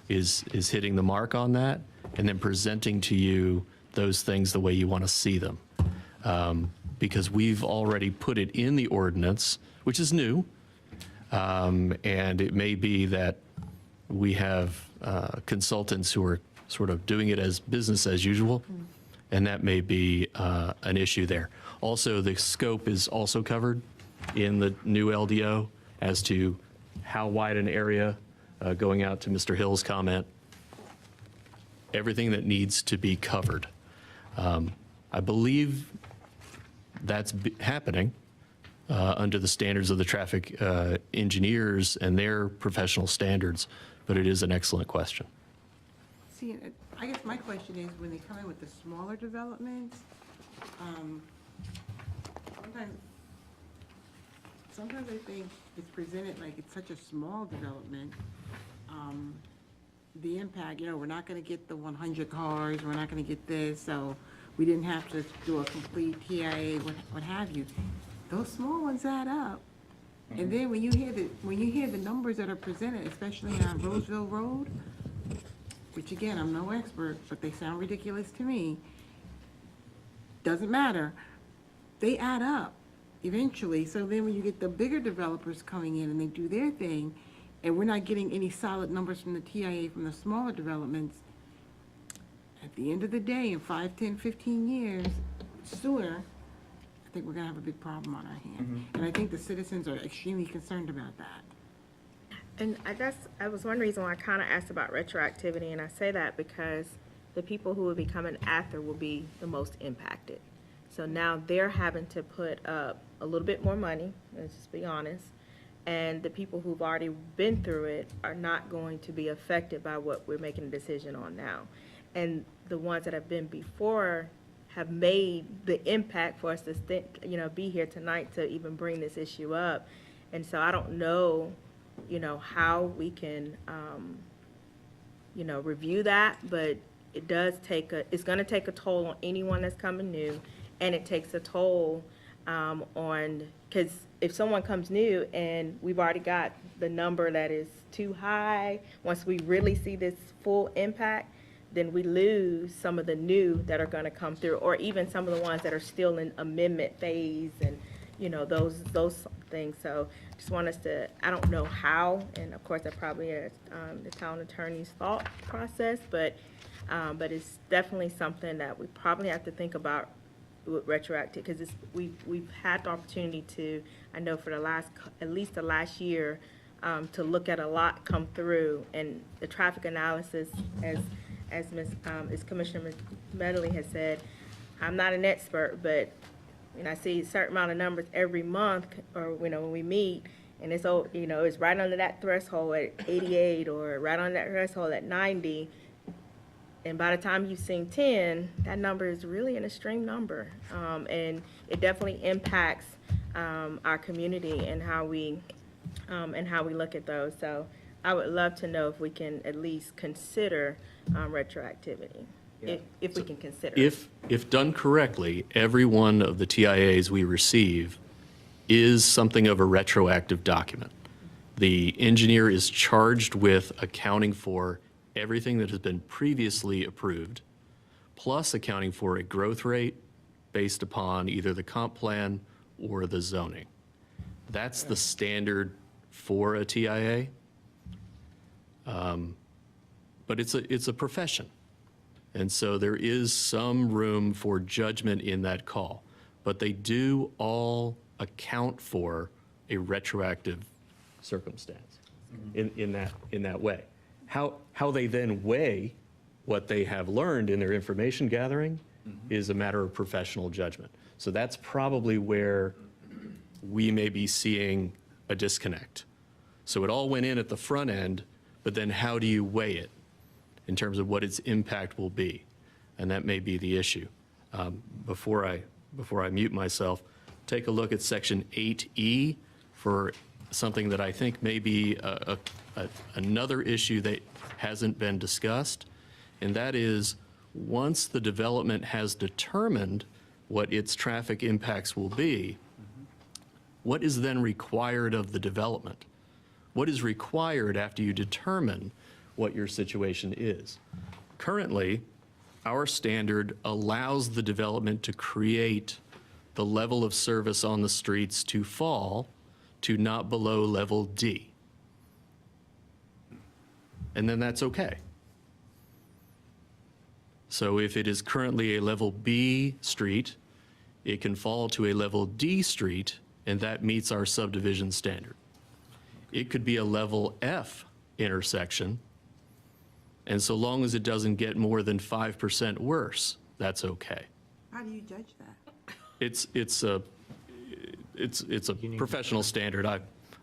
is hitting the mark on that and then presenting to you those things the way you want to see them. Because we've already put it in the ordinance, which is new. And it may be that we have consultants who are sort of doing it as business as usual, and that may be an issue there. Also, the scope is also covered in the new LDO as to how wide an area, going out to Mr. Hill's comment, everything that needs to be covered. I believe that's happening under the standards of the traffic engineers and their professional standards, but it is an excellent question. See, I guess my question is, when they come in with the smaller developments, sometimes I think it's presented like it's such a small development. The impact, we're not gonna get the 100 cars, we're not gonna get this, so we didn't have to do a complete TIA, what have you. Those small ones add up, And then when you hear the numbers that are presented, especially on Roseville Road, which again, I'm no expert, but they sound ridiculous to me, doesn't matter, they add up eventually. So then when you get the bigger developers coming in and they do their thing, and we're not getting any solid numbers from the TIA from the smaller developments, at the end of the day, in 5, 10, 15 years, sooner, I think we're gonna have a big problem on our hands. And I think the citizens are extremely concerned about that. And that was one reason why I kind of asked about retroactivity, and I say that because the people who will be coming after will be the most impacted. So now they're having to put up a little bit more money, let's just be honest, and the people who've already been through it are not going to be affected by what we're making a decision on now. And the ones that have been before have made the impact for us to be here tonight to even bring this issue up. And so I don't know, how we can, review that, but it's gonna take a toll on anyone that's coming new, and it takes a toll because if someone comes new and we've already got the number that is too high, once we really see this full impact, then we lose some of the new that are gonna come through, or even some of the ones that are still in amendment phase and, those things. So just want us to, I don't know how, and of course that probably is the town attorney's thought process, but it's definitely something that we probably have to think about with retroactive, because we've had the opportunity to, I know for at least the last year, to look at a lot come through, and the traffic analysis, as Commissioner Medley has said, I'm not an expert, but I see a certain amount of numbers every month, or when we meet, and it's it's right under that threshold at 88, or right on that threshold at 90. And by the time you've seen 10, that number is really an extreme number. And it definitely impacts our community and how we look at those. So I would love to know if we can at least consider retroactivity, if we can consider it. If done correctly, every one of the TIAs we receive is something of a retroactive document. The engineer is charged with accounting for everything that has been previously approved, plus accounting for a growth rate based upon either the comp plan or the zoning. That's the standard for a TIA. But it's a profession. And so there is some room for judgment in that call. But they do all account for a retroactive circumstance in that way. How they then weigh what they have learned in their information gathering is a matter of professional judgment. So that's probably where we may be seeing a disconnect. So it all went in at the front end, but then how do you weigh it in terms of what its impact will be? And that may be the issue. Before I mute myself, take a look at section 8E for something that I think may be another issue that hasn't been discussed, and that is once the development has determined what its traffic impacts will be, what is then required of the development? What is required after you determine what your situation is? Currently, our standard allows the development to create the level of service on the streets to fall to not below level D. And then that's okay. So if it is currently a level B street, it can fall to a level D street, and that meets our subdivision standard. It could be a level F intersection, and so long as it doesn't get more than 5% worse, that's okay. How do you judge that? It's a professional standard.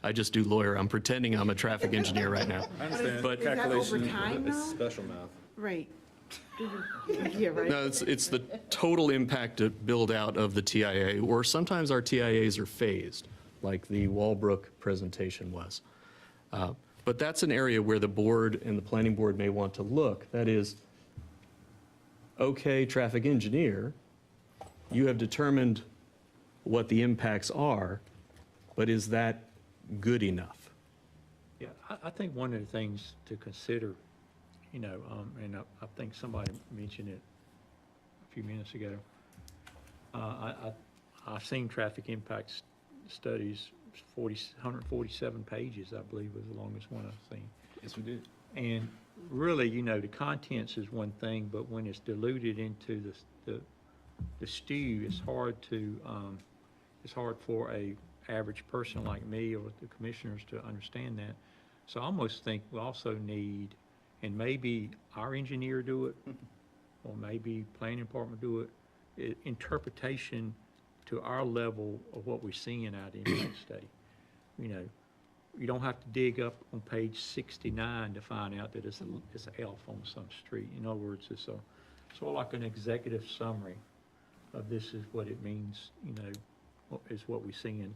I just do lawyer. I'm pretending I'm a traffic engineer right now. I understand. But Is that over time, It's though? special math. Right. Yeah, right. no, it's the total impact to build out of the TIA, or sometimes our TIAs are phased, like the Walbrook presentation was. But that's an area where the board and the planning board may want to look. That is, okay, traffic engineer, you have determined what the impacts are, but is that good enough? Yeah, I think one of the things to consider, and I think somebody mentioned it a few minutes ago. I've seen traffic impact studies, 147 pages, I believe was the longest one I've seen. Yes, we did. And really, the contents is one thing, but when it's diluted into the stew, it's hard for a average person like me or the commissioners to understand that. So I almost think we also need, and maybe our engineer do it, or maybe planning department do it, interpretation to our level of what we're seeing out in the impact study. You don't have to dig up on page 69 to find out that it's an elf on some street. In other words, it's sort of like an executive summary of this is what it means, is what we're seeing.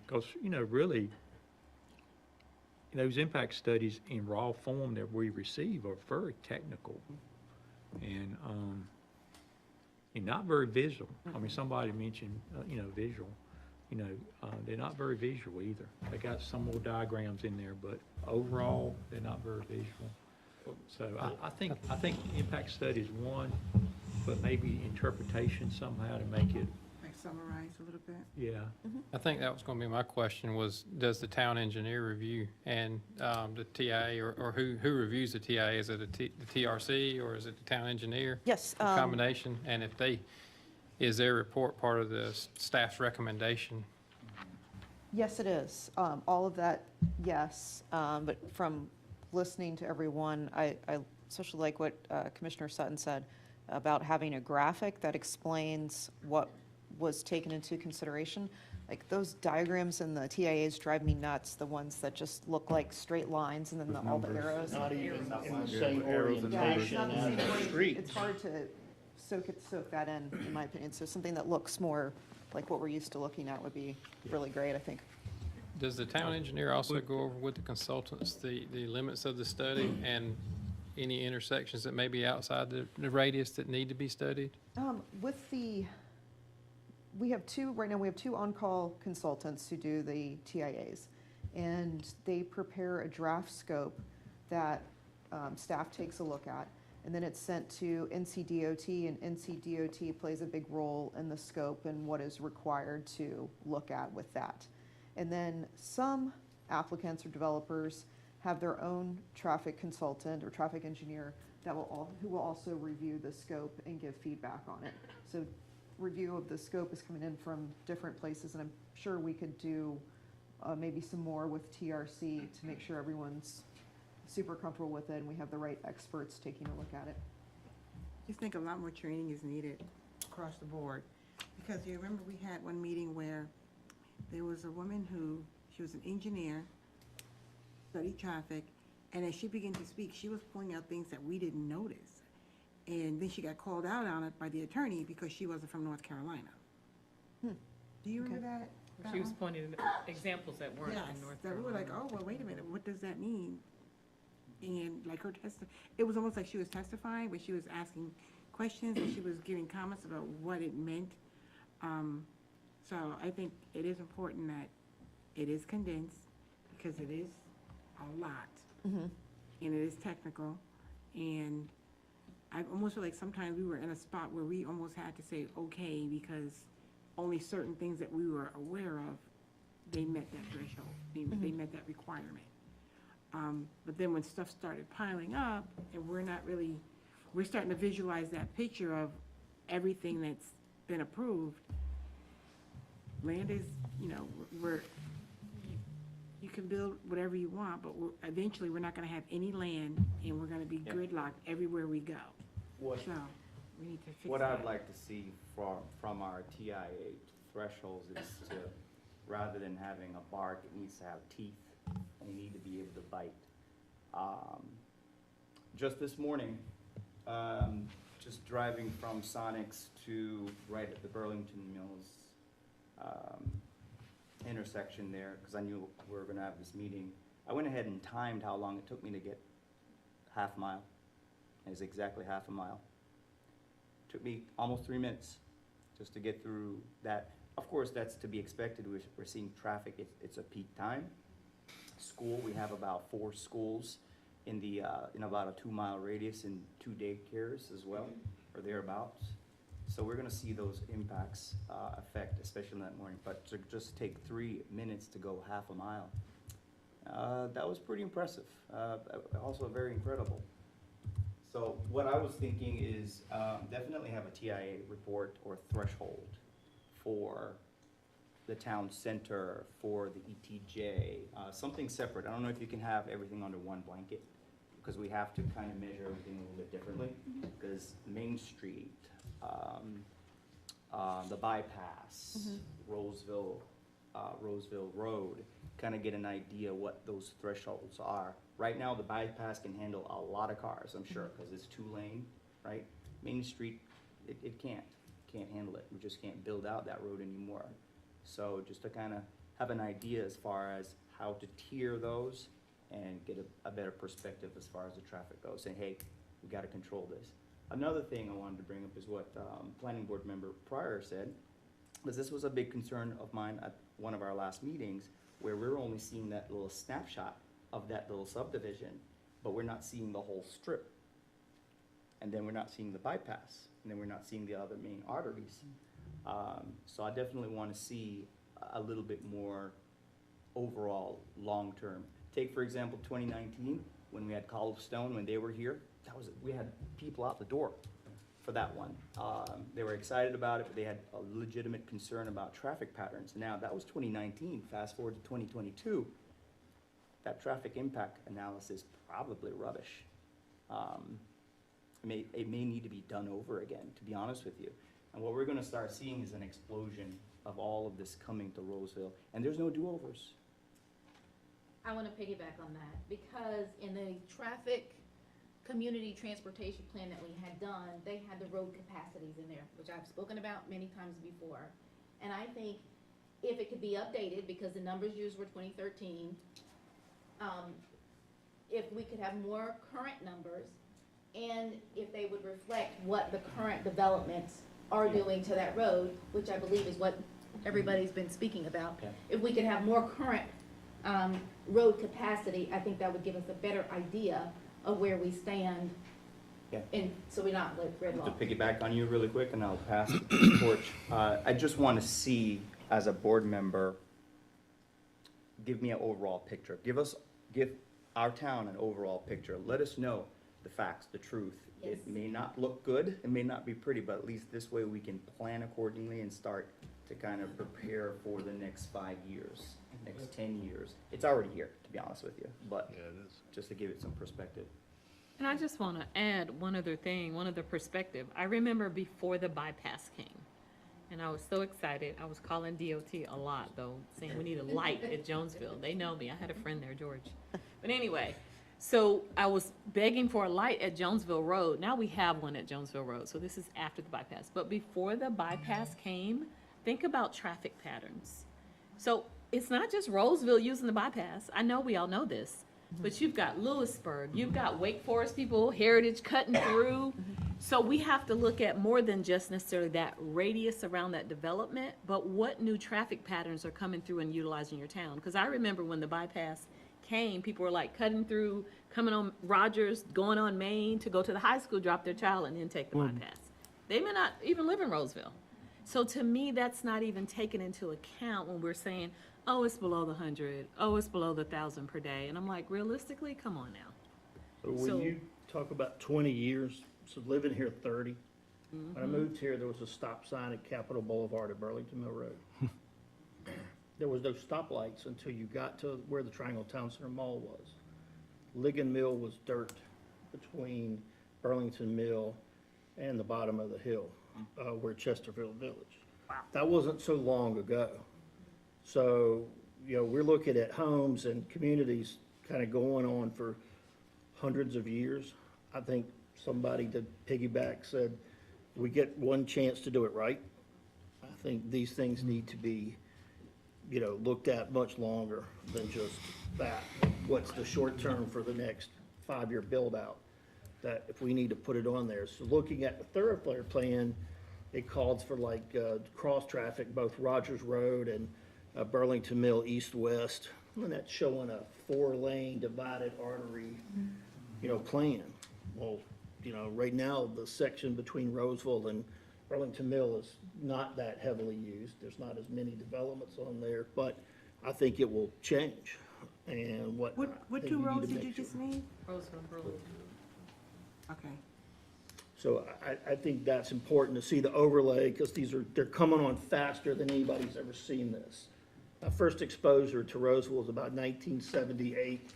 Because, really, those impact studies in raw form that we receive are very technical and not very visual. I mean, somebody mentioned, visual. They're not very visual either. They got some more diagrams in there, but overall, they're not very visual. So I think impact study is one, but maybe interpretation somehow to make it, Like summarize a little bit? yeah. I think that was going to be my question was, does the town engineer review and the TIA, or who reviews the TIA? Is it the TRC or is it the town engineer? Yes. A combination? And is their report part of the staff's recommendation? Yes, it is. All of that, yes. But from listening to everyone, I especially like what Commissioner Sutton said about having a graphic that explains what was taken into consideration. Like those diagrams in the TIAs drive me nuts, the ones that just look like straight lines and then all the arrows. Not even in the same Arrows and Yeah, it's orientation not the as same the way. street. It's hard to soak that in my opinion. So something that looks more like what we're used to looking at would be really great, I think. Does the town engineer also go over with the consultants the limits of the study and any intersections that may be outside the radius that need to be studied? We have right now we have two on-call consultants who do the TIAs. And they prepare a draft scope that staff takes a look at. And then it's sent to NCDOT, and NCDOT plays a big role in the scope and what is required to look at with that. And then some applicants or developers have their own traffic consultant or traffic engineer who will also review the scope and give feedback on it. So review of the scope is coming in from different places, and I'm sure we could do maybe some more with TRC to make sure everyone's super comfortable with it and we have the right experts taking a look at it. I just think a lot more training is needed across the board. Because you remember we had one meeting where there was a woman she was an engineer, studied traffic, and as she began to speak, she was pulling out things that we didn't notice. And then she got called out on it by the attorney because she wasn't from North Carolina. Do you remember that? She was pointing at examples that weren't Yes, in North that we Carolina. were like, oh, well, wait a minute, what does that mean? And like her it was almost like she was testifying, but she was asking questions and she was giving comments about what it meant. So I think it is important that it is condensed because it is a lot. And it is technical. And I almost feel like sometimes we were in a spot where we almost had to say, okay, because only certain things that we were aware of, they met that threshold. They met that requirement. But then when stuff started piling up and we're starting to visualize that picture of everything that's been approved, land is, you can build whatever you want, but eventually we're not gonna have any land and we're gonna be gridlocked everywhere we go. So, we need to fix that. What I'd like to see from our TIA thresholds is to, rather than having a bark, it needs to have teeth, and you need to be able to bite. Just this morning, just driving from Sonics to right at the Burlington Mills intersection there, because I knew we were gonna have this meeting, I went ahead and timed how long it took me to get half a mile. It was exactly half a mile. Took me almost 3 minutes just to get through that Of course, that's to be expected. We're seeing traffic. It's a peak time. School, we have about 4 schools in in about a 2-mile radius and 2 daycares as well, or thereabouts. So we're gonna see those impacts affect, especially in that morning. But to just take 3 minutes to go half a mile, that was pretty impressive. Also very incredible. So what I was thinking is definitely have a TIA report or threshold for the town center, for the ETJ, something separate. I don't know if you can have everything under one blanket, because we have to kind of measure everything a little bit differently. Because Main Street, the bypass, Rolesville Road, kind of get an idea what those thresholds are. Right now, the bypass can handle a lot of cars, I'm sure, because it's 2-lane, right? Main Street, it can't handle it. We just can't build out that road anymore. So just to kind of have an idea as far as how to tier those and get a better perspective as far as the traffic goes, saying, hey, we got to control this. Another thing I wanted to bring up is what Planning Board Member Pryor said, because this was a big concern of mine at one of our last meetings, where we're only seeing that little snapshot of that little subdivision, but we're not seeing the whole strip. And then we're not seeing the bypass, and then we're not seeing the other main arteries. So I definitely want to see a little bit more overall, long-term. Take, for example, 2019, when we had Cobblestone, when they were here, we had people out the door for that one. They were excited about it, but they had a legitimate concern about traffic patterns. Now, that was 2019. Fast forward to 2022, that traffic impact analysis probably rubbish. It may need to be done over again, to be honest with you. And what we're gonna start seeing is an explosion of all of this coming to Rolesville, and there's no do-overs. I want to piggyback on that, because in the traffic community transportation plan that we had done, they had the road capacities in there, which I've spoken about many times before. And I think if it could be updated, because the numbers used were 2013, if we could have more current numbers, and if they would reflect what the current developments are doing to that road, which I believe is what everybody's been speaking about. Yeah. If we could have more current road capacity, I think that would give us a better idea of where we stand. Yeah. And so we're not like To gridlocked. piggyback on you really quick, and I'll pass the torch. I just want to see, as a board member, give me an overall picture. Give our town an overall picture. Let us know the facts, the truth. Yes. It may not look good, it may not be pretty, but at least this way we can plan accordingly and start to kind of prepare for the next 5 years, next 10 years. It's already here, to be honest with you, but just to give it some perspective. And I just want to add one other thing, one other perspective. I remember before the bypass came, and I was so excited. I was calling DOT a lot, though, saying we need a light at Jonesville. They know me. I had a friend there, George. But anyway, so I was begging for a light at Jonesville Road. Now we have one at Jonesville Road, so this is after the bypass. But before the bypass came, think about traffic patterns. So it's not just Rolesville using the bypass. I know we all know this, but you've got Lewisburg, you've got Wake Forest people, Heritage cutting through. So we have to look at more than just necessarily that radius around that development, but what new traffic patterns are coming through and utilizing your town. Because I remember when the bypass came, people were like cutting through, coming on Rogers, going on Main to go to the high school, drop their child, and then take the bypass. They may not even live in Roseville. So to me, that's not even taken into account when we're saying, oh, it's below the 100, oh, it's below the 1,000 per day. And I'm like, realistically, come on now. When you talk about 20 years, so living here 30, when I moved here, there was a stop sign at Capitol Boulevard at Burlington Mill Road. There was no stoplights until you got to where the Triangle Town Center Mall was. Ligon Mill was dirt between Burlington Mill and the bottom of the hill, where Chesterfield Village. Wow. That wasn't so long ago. So, you know, we're looking at homes and communities kind of going on for hundreds of years. I think somebody to piggyback said, we get one chance to do it right. I think these things need to be, you know, looked at much longer than just that. What's the short term for the next 5-year build out? That if we need to put it on there. So looking at the thoroughfare plan, it calls for like cross traffic, both Rogers Road and Burlington Mill east-west, and that's showing a 4-lane divided artery, plan. Well, right now, the section between Roseville and Burlington Mill is not that heavily used. There's not as many developments on there, but I think it will change. And What I think two we need roads to did you make sure. just name? Roseville and Burlington. Okay. So I think that's important to see the overlay, because they're coming on faster than anybody's ever seen this. My first exposure to Roseville was about 1978.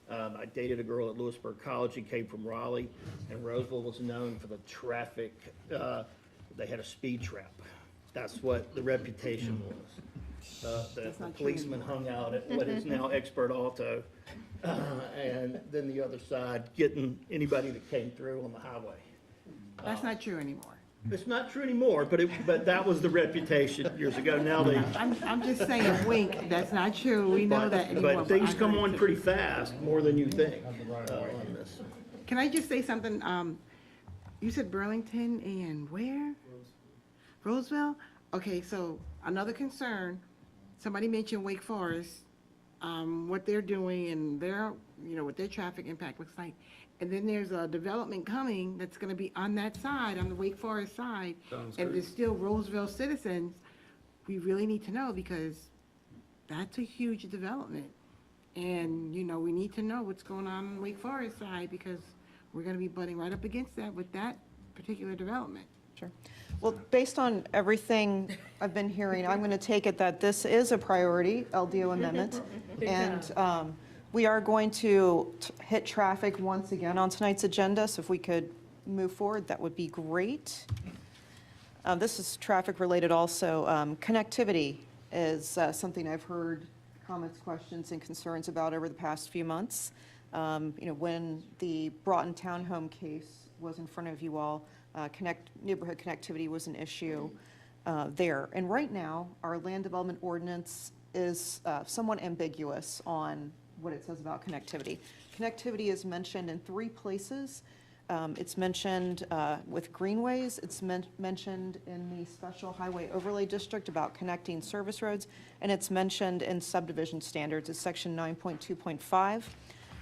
I dated a girl at Lewisburg College. She came from Raleigh, and Roseville was known for the traffic. They had a speed trap. That's what the reputation was. The policeman hung out at what is now Expert Auto, and then the other side, getting anybody that came through on the highway. That's not true anymore. It's not true anymore, but that was the reputation years ago. Now they. I'm just saying, wink, that's not true. We know that anymore. But things I come heard on it. pretty fast, more than you think, on this. Can I just say something? You said Burlington and where? Roseville? Okay, so another concern, somebody mentioned Wake Forest, what they're doing and their, what their traffic impact looks like. And then there's a development coming that's gonna be on that side, on the Wake Forest side. And there's still Roseville citizens. We really need to know, because that's a huge development. And, we need to know what's going on the Wake Forest side, because we're gonna be butting right up against that with that particular development. Sure. Well, based on everything I've been hearing, I'm going to take it that this is a priority, LDO amendment. And we are going to hit traffic once again on tonight's agenda, so if we could move forward, that would be great. This is traffic related also. Connectivity is something I've heard comments, questions, and concerns about over the past few months. When the Broughton Townhome case was in front of you all, neighborhood connectivity was an issue there. And right now, our land development ordinance is somewhat ambiguous on what it says about connectivity. Connectivity is mentioned in 3 places. It's mentioned with greenways. It's mentioned in the Special Highway Overlay District about connecting service roads. And it's mentioned in subdivision standards. It's section 9.2.5.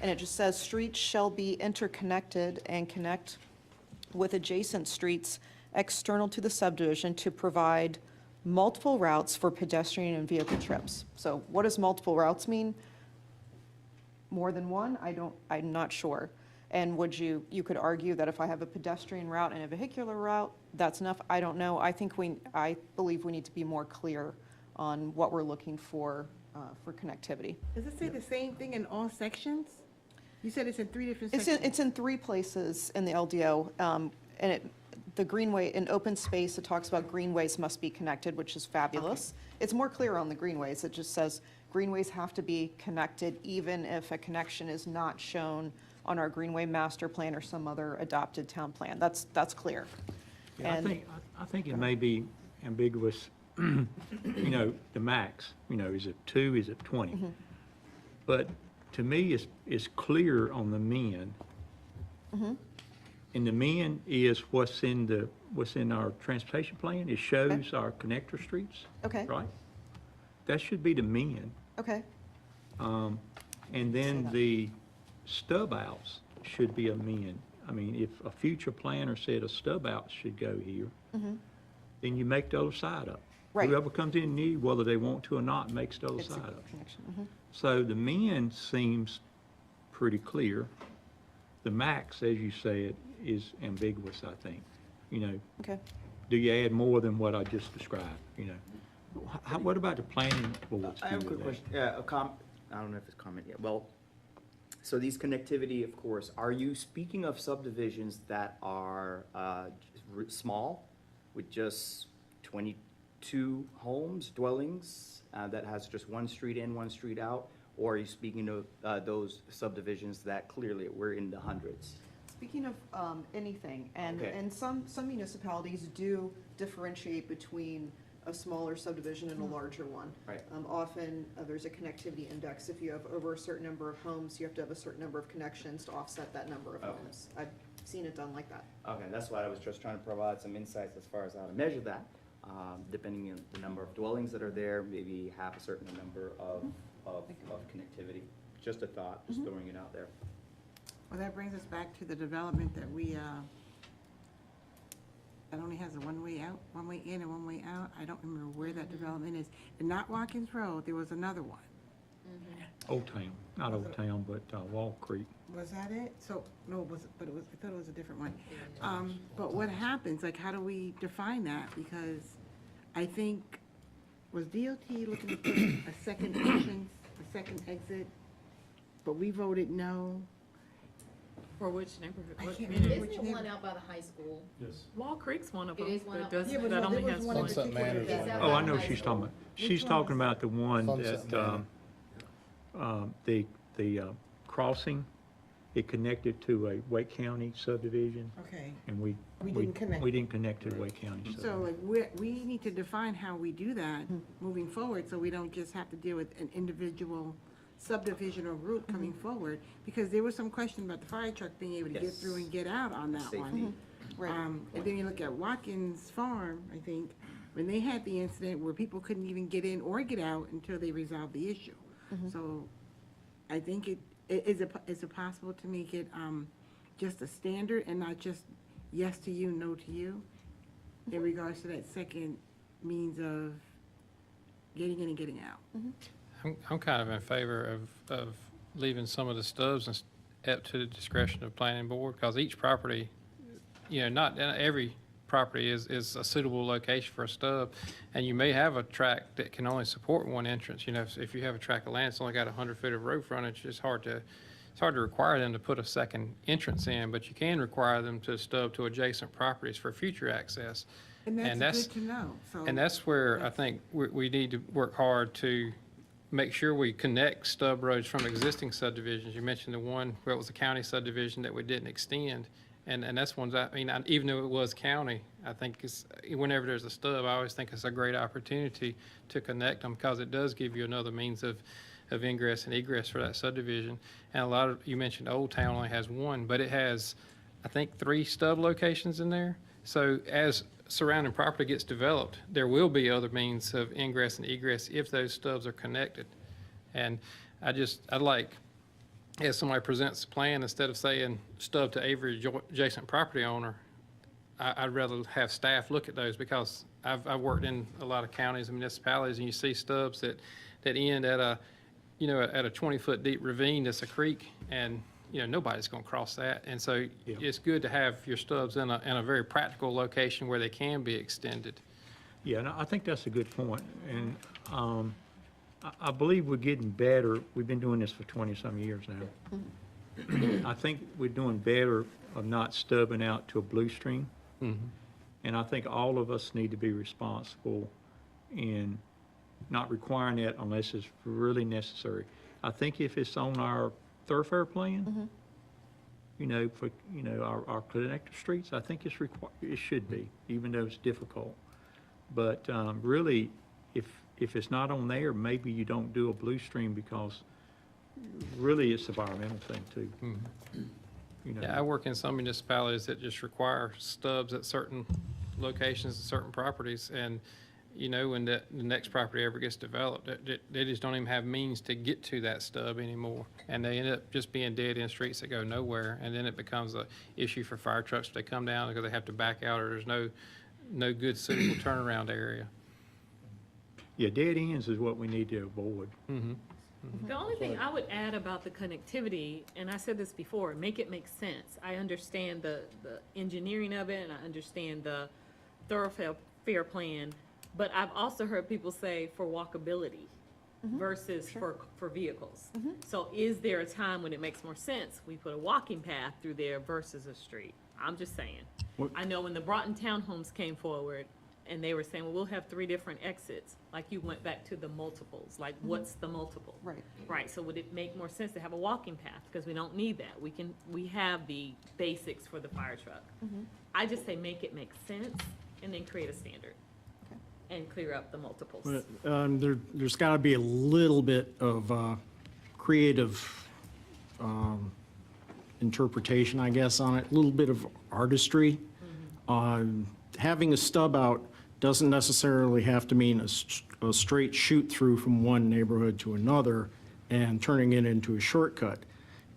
And it just says streets shall be interconnected and connect with adjacent streets external to the subdivision to provide multiple routes for pedestrian and vehicle trips. So what does multiple routes mean? More than one? I'm not sure. And you could argue that if I have a pedestrian route and a vehicular route, that's enough? I don't know. I believe we need to be more clear on what we're looking for connectivity. Does it say the same thing in all sections? You said it's in 3 different sections. It's in 3 places in the LDO, and the greenway, in open space, it talks about greenways must be connected, which is fabulous. It's more clear on the greenways. It just says greenways have to be connected even if a connection is not shown on our greenway master plan or some other adopted town plan. That's clear. Yeah, I think it may be ambiguous, the max, is it 2, is it 20? Mm-hmm. But to me, it's clear on the min. Mm-hmm. And the min is what's in our transportation plan. It shows our connector streets. Okay. Right? That should be the min. Okay. And then the stub outs should be a min. I mean, if a future planner said a stub out should go here, then you make the other side up. Right. Whoever comes in new, whether they want to or not, makes the other It's a side up. connection. So the min seems pretty clear. The max, as you said, is ambiguous, I think. Okay. Do you add more than what I just described, What about the planning board's I have a view quick of question. I don't know if it's comment yet. Well, so these connectivity, of course, are you speaking of subdivisions that are small with just 22 homes, dwellings, that has just one street in, one street out? Or are you speaking of those subdivisions that clearly we're in the hundreds? Speaking of anything, and Okay. some municipalities do differentiate between a smaller subdivision and a larger one. Right. Often, there's a connectivity index. If you have over a certain number of homes, you have to have a certain number of connections to offset that number of Okay. homes. I've seen it done like that. Okay, that's why I was just trying to provide some insights as far as how to measure that. Depending on the number of dwellings that are there, maybe have a certain number of connectivity. Just a thought, just throwing it out there. Well, that brings us back to the development that we, that only has a one-way out, one-way in and one-way out. I don't remember where that development is. And not Watkins Road, there was another one. Old Town, not Old Town, but Wall Creek. Was that it? So, no, it was, but it was, I thought it was a different one. But what happens, like, how do we define that? Because I think, was DOT looking to put a second entrance, a second exit, but we voted no? For which neighborhood? I What can't community? remember. Isn't it one out by the high school? Yes. Wall Creek's one of It them. is one That of them. doesn't- Yeah, but that no, only there has was one one. in Sunset particular Manor. that- It's out Oh, I by know the high she's talking school. about. She's one talking was about the one Sunset that, the crossing, it connected to a Wake County subdivision, Okay. and we. We didn't connect. We didn't connect to the Wake County So subdivision. like, we need to define how we do that moving forward, so we don't just have to deal with an individual subdivision or group coming forward, because there was some question about the fire truck being able to get Yes. through and get out on that Safety. one. Right. And then you look at Watkins Farm, I think, when they had the incident where people couldn't even get in or get out until they resolved the issue. So I think is it possible to make it, just a standard and not just yes to you, no to you, in regards to that second means of getting in and getting out? I'm kind of in favor of leaving some of the stubs up to the discretion of planning board, because each property, not every property is a suitable location for a stub, and you may have a tract that can only support one entrance. If you have a tract of land that's only got 100 feet of road frontage, it's hard to require them to put a second entrance in, but you can require them to stub to adjacent properties for future access. And that's good to know, so. And that's where I think we need to work hard to make sure we connect stub roads from existing subdivisions. You mentioned the one where it was a county subdivision that we didn't extend. And that's ones, even though it was county, I think whenever there's a stub, I always think it's a great opportunity to connect them, because it does give you another means of ingress and egress for that subdivision. And you mentioned Old Town only has one, but it has, I think, 3 stub locations in there. So as surrounding property gets developed, there will be other means of ingress and egress if those stubs are connected. And I'd like, as somebody presents a plan, instead of saying stub to every adjacent property owner, I'd rather have staff look at those, because I've worked in a lot of counties and municipalities, and you see stubs that end at a 20-foot deep ravine that's a creek, and nobody's going to cross that. And so it's good to have your stubs in a very practical location where they can be extended. Yeah, and I think that's a good point. And I believe we're getting better. We've been doing this for 20-some years now. I think we're doing better of not stubbing out to a blue stream. And I think all of us need to be responsible in not requiring that unless it's really necessary. I think if it's on our thoroughfare plan, for, our connector streets, I think it's it should be, even though it's difficult. But really, if it's not on there, maybe you don't do a blue stream, because really it's an environmental thing too. Yeah, I work in some municipalities that just require stubs at certain locations, at certain properties, and when the next property ever gets developed, they just don't even have means to get to that stub anymore, and they end up just being dead-end streets that go nowhere, and then it becomes an issue for fire trucks if they come down, because they have to back out, or there's no good suitable turnaround area. Yeah, dead ends is what we need to avoid. The only thing I would add about the connectivity, and I said this before, make it make sense. I understand the engineering of it, and I understand the thoroughfare plan, but I've also heard people say for walkability versus for vehicles. So is there a time when it makes more sense, we put a walking path through there versus a street? I'm just saying. I know when the Broughton Townhomes came forward, and they were saying, well, we'll have 3 different exits, like you went back to the multiples, like what's the multiple? Right. Right, so would it make more sense to have a walking path, because we don't need that, we have the basics for the fire truck. I just say make it make sense, and then create a standard. and clear up the multiples. There's got to be a little bit of creative interpretation, I guess, on it, a little bit of artistry. Having a stub out doesn't necessarily have to mean a straight shoot through from one neighborhood to another and turning it into a shortcut.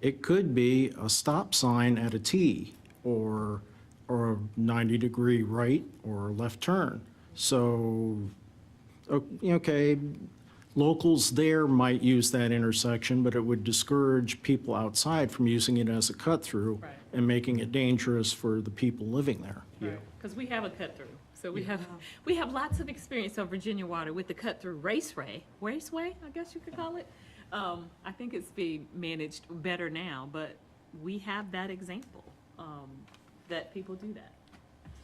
It could be a stop sign at a T or a 90-degree right or left turn. So, okay, locals there might use that intersection, but it would discourage people outside from using it as a cut-through Right. and making it dangerous for the people living there. Yeah. Because we have a cut-through. So we have lots of experience on Virginia Water with the cut-through raceway, I guess you could call it. I think it's being managed better now, but we have that example, that people do that.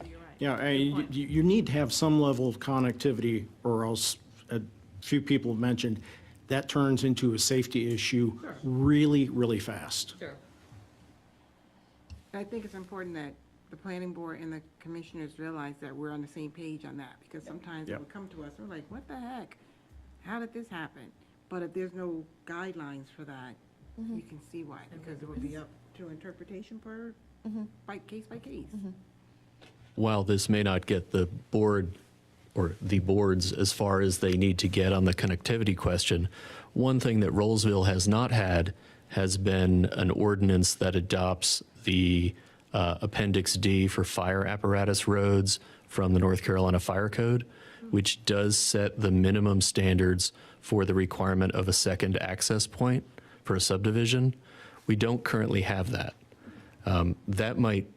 So you're right. Yeah, Good point. you need to have some level of connectivity, or else, a few people have mentioned, that turns into a safety issue Sure. really, really fast. Sure. I think it's important that the planning board and the commissioners realize that we're on the same page on that, because sometimes it Yep. would come to us, we're like, what the heck? How did this happen? But if there's no guidelines for that, you can see why, because it would be up to interpretation per, by case by case. While this may not get the board or the boards as far as they need to get on the connectivity question, one thing that Rolesville has not had has been an ordinance that adopts the Appendix D for fire apparatus roads from the North Carolina Fire Code, which does set the minimum standards for the requirement of a second access point for a subdivision. We don't currently have that. That might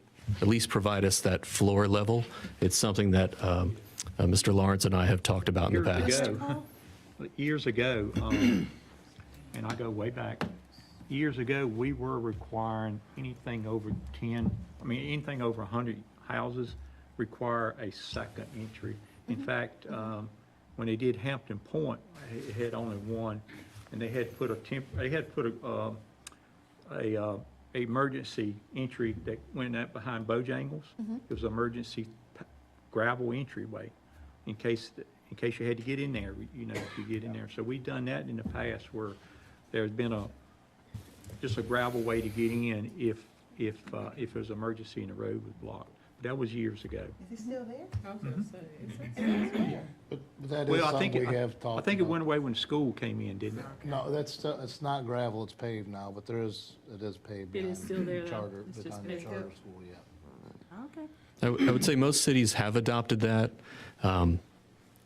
at least provide us that floor level. It's something that Mr. Lawrence and I have talked about in the past. Years ago, and I go way back, years ago, we were requiring anything over anything over 100 houses require a second entry. In fact, when they did Hampton Point, it had only one, and they had put a emergency entry that went out behind Bojangles. It was an emergency gravel entryway in case you had to get in there, if you get in there. So we've done that in the past where there's been just a gravel way to get in if there's an emergency and the road was blocked. That was years ago. Is it still there? I was gonna say, But that is Well, I something think, we have talked I think it about. went away when school came in, didn't it? No, it's not gravel, it's paved now, but it is paved. It is behind still there, though. Charter, It's just behind the paved. charter school, yeah. Okay. I would say most cities have adopted that.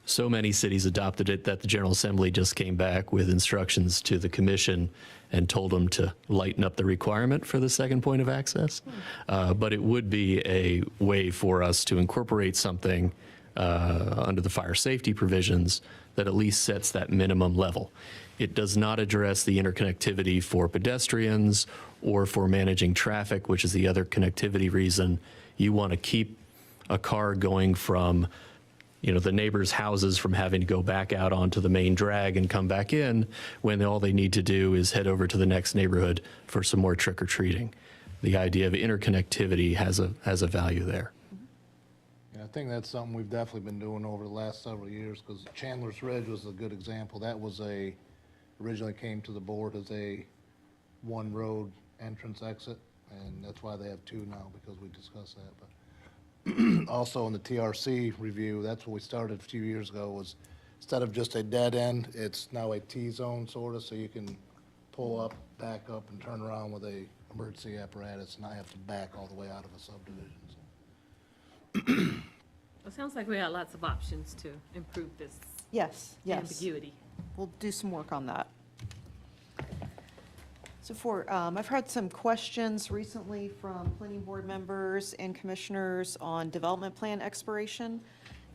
So many cities adopted it that the General Assembly just came back with instructions to the commission and told them to lighten up the requirement for the second point of access. But it would be a way for us to incorporate something under the fire safety provisions that at least sets that minimum level. It does not address the interconnectivity for pedestrians or for managing traffic, which is the other connectivity reason. You want to keep a car going from the neighbors' houses from having to go back out onto the main drag and come back in when all they need to do is head over to the next neighborhood for some more trick-or-treating. The idea of interconnectivity has a value there. Yeah, I think that's something we've definitely been doing over the last several years, because Chandler's Ridge was a good example. That was originally came to the board as a one-road entrance exit, and that's why they have two now, because we discussed that. But also in the TRC review, that's what we started a few years ago, was instead of just a dead end, it's now a T-zone sort of, so you can pull up, back up, and turn around with a emergency apparatus, and not have to back all the way out of a subdivision. It sounds like we got lots of options to improve this Yes, yes. ambiguity. We'll do some work on that. So I've had some questions recently from planning board members and commissioners on development plan expiration.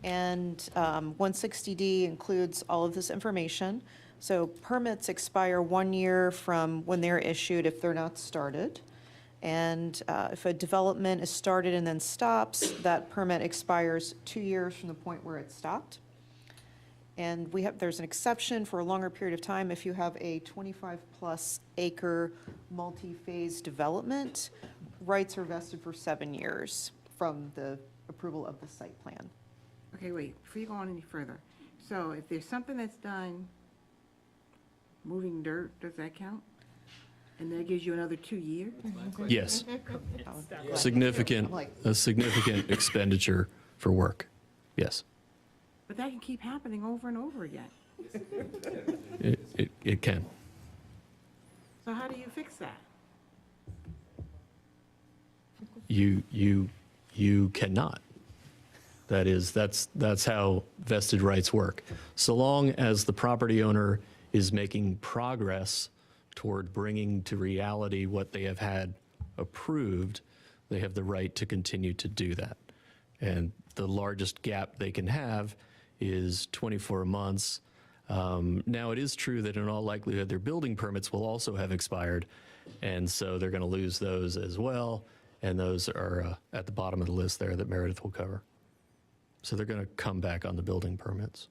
And 160D includes all of this information. So permits expire 1 year from when they're issued if they're not started. And if a development is started and then stops, that permit expires 2 years from the point where it stopped. And there's an exception for a longer period of time if you have a 25-plus acre multi-phase development. Rights are vested for 7 years from the approval of the site plan. Okay, wait, before you go on any further. So if there's something that's done, moving dirt, does that count? And that gives you another 2 years? Yes, Yeah. significant, a significant expenditure for work, yes. But that can keep happening over and over again. It can. So how do you fix that? You cannot. That's how vested rights work. So long as the property owner is making progress toward bringing to reality what they have had approved, they have the right to continue to do that. And the largest gap they can have is 24 months. Now, it is true that in all likelihood, their building permits will also have expired, and so they're going to lose those as well, and those are at the bottom of the list there that Meredith will cover. So they're going to come back on the building permits.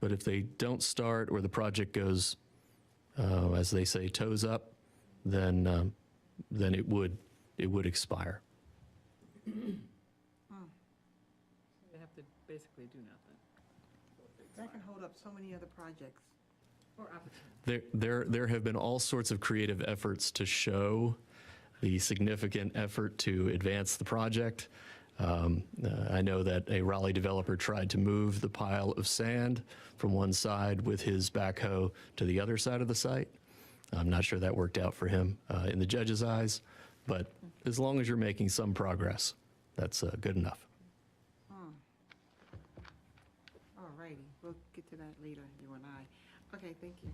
But if they don't start or the project goes, as they say, toes up, then it would expire. They have to basically do nothing. That can hold up so many other projects. Or opportunity. There have been all sorts of creative efforts to show the significant effort to advance the project. I know that a Raleigh developer tried to move the pile of sand from one side with his backhoe to the other side of the site. I'm not sure that worked out for him in the judge's eyes, but as long as you're making some progress, that's good enough. All righty, we'll get to that later, you and I. Okay, thank you.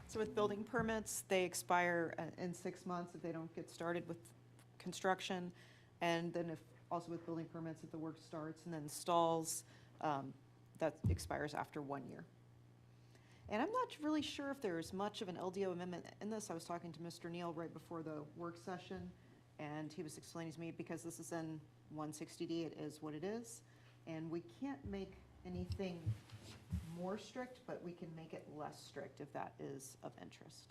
So with building permits, they expire in 6 months if they don't get started with construction. And then also with building permits, if the work starts and then stalls, that expires after 1 year. And I'm not really sure if there's much of an LDO amendment in this. I was talking to Mr. Neal right before the work session, and he was explaining to me, because this is in 160D, it is what it is. And we can't make anything more strict, but we can make it less strict if that is of interest.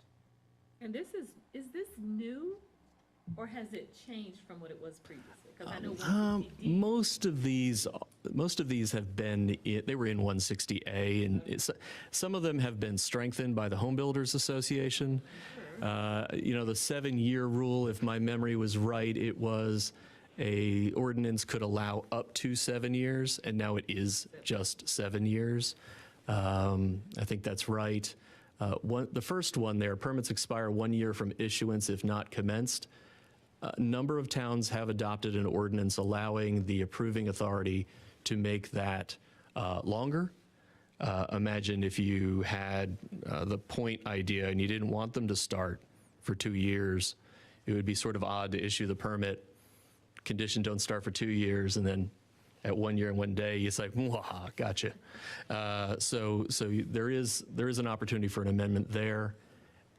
And is this new, or has it changed from what it was previously? Because I know 160D. Most of these have been, they were in 160A, and some of them have been strengthened by the Home Builders Association. You know, the 7-year rule, if my memory was right, it was a ordinance could allow up to 7 years, and now it is just 7 years. I think that's right. The first one there, permits expire 1 year from issuance if not commenced. A number of towns have adopted an ordinance allowing the approving authority to make that longer. Imagine if you had the point idea and you didn't want them to start for 2 years. It would be sort of odd to issue the permit, condition don't start for 2 years, and then at 1 year and 1 day, it's like, mwah, gotcha. So there is an opportunity for an amendment there.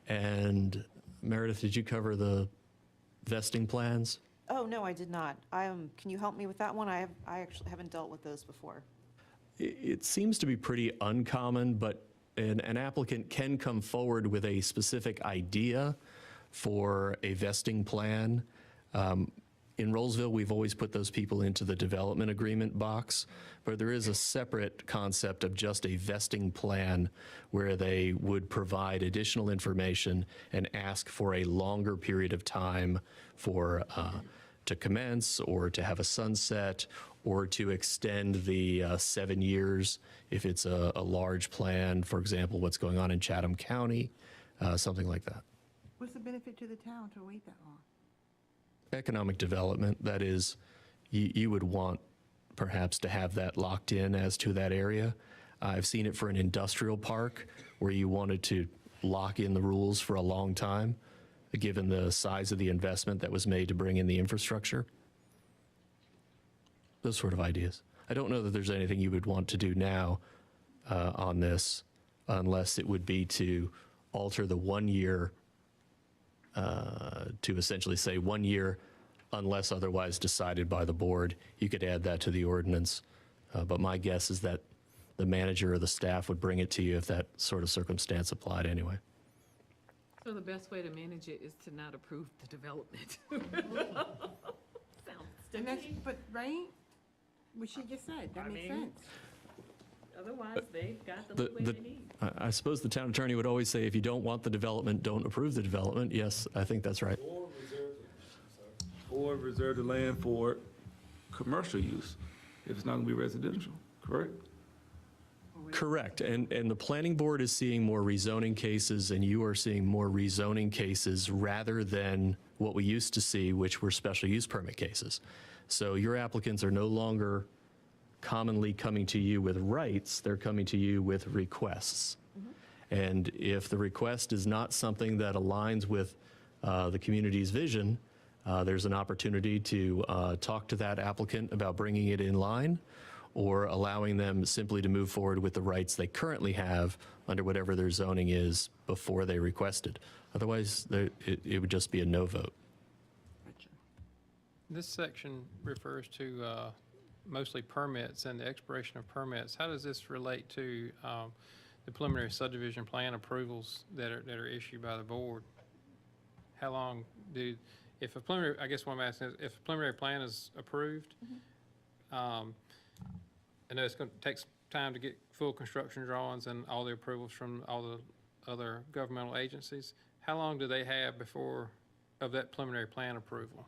And Meredith, did you cover the vesting plans? Oh, no, I did not. Can you help me with that one? I actually haven't dealt with those before. It seems to be pretty uncommon, but an applicant can come forward with a specific idea for a vesting plan. In Rolesville, we've always put those people into the development agreement box, but there is a separate concept of just a vesting plan where they would provide additional information and ask for a longer period of time for to commence or to have a sunset or to extend the 7 years if it's a large plan, for example, what's going on in Chatham County, something like that. What's the benefit to the town to wait that long? Economic development, that is, you would want perhaps to have that locked in as to that area. I've seen it for an industrial park where you wanted to lock in the rules for a long time, given the size of the investment that was made to bring in the infrastructure. Those sort of ideas. I don't know that there's anything you would want to do now on this, unless it would be to alter the 1 year to essentially say 1 year unless otherwise decided by the board. You could add that to the ordinance, but my guess is that the manager or the staff would bring it to you if that sort of circumstance applied anyway. So the best way to manage it is to not approve the development. Sounds And that's, stupid. but, right? What she just said, that I makes mean- sense. Otherwise, they've got the The, leeway the, they need. I suppose the town attorney would always say, if you don't want the development, don't approve the development. Yes, I think that's right. Or reserve the land for commercial use, if it's not gonna be residential, correct? Correct. And the planning board is seeing more rezoning cases, and you are seeing more rezoning cases rather than what we used to see, which were special use permit cases. So your applicants are no longer commonly coming to you with rights, they're coming to you with requests. And if the request is not something that aligns with the community's vision, there's an opportunity to talk to that applicant about bringing it in line or allowing them simply to move forward with the rights they currently have under whatever their zoning is before they requested. Otherwise, it would just be a no vote. This section refers to mostly permits and the expiration of permits. How does this relate to the preliminary subdivision plan approvals that are issued by the board? How long if a preliminary, I guess what I'm asking is, if a preliminary plan is approved, I know it's going to take time to get full construction drawings and all the approvals from all the other governmental agencies. How long do they have of that preliminary plan approval?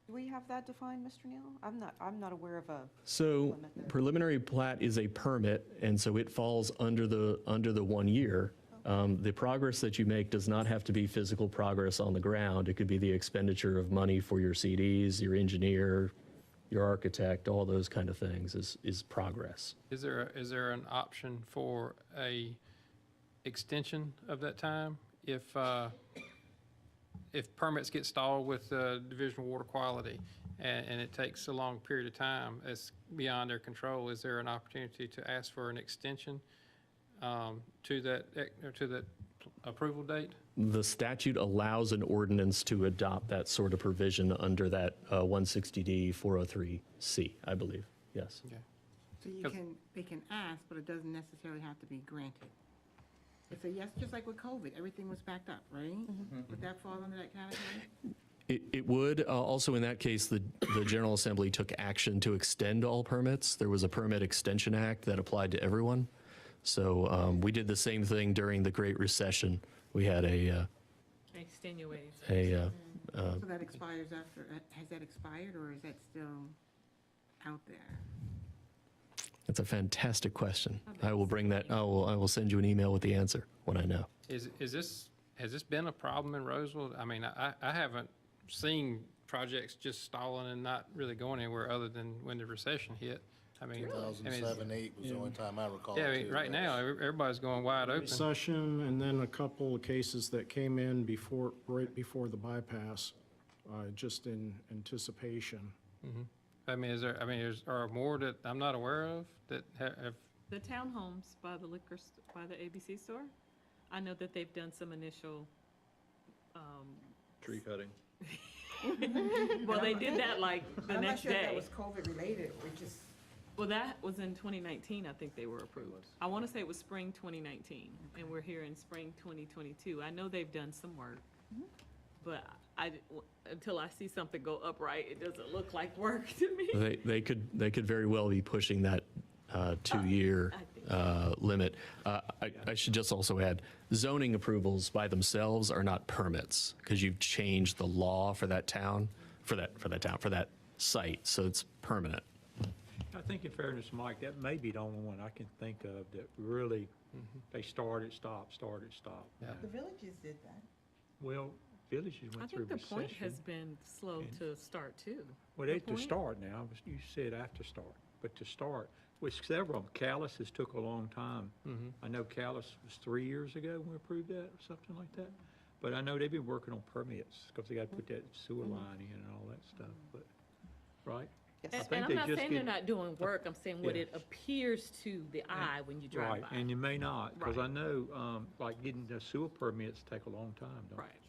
Do we have that defined, Mr. Neal? I'm not aware of a So limit there. preliminary plat is a permit, and so it falls under the 1 year. The progress that you make does not have to be physical progress on the ground. It could be the expenditure of money for your CDs, your engineer, your architect, all those kind of things is progress. Is there an option for a extension of that time if permits get stalled with Division of Water Quality and it takes a long period of time, it's beyond their control? Is there an opportunity to ask for an extension to that approval date? The statute allows an ordinance to adopt that sort of provision under that 160D 403C, I believe. Yes. Okay. So they can ask, but it doesn't necessarily have to be granted. It's a yes, just like with COVID, everything was backed up, right? Would that fall under that category? It would. Also, in that case, the General Assembly took action to extend all permits. There was a Permit Extension Act that applied to everyone. So we did the same thing during the Great Recession. We had Extenuating. So that expires after, has that expired, or is that still out there? That's a fantastic question. I will bring that. I will send you an email with the answer when I know. Has this been a problem in Roseville? I mean, I haven't seen projects just stalling and not really going anywhere other than when the recession hit. I mean, 2007, 8 was the only time I recall. yeah, I mean, too, right but- now, everybody's going wide open. Recession, and then a couple of cases that came in right before the bypass, just in anticipation. I mean, are more that I'm not aware of that have, The townhomes by the by the ABC store, I know that they've done some initial, Tree cutting. well, they did that like the next day. I'm not sure if that was COVID related, or just. Well, that was in 2019, I think they were approved. I want to say it was spring 2019, and we're here in spring 2022. I know they've done some work, but until I see something go upright, it doesn't look like work to me. They could very well be pushing that 2-year limit. I should just also add, zoning approvals by themselves are not permits because you've changed the law for that town, for that site, so it's permanent. I think in fairness, Mike, that may be the only one I can think of that really, they started, stopped. Yeah. The villages did that. Well, villages I went through think the point recession. has been slow to start too. Well, they The to point? start now, you said after start, but to start, with several of them, Callis took a long time. I know Callis was 3 years ago when we approved that, or something like that. But I know they've been working on permits, because they got to put that sewer line in and all that stuff, but, right? And think I'm they not just saying get- they're not doing work, I'm saying what Yeah. it appears to the eye when you drive Right, by. and you may not, because I Right. know, like, getting the sewer permits take a long time, don't they? Right.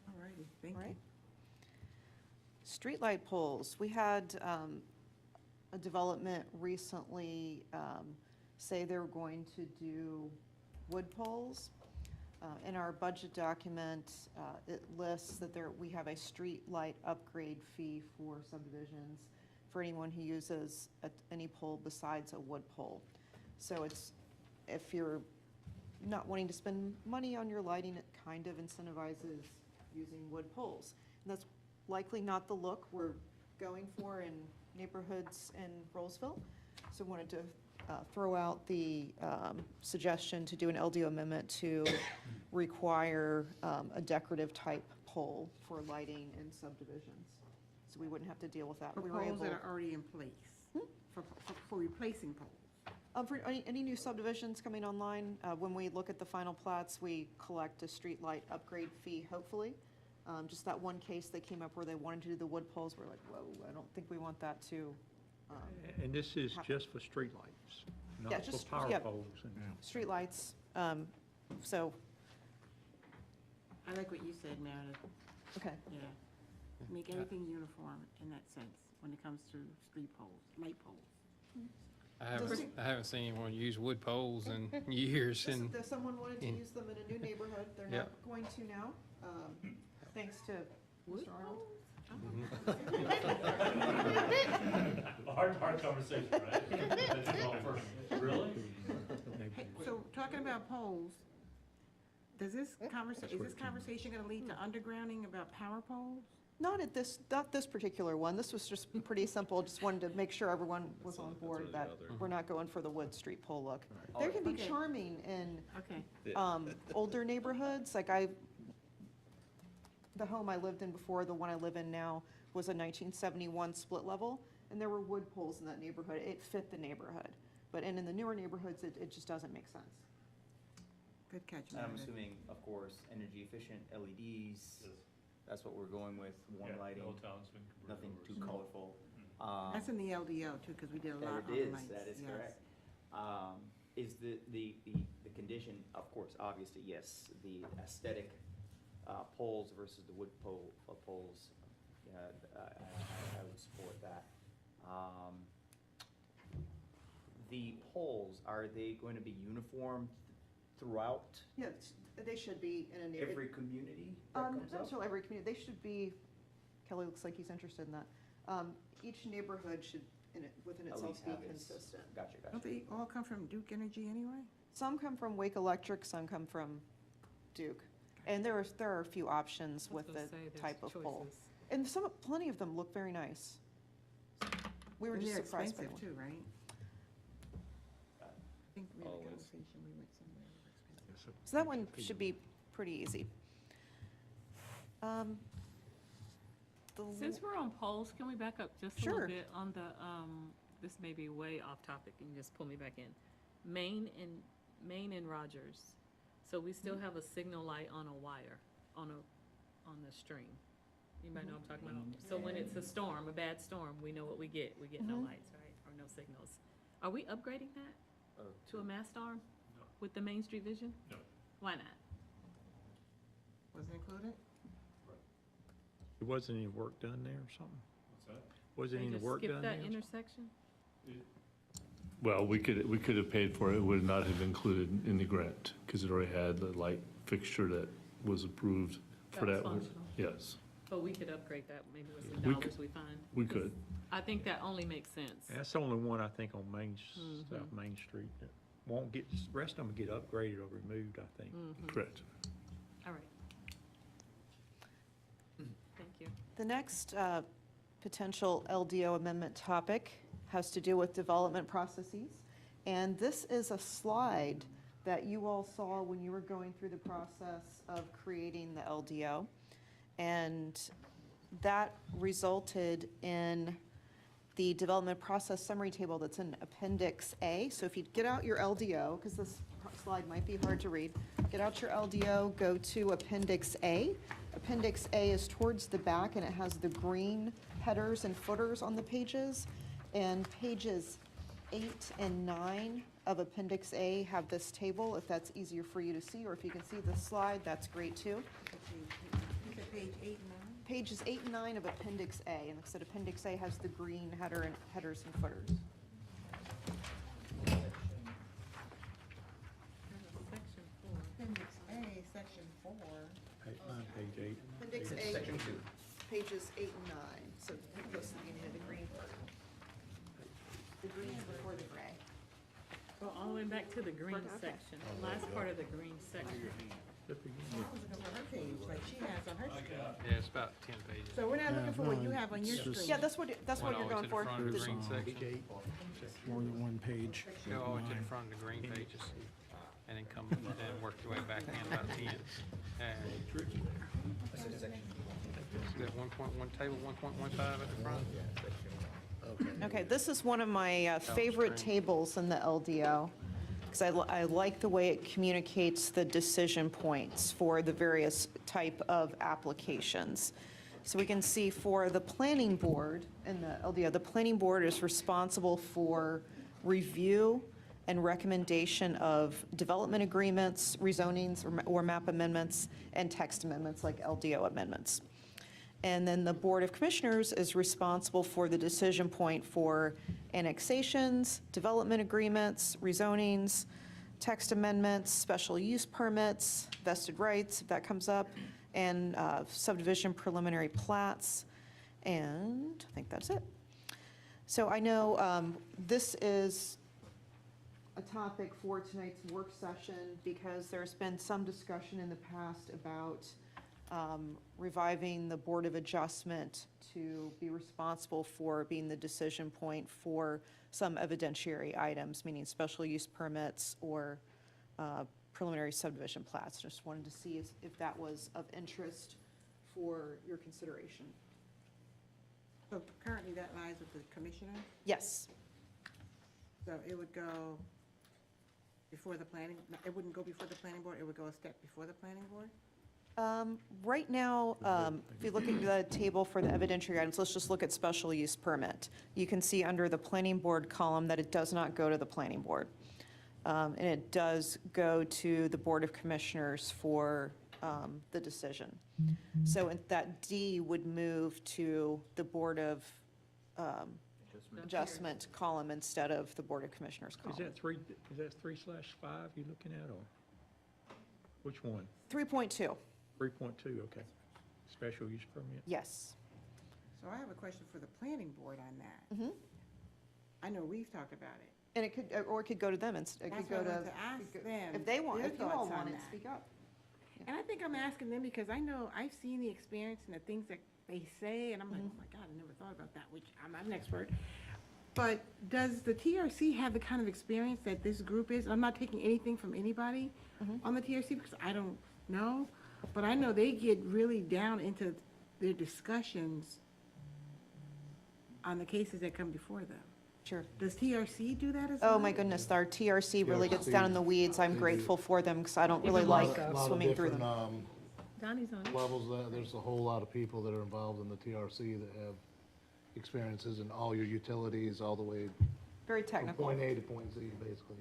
All righty, thank you. Right. Streetlight poles, we had a development recently say they were going to do wood poles. In our budget document, it lists that we have a street light upgrade fee for subdivisions for anyone who uses any pole besides a wood pole. So if you're not wanting to spend money on your lighting, it kind of incentivizes using wood poles. And that's likely not the look we're going for in neighborhoods in Rolesville. So wanted to throw out the suggestion to do an LDO amendment to require a decorative type pole for lighting in subdivisions. So we wouldn't have to deal with that. For We were poles that able- are already in place, for replacing poles. For any new subdivisions coming online, when we look at the final plats, we collect a street light upgrade fee, hopefully. Just that one case that came up where they wanted to do the wood poles, we're like, whoa, I don't think we want that to. And this is happen. just for streetlights, Yeah, not for just- power yeah. poles. And Street lights, so, I like what you said, Meredith. okay. Yeah. Make everything uniform in that sense when it comes to street poles, light poles. I haven't seen anyone use wood poles in years, and If someone wanted to in- use them in a new neighborhood, they're Yeah. not going to now, thanks to Mr. Arnold. Hard conversation, right? That's all first. Really? Hey, so talking about poles, is this conversation gonna lead to undergrounding about power poles? Not this particular one. This was just pretty simple. Just wanted to make sure everyone was on board that we're not going for the wood street pole look. They can be Okay. charming in Okay. older neighborhoods. Like the home I lived in before, the one I live in now, was a 1971 split level, and there were wood poles in that neighborhood. It fit the neighborhood. But in the newer neighborhoods, it just doesn't make sense. Good catch, And I'm Meredith. assuming, of course, energy efficient LEDs, Yes. that's what we're going with, warm Yeah, the lighting, whole town's been converted nothing over, too so. colorful. That's in the LDO too, because we did a lot There on it the is, lights. that is yes. correct. Is the condition, of course, obviously, yes, the aesthetic poles versus the wood poles, I would support that. The poles, are they going to be uniform throughout Yeah, they should be in a neighborhood. every community that comes Not up? necessarily every community, they should be, Kelly looks like he's interested in that. Each neighborhood should, within At itself, least be have its- consistent. Gotcha, Don't gotcha. they all come from Duke Energy anyway? Some come from Wake Electric, some come from Duke. And there are a few options with the type of pole. And plenty of them look very nice. We were And just they're surprised by expensive one. too, right? I think we had a Always. conversation, we went somewhere, they were expensive. So that one should be pretty easy. Since we're on polls, can we back up just a Sure. little bit on the, this may be way off topic, and just pull me back in. Maine and Rogers, so we still have a signal light on a wire, on the string. Anybody know what I'm talking about? So when it's a storm, a bad storm, we know what we get no lights, right, or no signals. Are we upgrading that to a mast arm No. with the Main Street Vision? No. Why not? Was it included? There wasn't any work done there or something? What's that? Wasn't They any just work skip done that there? intersection? Well, we could have paid for it. It would not have included in the grant because it already had the light fixture that was approved for That that. was functional. Yes, But we could upgrade that maybe with some We dollars could- we find. we could. I think that only makes sense. That's the only one I think on Mm-hmm. South Main Street that won't get, the rest of them get upgraded or removed, I think. Correct. All right. Thank you. The next potential LDO amendment topic has to do with development processes. And this is a slide that you all saw when you were going through the process of creating the LDO. And that resulted in the development process summary table that's in Appendix A. So if you get out your LDO, because this slide might be hard to read, get out your LDO, go to Appendix A. Appendix A is towards the back, and it has the green headers and footers on the pages. And pages 8 and 9 of Appendix A have this table, if that's easier for you to see, or if you can see the slide, that's great too. You said page 8 and 9? Pages 8 and 9 of Appendix A, and like I said, Appendix A has the green headers and footers. There's a section Page 8. Appendix A, Section 2. pages 8 and 9, so close to the beginning of the green part. The green is before the gray. Go all the way back to the green section, the last part of the green section. I was looking for her page, like she has on her screen. Yeah, it's about 10 pages. So we're not looking for what you have on your it's just- screen. Yeah, that's what you're going for. Front of the This- green section. More than one page. Go all the way to the front of the green pages, and then come, then work your way back in about 10. And is that 1.1 table, 1.15 at the front? Okay, this is one of my favorite tables in the LDO, because I like the way it communicates the decision points for the various type of applications. So we can see for the planning board in the LDO, the planning board is responsible for review and recommendation of development agreements, rezonings, or map amendments, and text amendments like LDO amendments. And then the Board of Commissioners is responsible for the decision point for annexations, development agreements, rezonings, text amendments, special use permits, vested rights, if that comes up, and subdivision preliminary plats. And I think that's it. So I know this is a topic for tonight's work session because there's been some discussion in the past about reviving the Board of Adjustment to be responsible for being the decision point for some evidentiary items, meaning special use permits or preliminary subdivision plats. Just wanted to see if that was of interest for your consideration. So currently that lies with the commissioner, Yes. so it would go before the planning, it wouldn't go before the planning board, it would go a step before the planning board? Right now, if you look at the table for the evidentiary items, let's just look at special use permit. You can see under the planning board column that it does not go to the planning board. And it does go to the Board of Commissioners for the decision. So that D would move to the Board of Adjustment column instead of the Board of Commissioners Is column. that 3/5 you're looking at, or which one? 3.2, 3.2, okay. Special use permit? yes. So I have a question for the planning board on that. Mhm. I know we've talked about it. And it could, or it could go to them, it That's could what I go wanted to. to ask them. If they want, their if you all thoughts on want it, that. speak up. And I think I'm asking them because I know I've seen the experience and the things that they say, and I'm like, oh my God, I never thought about that, which I'm not an expert. But does the TRC have the kind of experience that this group is? I'm not taking anything from anybody on the TRC because I don't know, but I know they get really down into their discussions on the cases that come before them. Sure. Does TRC do that as well? Oh, my goodness, our TRC really gets down in the weeds. I'm grateful for them because I don't really like swimming through them. Donnie's on it. Levels, there's a whole lot of people that are involved in the TRC that have experiences in all your utilities, all the way Very from technical. point A to point Z, basically.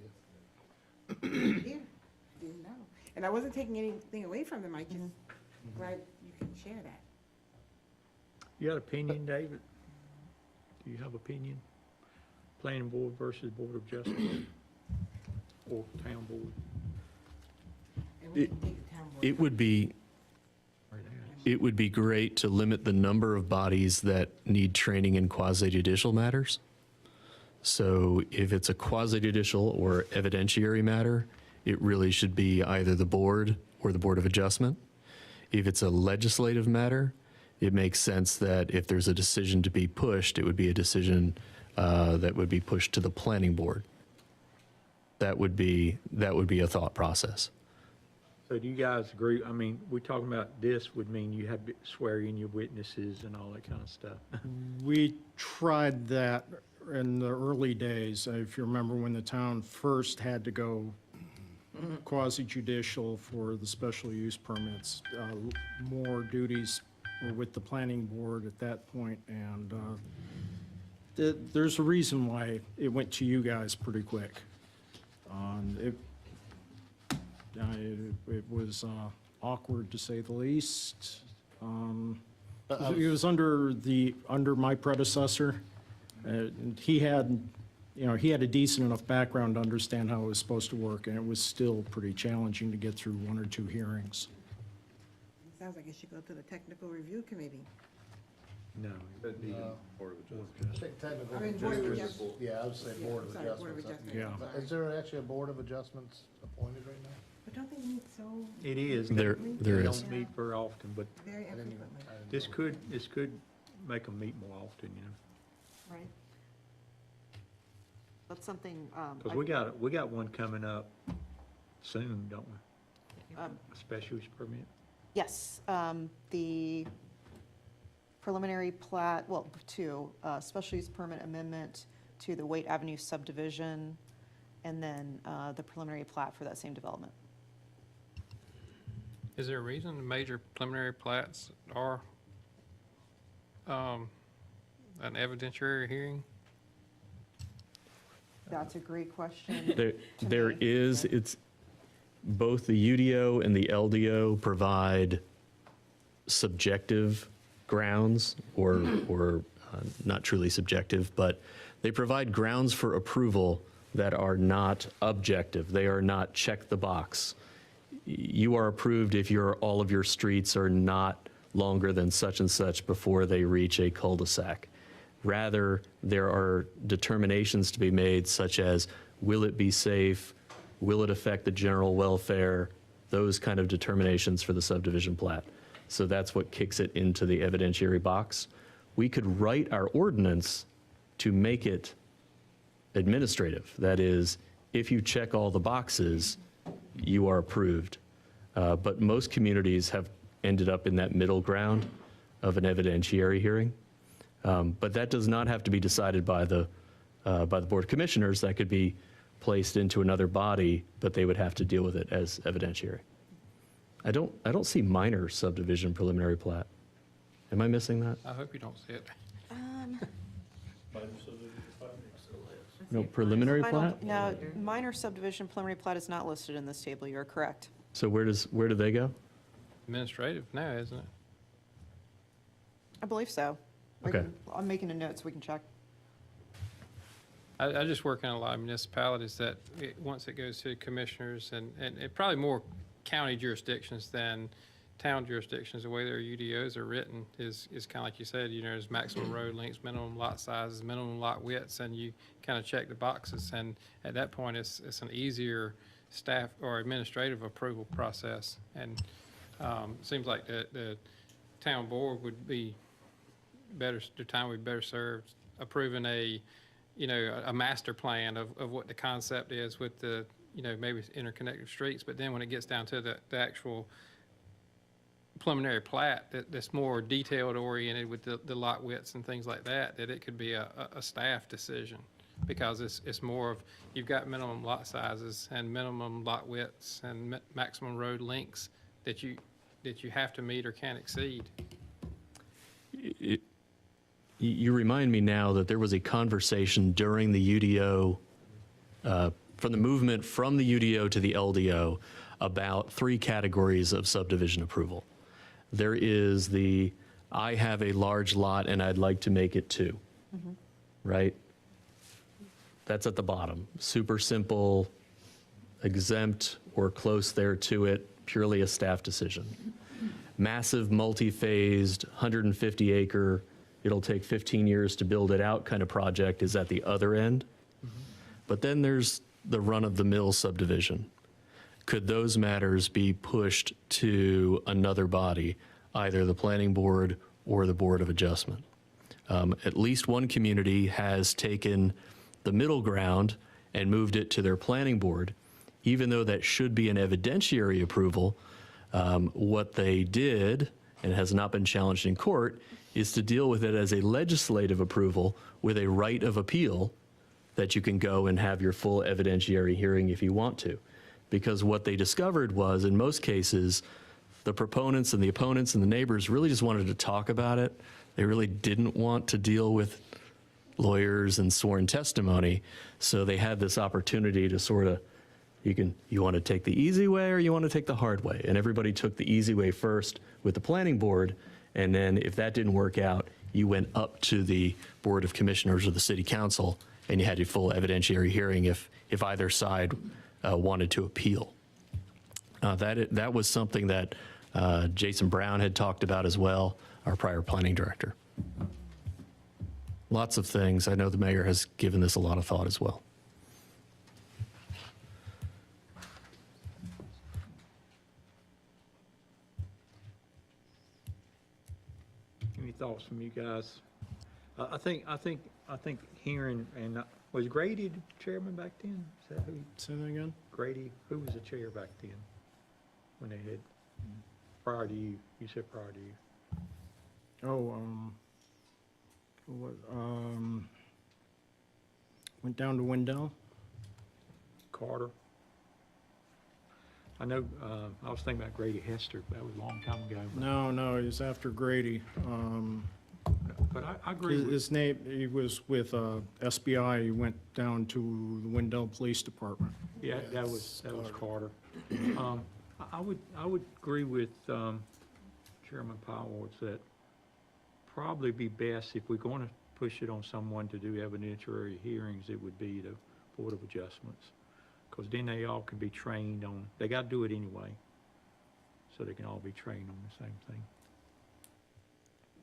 Yeah, didn't know. And I wasn't taking anything away from them, I just, glad you can share that. You got opinion, David? Do you have opinion? Planning board versus Board of Adjustment or town board? And we can take the town board. It would be great to limit the number of bodies that need training in quasi-judicial matters. So if it's a quasi-judicial or evidentiary matter, it really should be either the board or the Board of Adjustment. If it's a legislative matter, it makes sense that if there's a decision to be pushed, it would be a decision that would be pushed to the planning board. That would be a thought process. So do you guys agree, I mean, we're talking about this would mean you have to swear in your witnesses and all that kind of stuff. We tried that in the early days. If you remember when the town first had to go quasi-judicial for the special use permits, more duties were with the planning board at that point, and there's a reason why it went to you guys pretty quick. It was awkward, to say the least. It was under my predecessor. And he had a decent enough background to understand how it was supposed to work, and it was still pretty challenging to get through one or two hearings. So Sounds like it should go to the technical review committee. No. That'd be Board of Adjustment. I think technical I mean, Board of review is- Adjustment. Yeah, I would say Yeah, Board of sorry, Board of Adjustments. Adjustment, Yeah. sorry. Is there actually a Board of Adjustments appointed right now? But don't they meet so It is. There They is. don't meet very often, but very I didn't even- infrequently? I didn't this know. could make them meet more often, you know? Right. That's something, Because we got one coming up soon, don't we? A special use permit? yes, the preliminary plat, well, two, special use permit amendment to the Waite Avenue subdivision, and then the preliminary plat for that same development. Is there a reason the major preliminary plats are an evidentiary hearing? That's a great question. There is, it's, both the UDO and the LDO provide subjective grounds, or not truly subjective, but they provide grounds for approval that are not objective. They are not check the box. You are approved if all of your streets are not longer than such and such before they reach a cul-de-sac. Rather, there are determinations to be made, such as, will it be safe? Will it affect the general welfare? Those kind of determinations for the subdivision plat. So that's what kicks it into the evidentiary box. We could write our ordinance to make it administrative. That is, if you check all the boxes, you are approved. But most communities have ended up in that middle ground of an evidentiary hearing. But that does not have to be decided by the Board of Commissioners. That could be placed into another body, but they would have to deal with it as evidentiary. I don't see minor subdivision preliminary plat. Am I missing that? I hope you don't see it. No, preliminary Final- plat? No, minor subdivision preliminary plat is not listed in this table, you're correct. So where do they go? Administrative now, isn't it? I believe so. Okay. I'm making a note so we can check. I just work in a lot of municipalities that, once it goes to commissioners, and it probably more county jurisdictions than town jurisdictions, the way their UDOs are written is kind of like you said, there's maximum road lengths, minimum lot sizes, minimum lot widths, and you kind of check the boxes, and at that point, it's an easier staff or administrative approval process, and seems like the town board would be better, the town would be better served approving a master plan of what the concept is with the, maybe interconnected streets, but then when it gets down to the actual preliminary plat, that's more detailed oriented with the lot widths and things like that it could be a staff decision, because it's more of, you've got minimum lot sizes and minimum lot widths and maximum road lengths that you have to meet or can't exceed. You remind me now that there was a conversation during the UDO, from the movement from the UDO to the LDO, about 3 categories of subdivision approval. There is I have a large lot and I'd like to make it 2, right? That's at the bottom. Super simple, exempt or close there to it, purely a staff decision. Massive, multi-phased, 150-acre, it'll take 15 years to build it out kind of project is at the other end. But then there's the run-of-the-mill subdivision. Could those matters be pushed to another body, either the planning board or the Board of Adjustment? At least one community has taken the middle ground and moved it to their planning board, even though that should be an evidentiary approval. What they did, and has not been challenged in court, is to deal with it as a legislative approval with a right of appeal that you can go and have your full evidentiary hearing if you want to. Because what they discovered was, in most cases, the proponents and the opponents and the neighbors really just wanted to talk about it. They really didn't want to deal with lawyers and sworn testimony. So they had this opportunity to sort of, you want to take the easy way or you want to take the hard way? And everybody took the easy way first with the planning board. And then if that didn't work out, you went up to the Board of Commissioners or the City Council and you had your full evidentiary hearing if either side wanted to appeal. That was something that Jason Brown had talked about as well, our prior planning director. Lots of things. I know the mayor has given this a lot of thought as well. Any thoughts from you guys? I think hearing, and was Grady the chairman back then? Is that who? Say that again? Grady, who was the chair back then? When they had, prior to you, you said prior to you. Went down to Wendell. Carter. I know, I was thinking about Grady Hester, that was a long time ago. No, he was after Grady. But I agree with, His name, he was with SBI, he went down to the Wendell Police Department. yeah, that was Carter. I would agree with Chairman Powell that probably be best if we're going to push it on someone to do evidentiary hearings, it would be the Board of Adjustments. Because then they all can be trained on, they got to do it anyway, so they can all be trained on the same thing.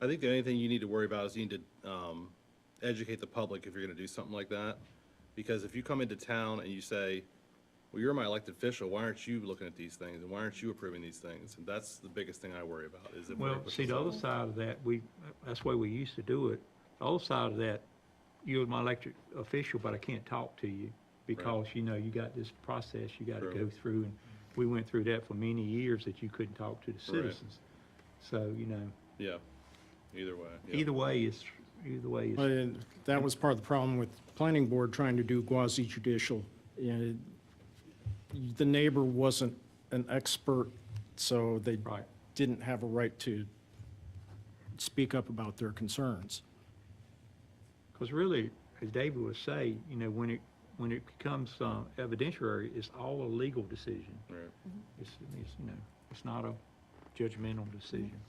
I think the only thing you need to worry about is you need to educate the public if you're going to do something like that. Because if you come into town and you say, well, you're my elected official, why aren't you looking at these things? And why aren't you approving these things? And that's the biggest thing I worry about, is if. Well, see, the other side of that, that's the way we used to do it. The other side of that, you're my elected official, but I can't talk to you because, you know, you got this process you got to go through. And we went through that for many years that you couldn't talk to the citizens. So, you know. Yeah, either way. Yeah. Either way is. And that was part of the problem with planning board trying to do quasi-judicial. You know, the neighbor wasn't an expert, so they didn't have a right to speak up about their concerns. Because really, as David would say, you know, when it becomes evidentiary, it's all a legal decision. Right. It's, you know, it's not a judgmental decision.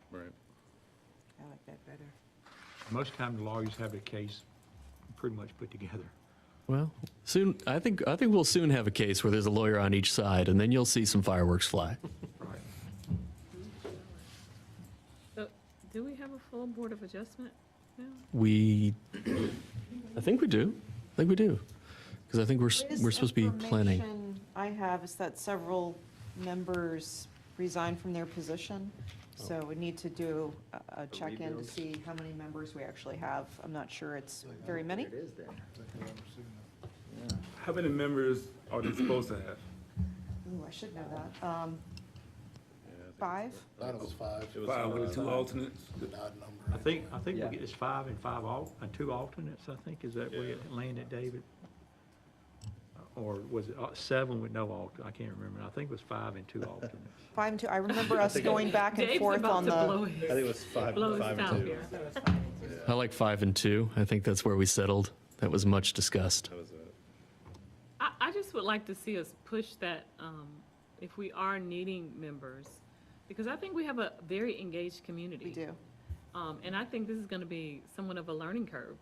Right. I like that better. Most times the lawyers have a case pretty much put together. Well, soon, I think we'll soon have a case where there's a lawyer on each side, and then you'll see some fireworks fly. Right. So, do we have a full Board of Adjustment now? I think we do. Because I think we're supposed to be planning. Information I have is that several members resigned from their position. So we need to do a check-in to see how many members we actually have. I'm not sure it's very many. How many members are they supposed to have? Ooh, I should know that. 5? I thought it was 5. It was 5 with 2 alternates? An odd number. I think we get this 5 and 2 alternates, I think. Is that where it landed, David? Or was it 7 with no alternate? I can't remember. I think it was 5 and 2 alternates. 5 and 2. I remember us going back and Dave's forth about on to the. blow his- I think it was 5 blow his and top 2. here. I like 5 and 2. I think that's where we settled. That was much discussed. That was it. I just would like to see us push that, if we are needing members, because I think we have a very engaged community. We do. And I think this is gonna be somewhat of a learning curve,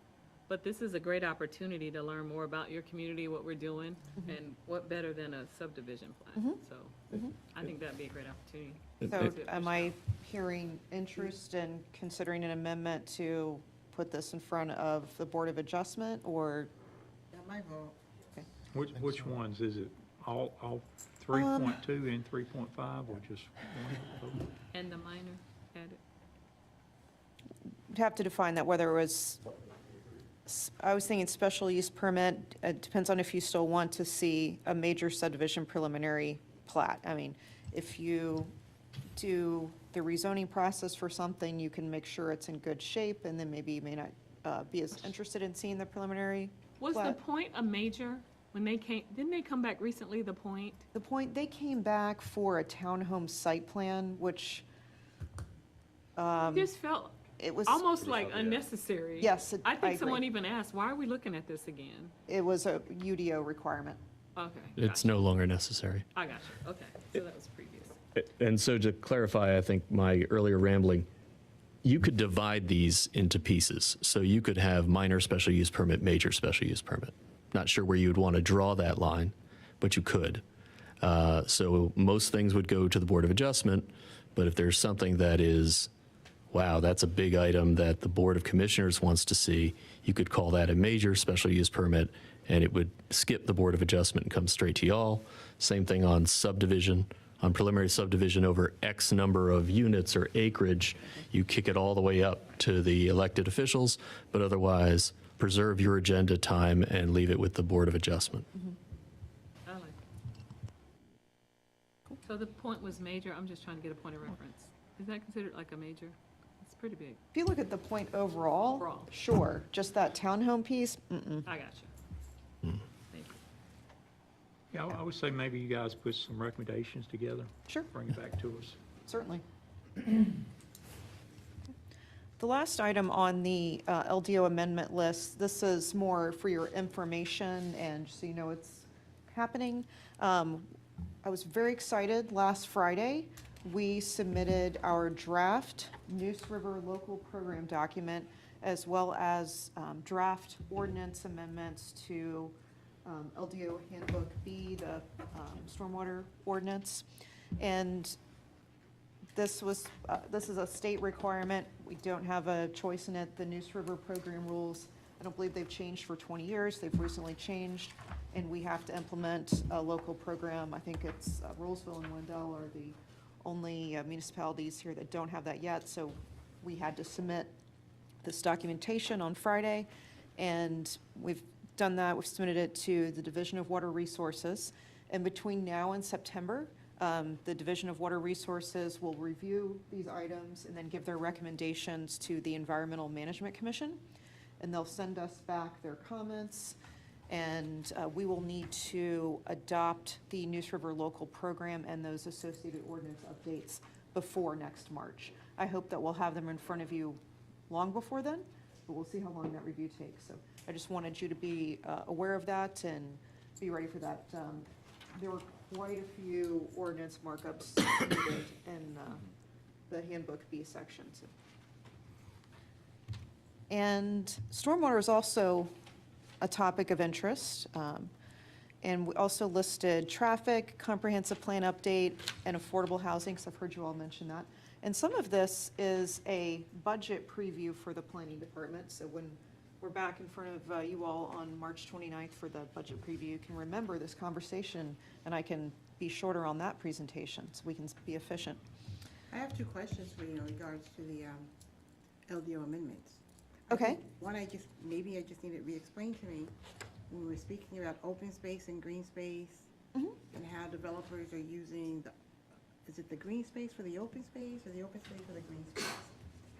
but this is a great opportunity to learn more about your community, what we're doing, and what better than a subdivision plan, so I think that'd be a great opportunity. So am I hearing interest in considering an amendment to put this in front of the Board of Adjustment, or? Got my vote. Which ones? Is it all 3.2 and 3.5 or just one? And the minor added. You'd have to define that, whether it was, I was thinking special use permit. It depends on if you still want to see a major subdivision preliminary plat. I mean, if you do the rezoning process for something, you can make sure it's in good shape, and then maybe you may not be as interested in seeing the preliminary Was the plat. point a major when they came, didn't they come back recently, the point? The point, they came back for a townhome site plan, which It just felt it was. almost like unnecessary. Yes, I I think someone agree. even asked, why are we looking at this again? It was a UDO requirement. Okay. It's no longer necessary. I got you, okay, so that was previous. And so to clarify, I think my earlier rambling, you could divide these into pieces. So you could have minor special use permit, major special use permit. Not sure where you would want to draw that line, but you could. So most things would go to the Board of Adjustment, but if there's something that is, wow, that's a big item that the Board of Commissioners wants to see, you could call that a major special use permit, and it would skip the Board of Adjustment and come straight to y'all. Same thing on subdivision. On preliminary subdivision over X number of units or acreage, you kick it all the way up to the elected officials, but otherwise preserve your agenda time and leave it with the Board of Adjustment. I like it. So the point was major, I'm just trying to get a point of reference. Is that considered like a major? It's pretty big. If you look at the point overall, Overall. sure, just that townhome piece, mm-mm. I got you. Thank you. Yeah, I would say maybe you guys put some recommendations together. Sure. Bring it back to us. Certainly. The last item on the LDO amendment list, this is more for your information and so you know what's happening. I was very excited last Friday. We submitted our draft Neuse River local program document as well as draft ordinance amendments to LDO Handbook B, the stormwater ordinance. And this is a state requirement. We don't have a choice in it. The Neuse River program rules, I don't believe they've changed for 20 years. They've recently changed, and we have to implement a local program. I think it's Rolesville and Wendell are the only municipalities here that don't have that yet. So we had to submit this documentation on Friday, and we've done that. We've submitted it to the Division of Water Resources. And between now and September, the Division of Water Resources will review these items and then give their recommendations to the Environmental Management Commission. And they'll send us back their comments, and we will need to adopt the Neuse River local program and those associated ordinance updates before next March. I hope that we'll have them in front of you long before then, but we'll see how long that review takes. So I just wanted you to be aware of that and be ready for that. There were quite a few ordinance markups needed in the Handbook B section. So. And stormwater is also a topic of interest. And we also listed traffic, comprehensive plan update, and affordable housing, because I've heard you all mention that. And some of this is a budget preview for the planning department. So when we're back in front of you all on March 29th for the budget preview, you can remember this conversation, and I can be shorter on that presentation so we can be efficient. I have two questions for you in regards to the LDO amendments. Okay. One, maybe I just need it re-explained to me. When we were speaking about open space and green space, and how developers are using is it the green space for the open space or the open space for the green space?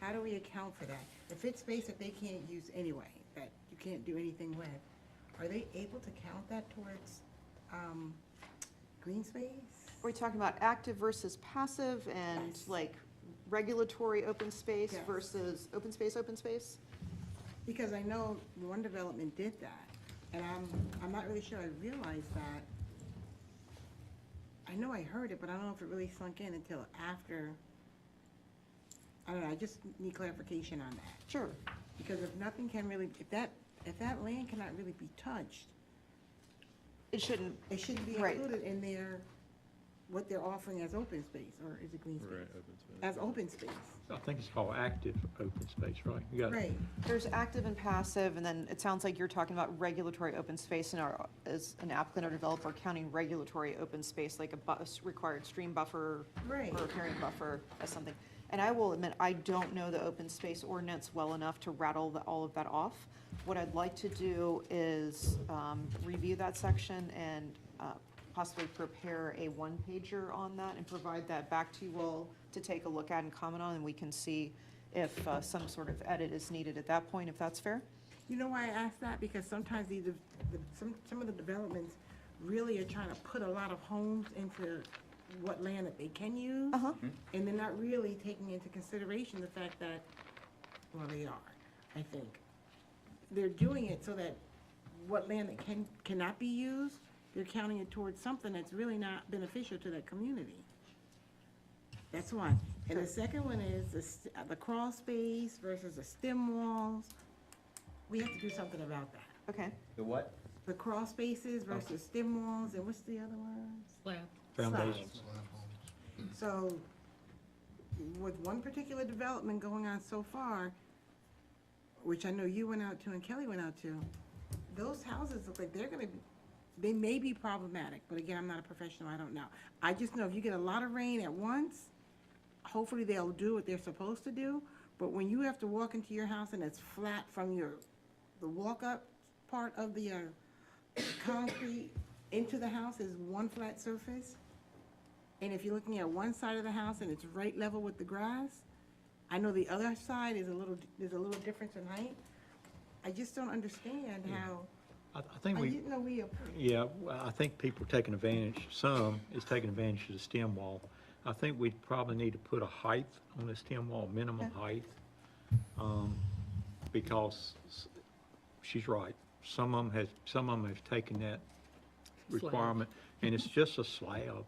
How do we account for that? If it's space that they can't use anyway, that you can't do anything with, are they able to count that towards green space? Are we talking about active versus passive and Yes. like regulatory open space Yes. versus open space? Because I know one development did that, and I'm not really sure I realized that. I know I heard it, but I don't know if it really sunk in until after. I don't know, I just need clarification on that. Sure. Because if nothing can really, if that land cannot really be touched, It shouldn't, it shouldn't be Right. included in what they're offering as open space, or is it green space? Right, open space. As open space, I think it's called active open space, right? You got it. right. there's active and passive, and then it sounds like you're talking about regulatory open space and as an applicant or developer counting regulatory open space, like a required stream buffer Right. or riparian buffer as something. And I will admit, I don't know the open space ordinance well enough to rattle all of that off. What I'd like to do is review that section and possibly prepare a one-pager on that and provide that back to you all to take a look at and comment on, and we can see if some sort of edit is needed at that point, if that's fair. You know why I ask that? Because sometimes some of the developments really are trying to put a lot of homes into what land that they can use. And they're not really taking into consideration the fact that, well, they are, I think. They're doing it so that what land that cannot be used, they're counting it towards something that's really not beneficial to that community. That's one. And the second one is the crawl space versus the stem walls. We have to do something about that. Okay. The what? the crawl spaces versus stem walls, and what's the other one? Slab. Foundation. So, with one particular development going on so far, which I know you went out to and Kelly went out to, those houses look like they're gonna be, they may be problematic, but again, I'm not a professional, I don't know. I just know if you get a lot of rain at once, hopefully they'll do what they're supposed to do, but when you have to walk into your house and it's flat from the walk-up part of the concrete into the house is one flat surface, and if you're looking at one side of the house and it's right level with the grass, I know the other side is there's a little difference in height. I just don't understand how, I think I we, didn't know we, yeah, well, I think people are taking advantage, some is taking advantage of the stem wall. I think we probably need to put a height on the stem wall, minimum height, because she's right. Some of them have taken that requirement, and it's just a slab.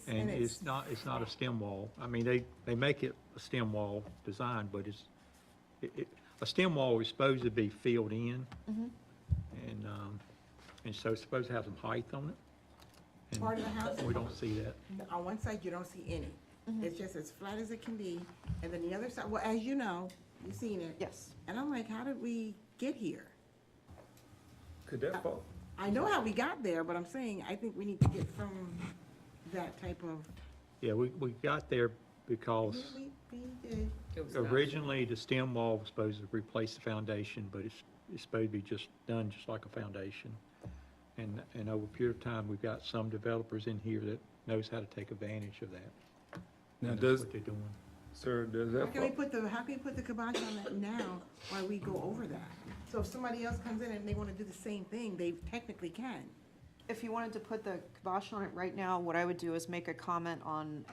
And it's not a stem wall. I mean, they make it a stem wall design, but a stem wall is supposed to be filled in, and so it's supposed to have some height on it. And part of the house. we don't see that. On one side, you don't see any. It's just as flat as it can be, and then the other side, well, as you know, you've seen it. Yes. And I'm like, how did we get here? Could that fall? I know how we got there, but I'm saying, I think we need to get from that type of. Yeah, we got there because We did. originally the stem wall was supposed to replace the foundation, but it's supposed to be just done just like a foundation. And over a period of time, we've got some developers in here that knows how to take advantage of that. Now, And does, that's what they're doing. sir, does How that can we fall? put the kibosh on that now while we go over that? So if somebody else comes in and they want to do the same thing, they technically can. If you wanted to put the kibosh on it right now, what I would do is make a comment on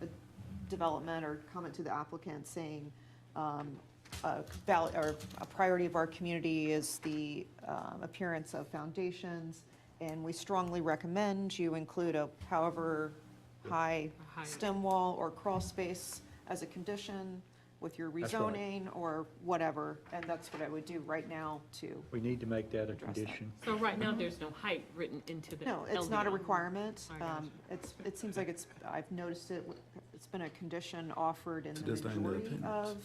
a development or comment to the applicant saying a priority of our community is the appearance of foundations, and we strongly recommend you include a however high height. stem wall or crawl space as a condition with your That's right. rezoning or whatever, and that's what I would do right now to. We need to make that a Address that. condition. So right now, there's no height written into the No, it's not a LDR. requirement. I gotcha. It seems like I've noticed it's been a condition offered in the Just under majority appendix. of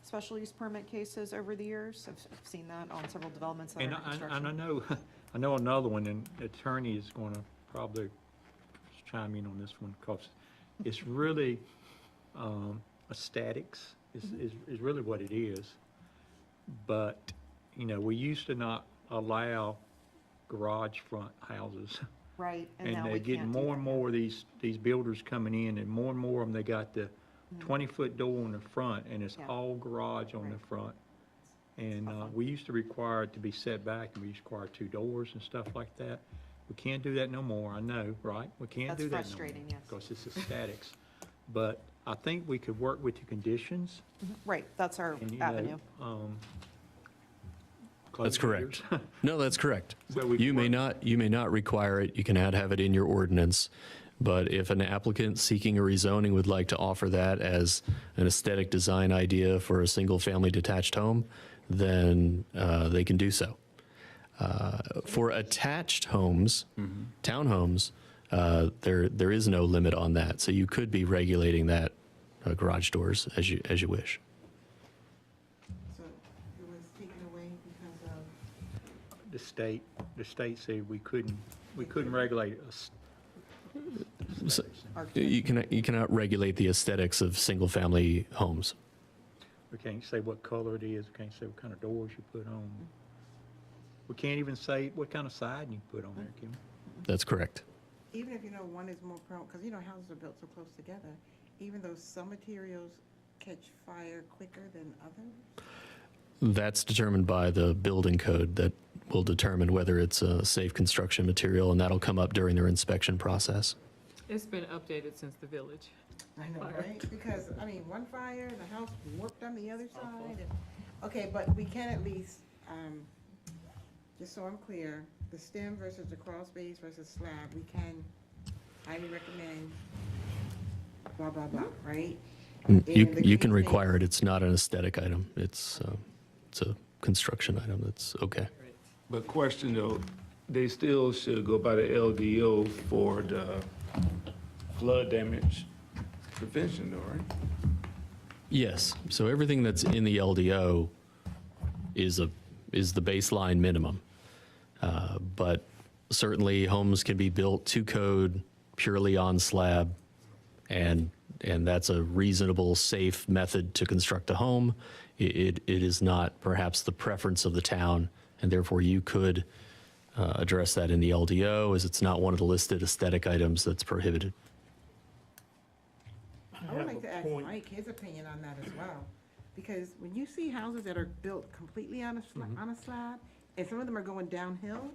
special use permit cases over the years. I've seen that on several developments that are And in I construction. I know another one, and the attorney is going to probably chime in on this one, because it's really, aesthetics is really what it is. But, we used to not allow garage front houses. Right, and And now they're we getting can't do more and that. more of these builders coming in, and more of them, they got the 20-foot door on the front, and it's Yeah. all garage on the Right. front. And we used to require it to be set back, and we used to require 2 doors and stuff like that. We can't do that no more, I know, right? We can't That's do that no more. frustrating, yes. Because it's aesthetics. But I think we could work with the conditions, Right, that's our and, avenue. close That's correct. yours. No, that's correct. So we You may work- not require it, you can have it in your ordinance, but if an applicant seeking a rezoning would like to offer that as an aesthetic design idea for a single-family detached home, then they can do so. For attached homes, townhomes, there is no limit on that, so you could be regulating that garage doors as you wish. So it was taken away because of. The state said we couldn't regulate So you cannot regulate the aesthetics of single-family homes. We can't say what color it is, we can't say what kind of doors you put on. We can't even say what kind of siding you put on there, can we? That's correct. Even if one is more prone, because houses are built so close together, even though some materials catch fire quicker than others? That's determined by the building code that will determine whether it's a safe construction material, and that'll come up during their inspection process. It's been updated since the village. I know, right? Because, one fire, the house warped on the other side. Okay, but we can at least, just so I'm clear, the stem versus the crawl space versus slab, we can highly recommend blah, blah, blah, right? You And the you green can space- require it, it's not an aesthetic item, it's a construction item, that's okay. But question though, they still should go by the LDO for the flood damage prevention though, right? Yes, so everything that's in the LDO is the baseline minimum. But certainly homes can be built to code purely on slab, and that's a reasonable, safe method to construct a home. It is not perhaps the preference of the town, and therefore you could address that in the LDO, as it's not one of the listed aesthetic items that's prohibited. I would like to ask Mike his opinion on that as well, because when you see houses that are built completely on a slab, and some of them are going downhill,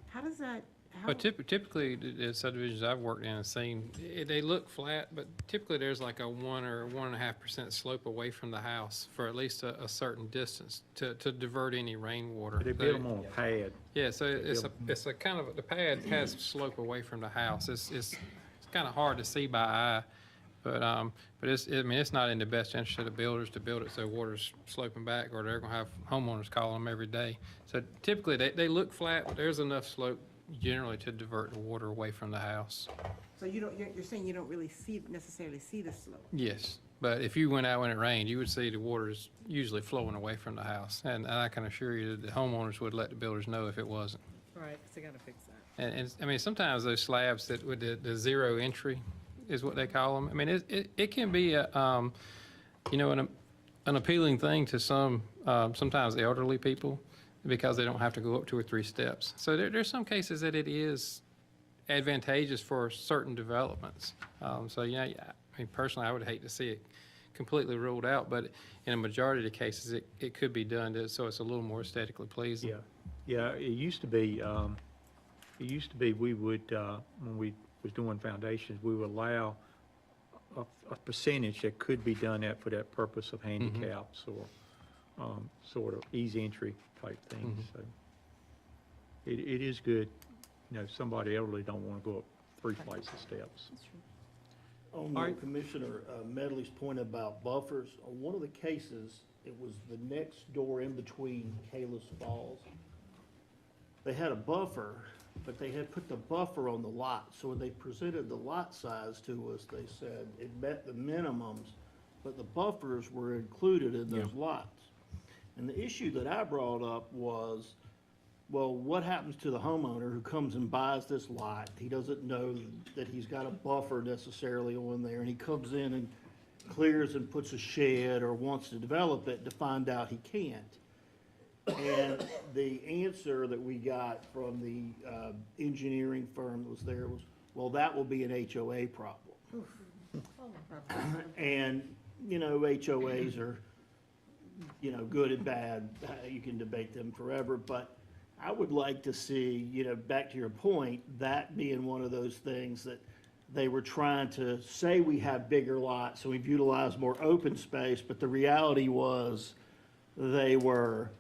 how does that, how? But typically, the subdivisions I've worked in and seen, they look flat, but typically there's like a 1 or 1.5% slope away from the house for at least a certain distance to divert any rainwater. They build them on a pad. Yeah, so it's a kind of, the pad has slope away from the house. It's kind of hard to see by eye, but it's not in the best interest of the builders to build it so water's sloping back, or they're gonna have homeowners calling them every day. So typically, they look flat, but there's enough slope generally to divert the water away from the house. So you're saying you don't really necessarily see the slope? Yes, but if you went out when it rained, you would see the water's usually flowing away from the house. And I can assure you that the homeowners would let the builders know if it wasn't. Right, because they gotta fix that. And I mean, sometimes those slabs that with the zero entry is what they call them. I mean, it can be an appealing thing to some, sometimes elderly people, because they don't have to go up 2 or 3 steps. So there's some cases that it is advantageous for certain developments. So yeah, I mean, personally, I would hate to see it completely ruled out, but in a majority of the cases, it could be done so it's a little more aesthetically pleasing. Yeah, it used to be, we would, when we was doing foundations, we would allow a percentage that could be done for that purpose of handicaps or sort of easy entry type things. So it is good. You know, somebody elderly don't want to go up 3 flights of steps. On Commissioner Medley's point about buffers, on one of the cases, it was the next door in between Kayla's Falls. They had a buffer, but they had put the buffer on the lot. So when they presented the lot size to us, they said it met the minimums, but the buffers were included in those lots. And the issue that I brought up was, well, what happens to the homeowner who comes and buys this lot? He doesn't know that he's got a buffer necessarily on there, and he comes in and clears and puts a shed or wants to develop it to find out he can't. And the answer that we got from the engineering firm that was there was, well, that will be an HOA problem. And, you know, HOAs are, you know, good and bad. You can debate them forever, but I would like to see, you know, back to your point, that being one of those things that they were trying to say we have bigger lots, so we've utilized more open space, but the reality was they were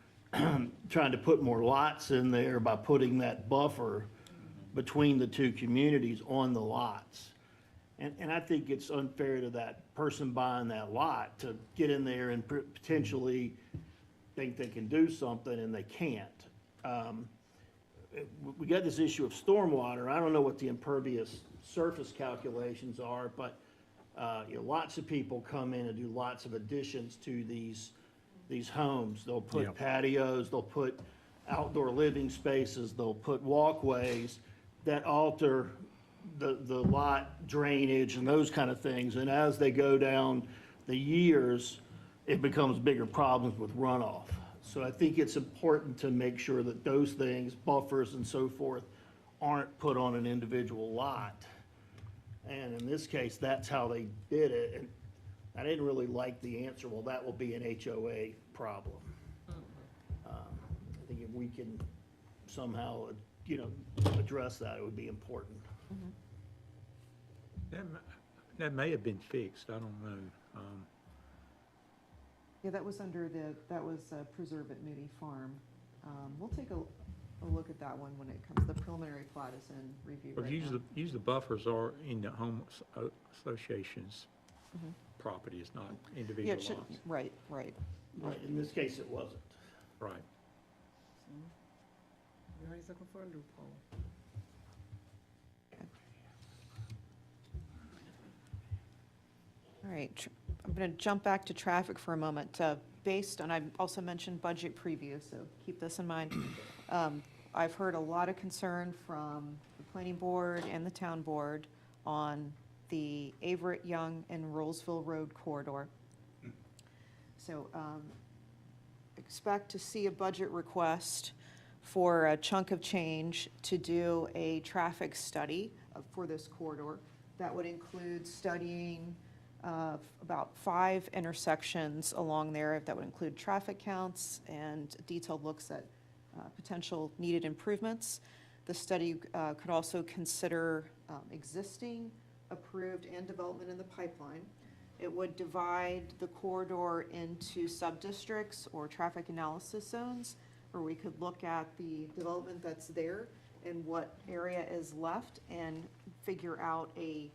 trying to put more lots in there by putting that buffer between the 2 communities on the lots. And I think it's unfair to that person buying that lot to get in there and potentially think they can do something and they can't. We got this issue of stormwater. I don't know what the impervious surface calculations are, but you know, lots of people come in and do lots of additions to these homes. They'll put patios, they'll put outdoor living spaces, they'll put walkways that alter the lot drainage and those kind of things. And as they go down the years, it becomes bigger problems with runoff. So I think it's important to make sure that those things, buffers and so forth, aren't put on an individual lot. And in this case, that's how they did it. And I didn't really like the answer, well, that will be an HOA problem. I think if we can somehow, you know, address that, it would be important. That may have been fixed, I don't know. Yeah, that was Preserve at Moody Farm. We'll take a look at that one when it comes, the preliminary plat is in review But right usually, now. usually the buffers are in the home association's property, it's not Yeah, individual it should, lots. right. Right, in this case, it wasn't. Right. You're always looking for a loophole. All right, I'm going to jump back to traffic for a moment. Based on, I also mentioned budget preview, so keep this in mind. I've heard a lot of concern from the planning board and the town board on the Averett, Young, and Rolesville Road corridor. So expect to see a budget request for a chunk of change to do a traffic study for this corridor. That would include studying about 5 intersections along there. That would include traffic counts and detailed looks at potential needed improvements. The study could also consider existing, approved, and development in the pipeline. It would divide the corridor into sub-districts or traffic analysis zones, where we could look at the development that's there and what area is left and figure out a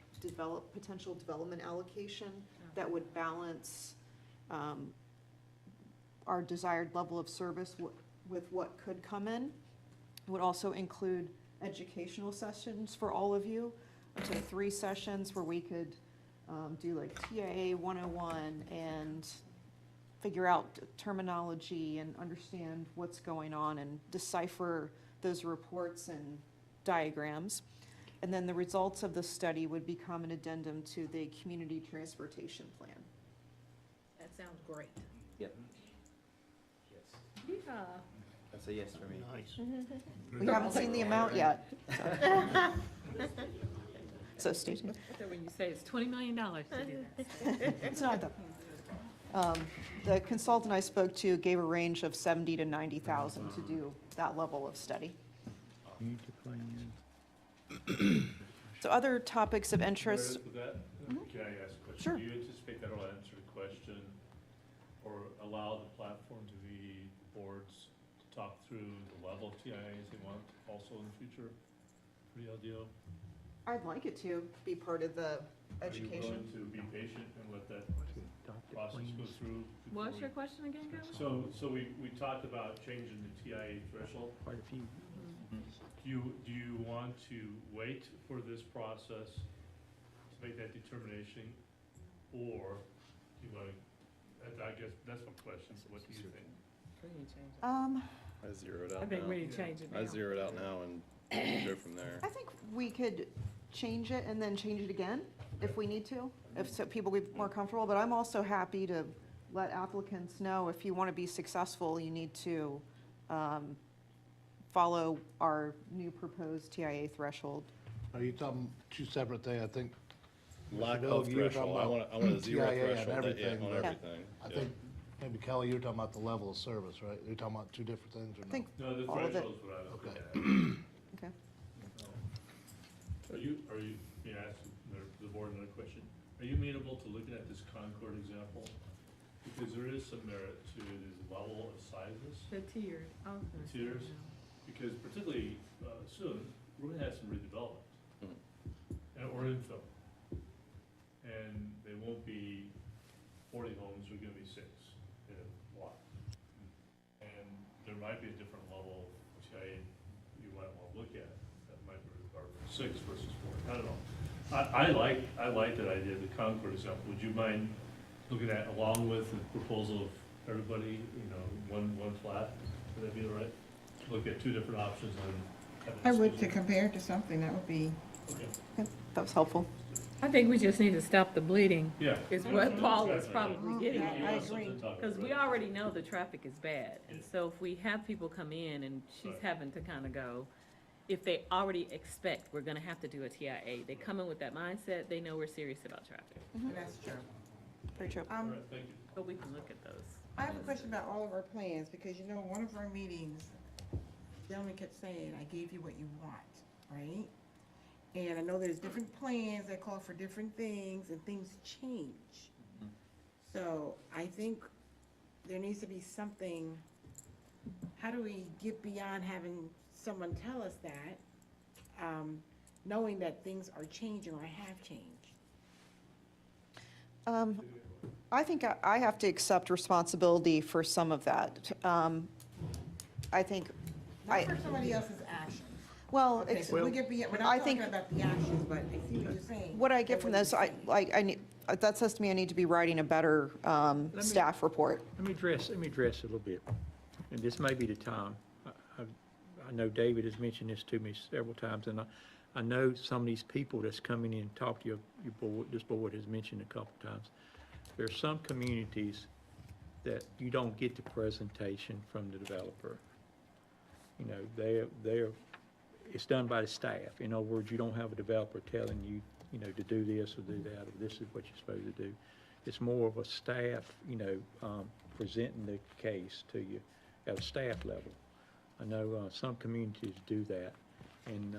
potential development allocation that would balance our desired level of service with what could come in. It would also include educational sessions for all of you, up to 3 sessions where we could do like TIA 101 and figure out terminology and understand what's going on and decipher those reports and diagrams. And then the results of the study would become an addendum to the community transportation plan. That sounds great. Yep. Yeah. That's a yes for me. Nice. We haven't seen the amount yet. So stay tuned. So when you say it's $20 million to do that. It's not that. The consultant I spoke to gave a range of 70 to 90,000 to do that level of study. So other topics of interest. With that, can I ask a question? Sure. Do you anticipate that will answer the question or allow the platform to be boards to talk through the level of TIAs they want also in the future for the LDO? I'd like it to be part of the education. Are you willing to be patient and let that process go through? before What's we- your question again, Gavin? So we talked about changing the TIA threshold. Quite a few. Do you want to wait for this process to make that determination? Or do you want to, I guess, that's my question, what do you think? I zero it out I think now. we need to change it now. I zero it out now and go from there. I think we could change it and then change it again if we need to, if so people be more comfortable. But I'm also happy to let applicants know if you want to be successful, you need to follow our new proposed TIA threshold. Are you talking 2 separate things? I think. Lack Bill, of you were talking threshold. I about want a zero TIA and threshold on everything, but everything. I Yeah. think, maybe Kelly, you were talking about the level of service, right? You're talking about 2 different things, or I no? think No, the all of it. threshold's what I was Okay. looking at. Okay. Are you, may I ask the board another question? Are you amenable to looking at this Concord example? Because there is some merit to the level of sizes, The tiers. I was gonna say tiers, no. because particularly soon, we're gonna have some redevelopment. Or infill. And they won't be 40 homes, they're gonna be 6 in a lot. And there might be a different level of TIA you might wanna look at, that might be required for 6 versus 4, I don't know. I like that idea, the Concord example, would you mind looking at along with the proposal of everybody, one flat, would that be all right? Look at 2 different options and have a I would, to discussion. compare it to something, that would be, Okay. Okay, that was helpful. I think we just need to stop the bleeding. Yeah. Is what Paul was Exactly. probably getting Yeah, at. I want something agree. to talk Because about. we already know the traffic is bad, and so if we have people come in and she's Right. having to kind of go, if they already expect we're gonna have to do a TIA, they come in with that mindset, they know we're serious about traffic. that's true. Very true. All right, thank you. But we can look at those. I have a question about all of our plans, because one of our meetings, the gentleman kept saying, I gave you what you want, right? And I know there's different plans that call for different things, and things change. So I think there needs to be something, how do we get beyond having someone tell us that, knowing that things are changing or have changed? I think I have to accept responsibility for some of that. I think Not for somebody else's actions. Well, Okay, it's, so we get, we're I not think- talking about the actions, but I see what you're saying. what I get from this, I need, that says to me I need to be writing a better staff report. Let me address it a little bit, and this may be the time. I know David has mentioned this to me several times, and I know some of these people that's coming in and talk to your board, this board has mentioned a couple times. There are some communities that you don't get the presentation from the developer. You know, it's done by the staff. In other words, you don't have a developer telling you, you know, to do this or do that, or this is what you're supposed to do. It's more of a staff, you know, presenting the case to you at a staff level. I know some communities do that. And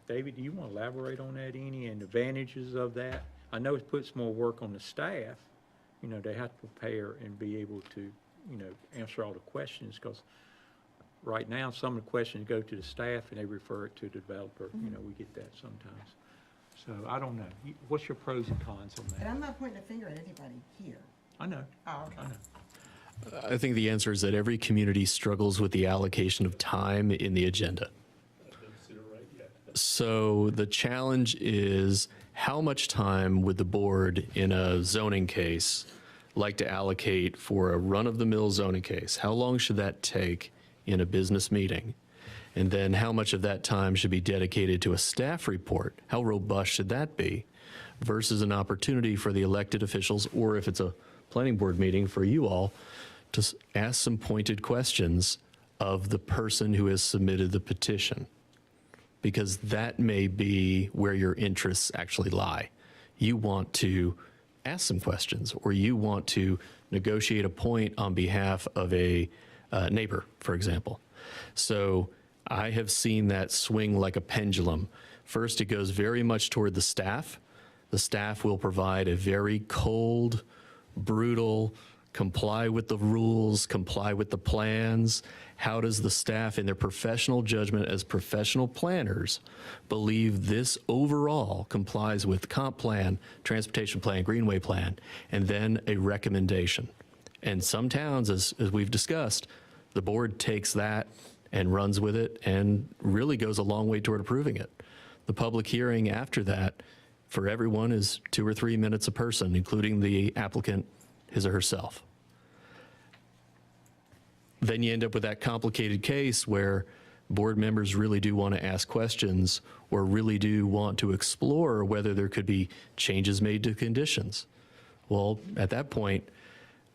David, do you want to elaborate on that any, and advantages of that? I know it puts more work on the staff. You know, they have to prepare and be able to, you know, answer all the questions, because right now, some of the questions go to the staff and they refer it to the developer. You know, we get that sometimes. So I don't know. What's your pros and cons on And that? I'm not pointing a finger at anybody here. I know. Oh, okay. I know. I think the answer is that every community struggles with the allocation of time in the agenda. So the challenge is, how much time would the board in a zoning case like to allocate for a run-of-the-mill zoning case? How long should that take in a business meeting? And then how much of that time should be dedicated to a staff report? How robust should that be? Versus an opportunity for the elected officials, or if it's a planning board meeting, for you all to ask some pointed questions of the person who has submitted the petition, because that may be where your interests actually lie. You want to ask some questions, or you want to negotiate a point on behalf of a neighbor, for example. So I have seen that swing like a pendulum. First, it goes very much toward the staff. The staff will provide a very cold, brutal, comply with the rules, comply with the plans. How does the staff, in their professional judgment as professional planners, believe this overall complies with comp plan, transportation plan, greenway plan, and then a recommendation? And some towns, as we've discussed, the board takes that and runs with it and really goes a long way toward approving it. The public hearing after that for everyone is 2 or 3 minutes a person, including the applicant, his or herself. Then you end up with that complicated case where board members really do want to ask questions, or really do want to explore whether there could be changes made to conditions. Well, at that point,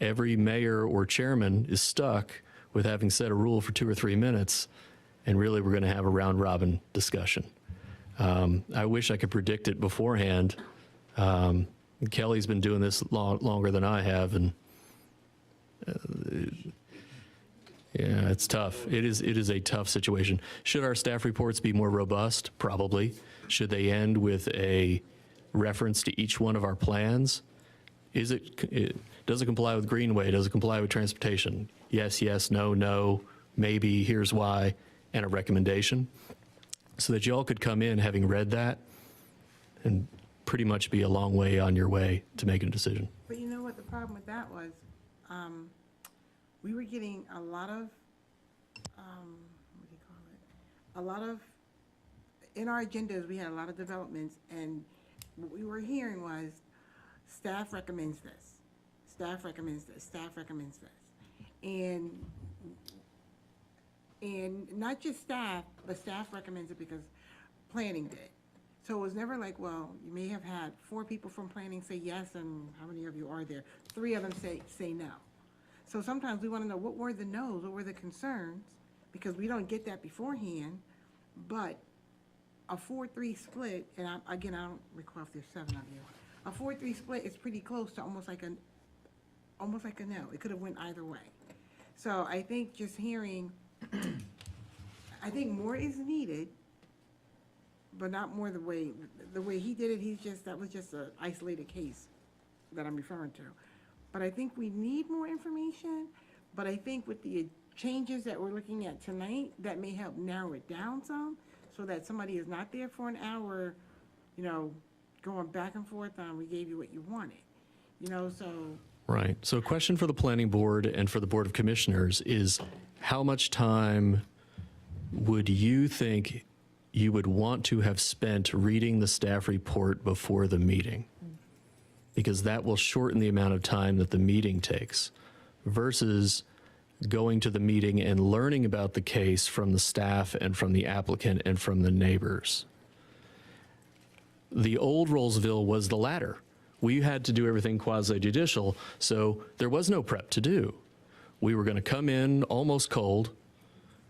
every mayor or chairman is stuck with having set a rule for 2 or 3 minutes, and really we're going to have a round-robin discussion. I wish I could predict it beforehand. Kelly's been doing this longer than I have, and yeah, it's tough. It is a tough situation. Should our staff reports be more robust? Probably. Should they end with a reference to each one of our plans? Does it comply with Greenway? Does it comply with transportation? Yes, yes, no, no, maybe, here's why, and a recommendation, so that you all could come in having read that and pretty much be a long way on your way to making a decision. But you know what the problem with that was? We were getting a lot of, what do you call it? A lot of, in our agendas, we had a lot of developments, and what we were hearing was, staff recommends this, staff recommends this, staff recommends this. And not just staff, but staff recommends it because planning did. So it was never like, well, you may have had 4 people from planning say yes, and how many of you are there? 3 of them say no. So sometimes we want to know, what were the no's, what were the concerns? Because we don't get that beforehand, but a 4-3 split, and again, I don't recall if there's 7 of you. A 4-3 split is pretty close to almost like a no. It could have went either way. So I think just hearing, I think more is needed, but not more the way he did it. That was just an isolated case that I'm referring to. But I think we need more information, but I think with the changes that we're looking at tonight, that may help narrow it down some, so that somebody is not there for an hour, you know, going back and forth on, we gave you what you wanted, you know, so. Right. So a question for the planning board and for the Board of Commissioners is, how much time would you think you would want to have spent reading the staff report before the meeting? Because that will shorten the amount of time that the meeting takes versus going to the meeting and learning about the case from the staff and from the applicant and from the neighbors. The old Rolesville was the latter. We had to do everything quasi-judicial, so there was no prep to do. We were going to come in almost cold,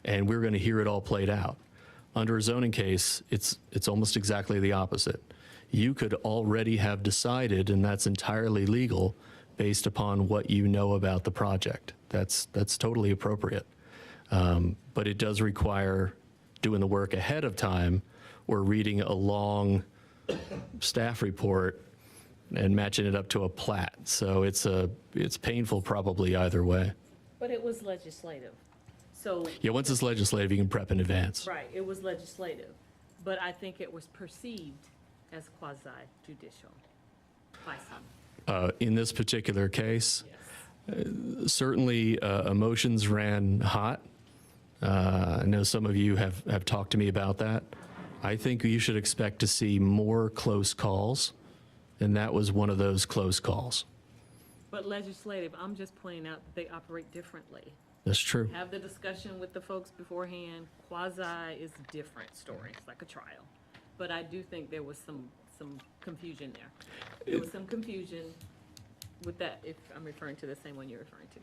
and we were going to hear it all played out. Under a zoning case, it's almost exactly the opposite. You could already have decided, and that's entirely legal, based upon what you know about the project. That's totally appropriate. But it does require doing the work ahead of time or reading a long staff report and matching it up to a plat. So it's painful probably either way. But it was legislative, so. Yeah, once it's legislative, you can prep in advance. Right, it was legislative, but I think it was perceived as quasi-judicial by some. In this particular case, Yes. certainly emotions ran hot. I know some of you have talked to me about that. I think you should expect to see more close calls, and that was one of those close calls. But legislative, I'm just pointing out that they operate differently. That's true. Have the discussion with the folks beforehand. Quasi is a different story. It's like a trial. But I do think there was some confusion there. There was some confusion with that, if I'm referring to the same one you're referring to.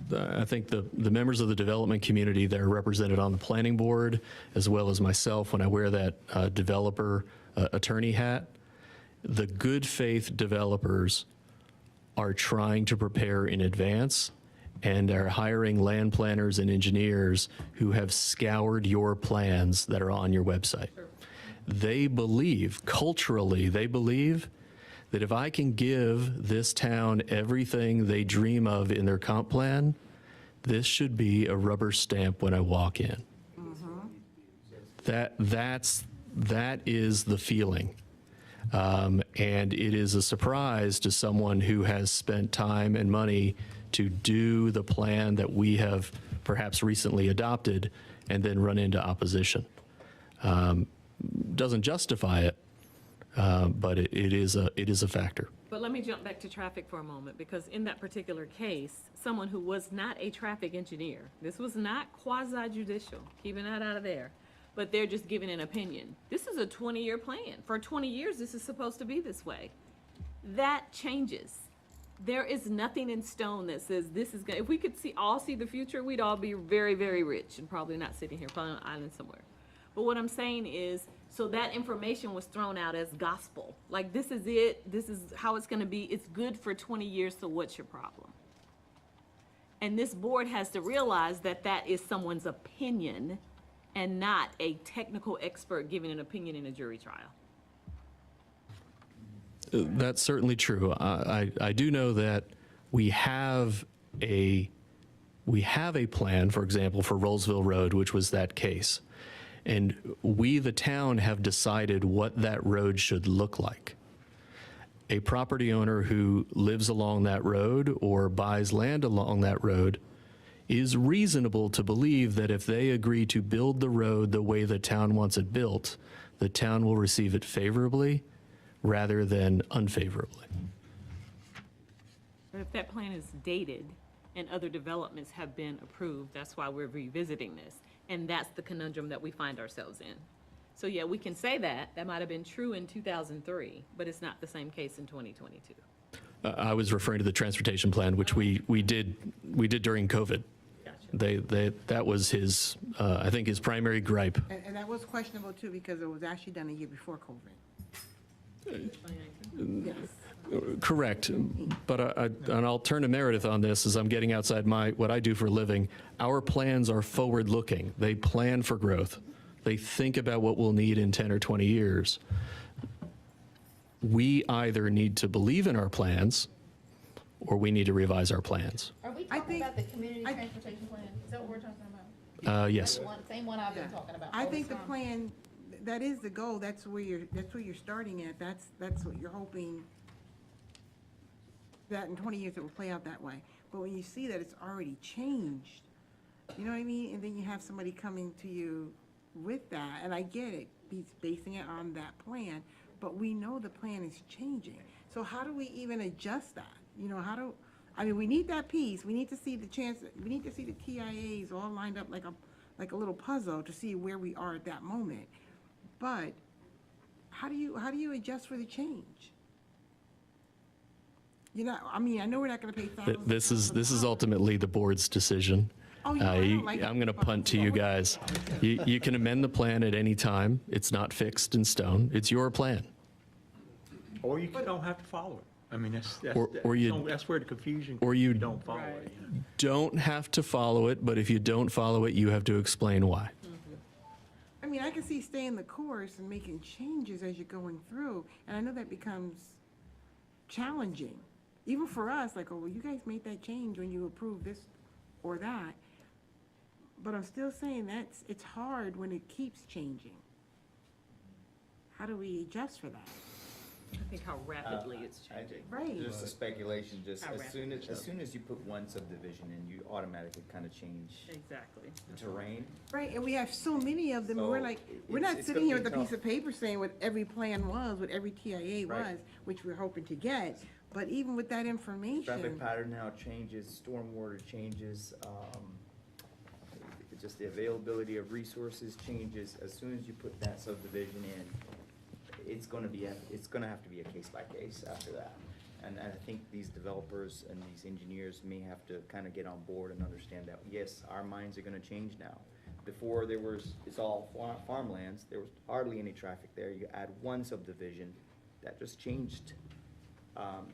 So I think the members of the development community that are represented on the planning board, as well as myself, when I wear that developer attorney hat, the good faith developers are trying to prepare in advance and are hiring land planners and engineers who have scoured your plans that are on your website. Sure. They believe, culturally, they believe that if I can give this town everything they dream of in their comp plan, this should be a rubber stamp when I walk in. That is the feeling. And it is a surprise to someone who has spent time and money to do the plan that we have perhaps recently adopted and then run into opposition. Doesn't justify it, but it is a factor. But let me jump back to traffic for a moment, because in that particular case, someone who was not a traffic engineer, this was not quasi-judicial, keeping that out of there, but they're just giving an opinion. This is a 20-year plan. For 20 years, this is supposed to be this way. That changes. There is nothing in stone that says this is going. If we could all see the future, we'd all be very, very rich and probably not sitting here, probably on an island somewhere. But what I'm saying is, so that information was thrown out as gospel. Like, this is it, this is how it's gonna be, it's good for 20 years, so what's your problem? And this board has to realize that that is someone's opinion and not a technical expert giving an opinion in a jury trial. That's certainly true. I do know that we have a plan, for example, for Rolesville Road, which was that case. And we, the town, have decided what that road should look like. A property owner who lives along that road or buys land along that road is reasonable to believe that if they agree to build the road the way the town wants it built, the town will receive it favorably rather than unfavorably. But if that plan is dated and other developments have been approved, that's why we're revisiting this. And that's the conundrum that we find ourselves in. So yeah, we can say that might have been true in 2003, but it's not the same case in 2022. I was referring to the transportation plan, which we did during COVID. Gotcha. That was his, I think, his primary gripe. And that was questionable too, because it was actually done a year before COVID. Yes. Correct, but and I'll turn to Meredith on this as I'm getting outside what I do for a living. Our plans are forward-looking. They plan for growth. They think about what we'll need in 10 or 20 years. We either need to believe in our plans, or we need to revise our plans. Are we talking about the community transportation plan? Is that what we're talking about? Yes. Same one I've been talking about. I all think the the time. plan, that is the goal, that's where you're starting at, that's what you're hoping, that in 20 years it will play out that way. But when you see that it's already changed, You know what I mean? And then you have somebody coming to you with that, and I get it, he's basing it on that plan, but we know the plan is changing. So how do we even adjust that? You know, I mean, we need that piece, we need to see the we need to see the TIAs all lined up like a little puzzle to see where we are at that moment. But how do you adjust for the change? You know, I mean, I know we're not gonna pay thousands. This is ultimately the board's decision. Oh, yeah, I don't like I'm it. going to punt to you guys. You can amend the plan at any time. It's not fixed in stone. It's your plan. Or you don't have to follow it. I mean, that's where the confusion, or you don't follow it. You know? Don't have to follow it, but if you don't follow it, you have to explain why. I mean, I can see staying the course and making changes as you're going through, and I know that becomes challenging. Even for us, like, oh, well, you guys made that change when you approved this or that. But I'm still saying it's hard when it keeps changing. How do we adjust for that? I think how rapidly it's changing. Right. Just a speculation, just How as soon rapid. as soon as you put one subdivision in, you automatically kind of change Exactly. the terrain. Right, and we have so many of them, and we're So like, we're it's- not it's sitting gonna here be with a piece tough. of paper saying what every plan was, what every TIA Right. was, which we're hoping to get. But even with that information. Traffic pattern now changes, stormwater changes, just the availability of resources changes. As soon as you put that subdivision in, it's gonna have to be a case by case after that. And I think these developers and these engineers may have to kind of get on board and understand that, yes, our minds are gonna change now. Before it's all farmlands, there was hardly any traffic there. You add one subdivision, that just changed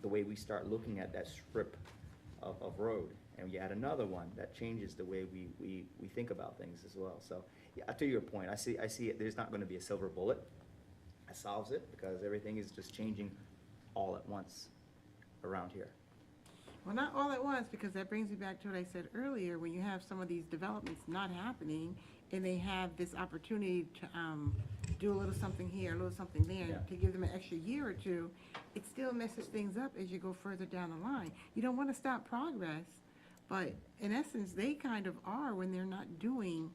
the way we start looking at that strip of road. And you add another one, that changes the way we think about things as well. So, yeah, to your point, I see it, there's not gonna be a silver bullet that solves it, because everything is just changing all at once around here. Well, not all at once, because that brings me back to what I said earlier, when you have some of these developments not happening, and they have this opportunity to do a little something here, a little something there, Yeah. to give them an extra year or two, it still messes things up as you go further down the line. You don't want to stop progress, but in essence, they kind of are when they're not doing,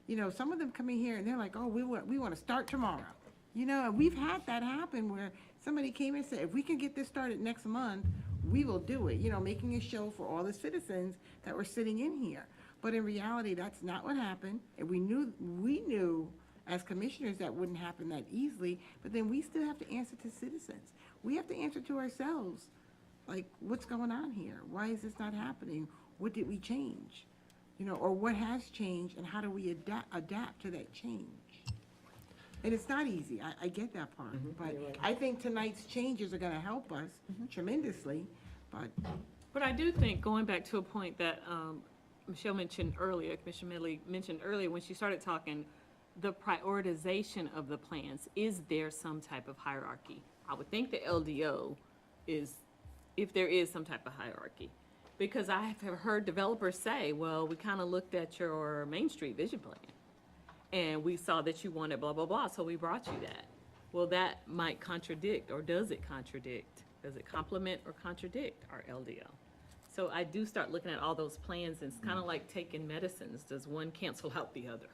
you know, some of them come in here and they're like, oh, we want to start tomorrow. You know, and we've had that happen where somebody came in and said, if we can get this started next month, we will do it, you know, making a show for all the citizens that were sitting in here. But in reality, that's not what happened, and we knew as commissioners that wouldn't happen that easily, but then we still have to answer to citizens. We have to answer to ourselves, like, what's going on here? Why is this not happening? What did we change? You know, or what has changed, and how do we adapt to that change? And it's not easy, I get that part, but I think tonight's changes are gonna help us tremendously, but. But I do think, going back to a point that Michelle mentioned earlier, Commissioner Medley mentioned earlier, when she started talking, the prioritization of the plans, is there some type of hierarchy? I would think the LDO is, if there is some type of hierarchy. Because I have heard developers say, well, we kind of looked at your Main Street vision plan, and we saw that you wanted blah, blah, blah, so we brought you that. Well, that might contradict, or does it contradict? Does it complement or contradict our LDO? So I do start looking at all those plans, and it's kind of like taking medicines. Does one cancel out the other?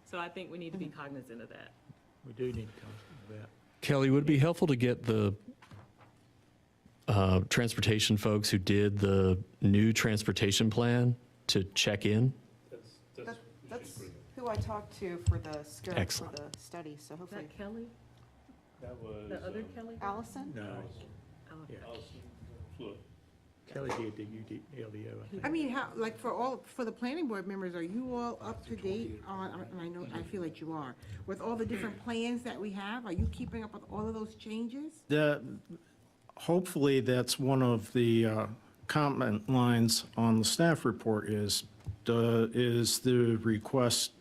So I think we need to be cognizant of that. We do need to consider that. Kelly, would it be helpful to get the transportation folks who did the new transportation plan to check in? That's who I talked to for the scope for Excellent. the study, so Is hopefully. that Kelly? That was. The other Kelly? Allison? No, Oh, yeah, Allison Fluid. Kelly did the LDO, I think. I mean, how, like, for the planning board members, are you all up to date on, I know, I feel like you are, with all the different plans that we have? Are you keeping up with all of those changes? Hopefully, that's one of the comment lines on the staff report is the request,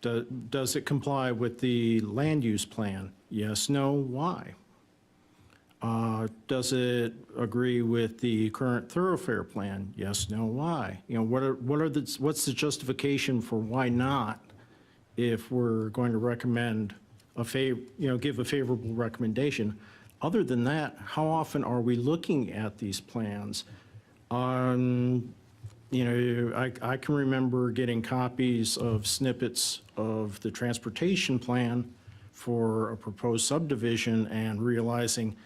does it comply with the land use plan? Yes, no, why? Does it agree with the current thoroughfare plan? Yes, no, why? You know, what's the justification for why not, if we're going to recommend give a favorable recommendation? Other than that, how often are we looking at these plans? You know, I can remember getting copies of snippets of the transportation plan for a proposed subdivision and realizing,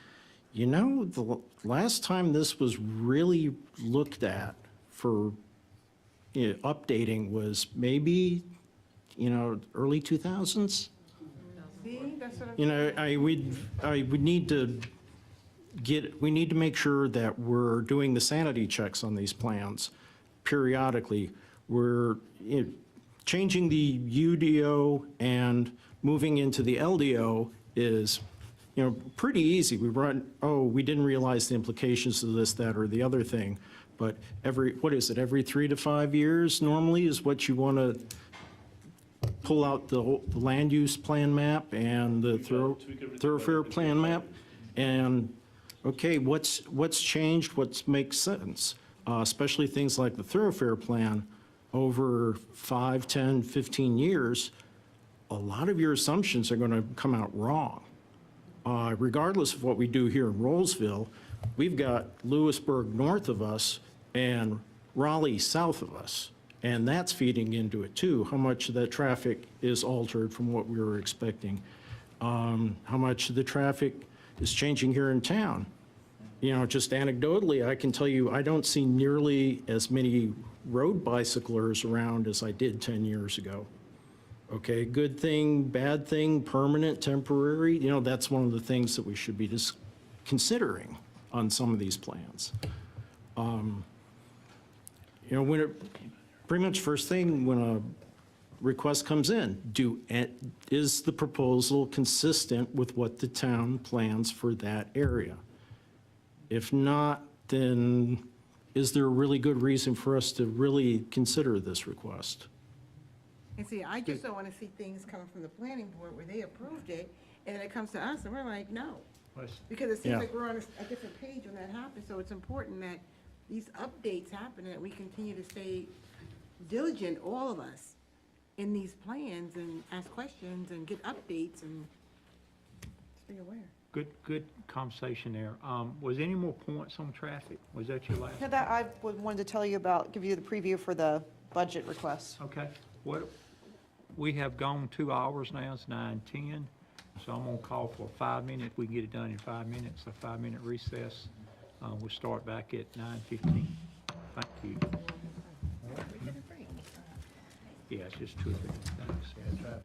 you know, the last time this was really looked at for, you know, updating was maybe, you know, early 2000s. See, that's what I'm. You know, I would need to we need to make sure that we're doing the sanity checks on these plans periodically. We're, you know, changing the UDO and moving into the LDO is, you know, pretty easy. We run, oh, we didn't realize the implications of this, that, or the other thing. But what is it, every 3 to 5 years normally is what you want to pull out the land use plan map and the thoroughfare plan map? And, okay, what's changed, what makes sense? Especially things like the thoroughfare plan, over 5, 10, 15 years, a lot of your assumptions are going to come out wrong. Regardless of what we do here in Rolesville, we've got Lewisburg north of us and Raleigh south of us. And that's feeding into it too, how much of that traffic is altered from what we were expecting. How much of the traffic is changing here in town. You know, just anecdotally, I can tell you, I don't see nearly as many road bicyclers around as I did 10 years ago. Okay, good thing, bad thing, permanent, temporary, you know, that's one of the things that we should be just considering on some of these plans. You know, pretty much first thing when a request comes in, is the proposal consistent with what the town plans for that area? If not, then is there a really good reason for us to really consider this request? And see, I just don't want to see things coming from the planning board where they approved it, and then it comes to us, and we're like, no. Because it seems Yeah. like we're on a different page when that happens, so it's important that these updates happen, and that we continue to stay diligent, all of us, in these plans, and ask questions, and get updates, and just be aware. Good conversation there. Was any more points on traffic? Was that your last? Yeah, that I wanted to tell you about, give you the preview for the budget request. Okay. We have gone 2 hours now, it's 9:10, so I'm gonna call for 5 minutes. We can get it done in 5 minutes, a 5-minute recess. We'll start back at 9:15. Thank you. Yeah, it's just 2 or 3 things.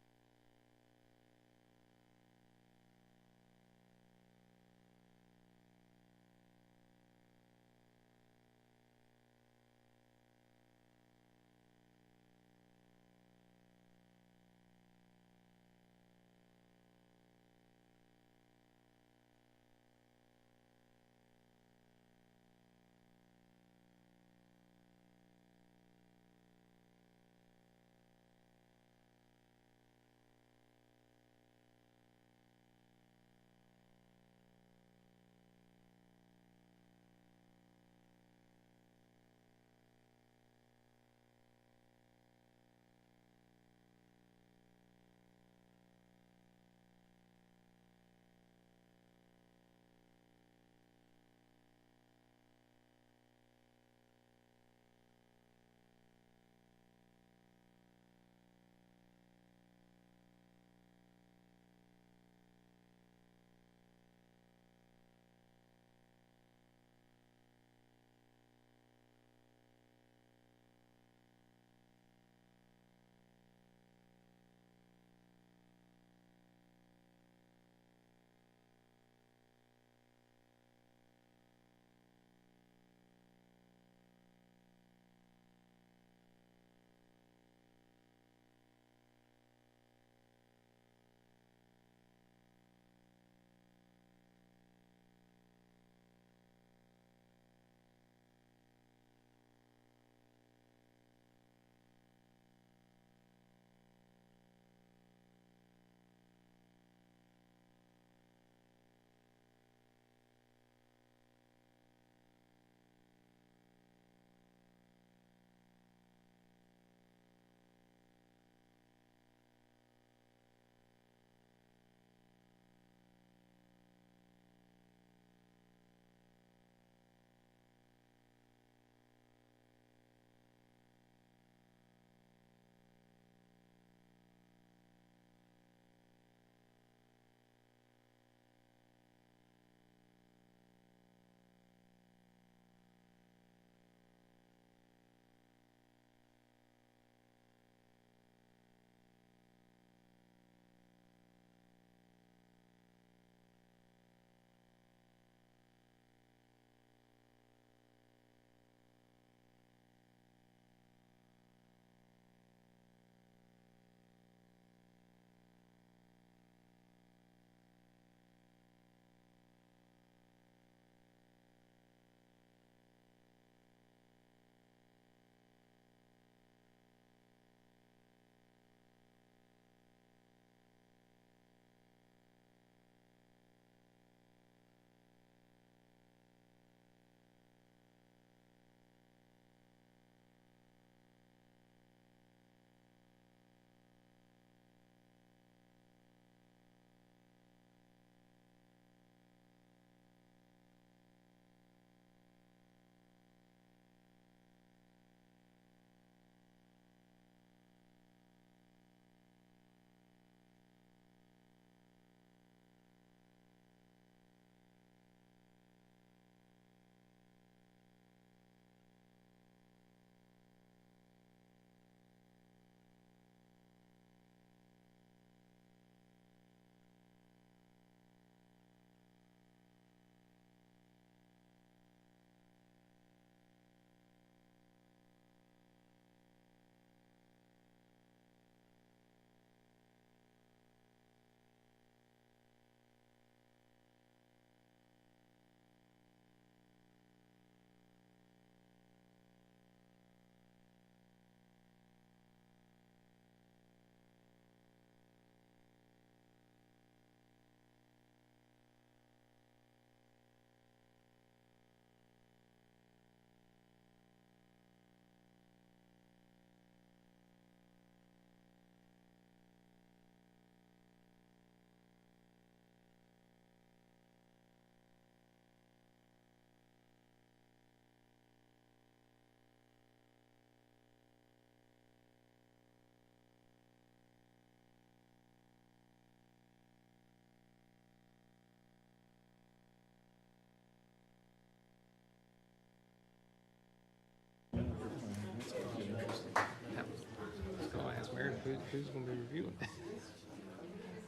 Who's going to be reviewing it?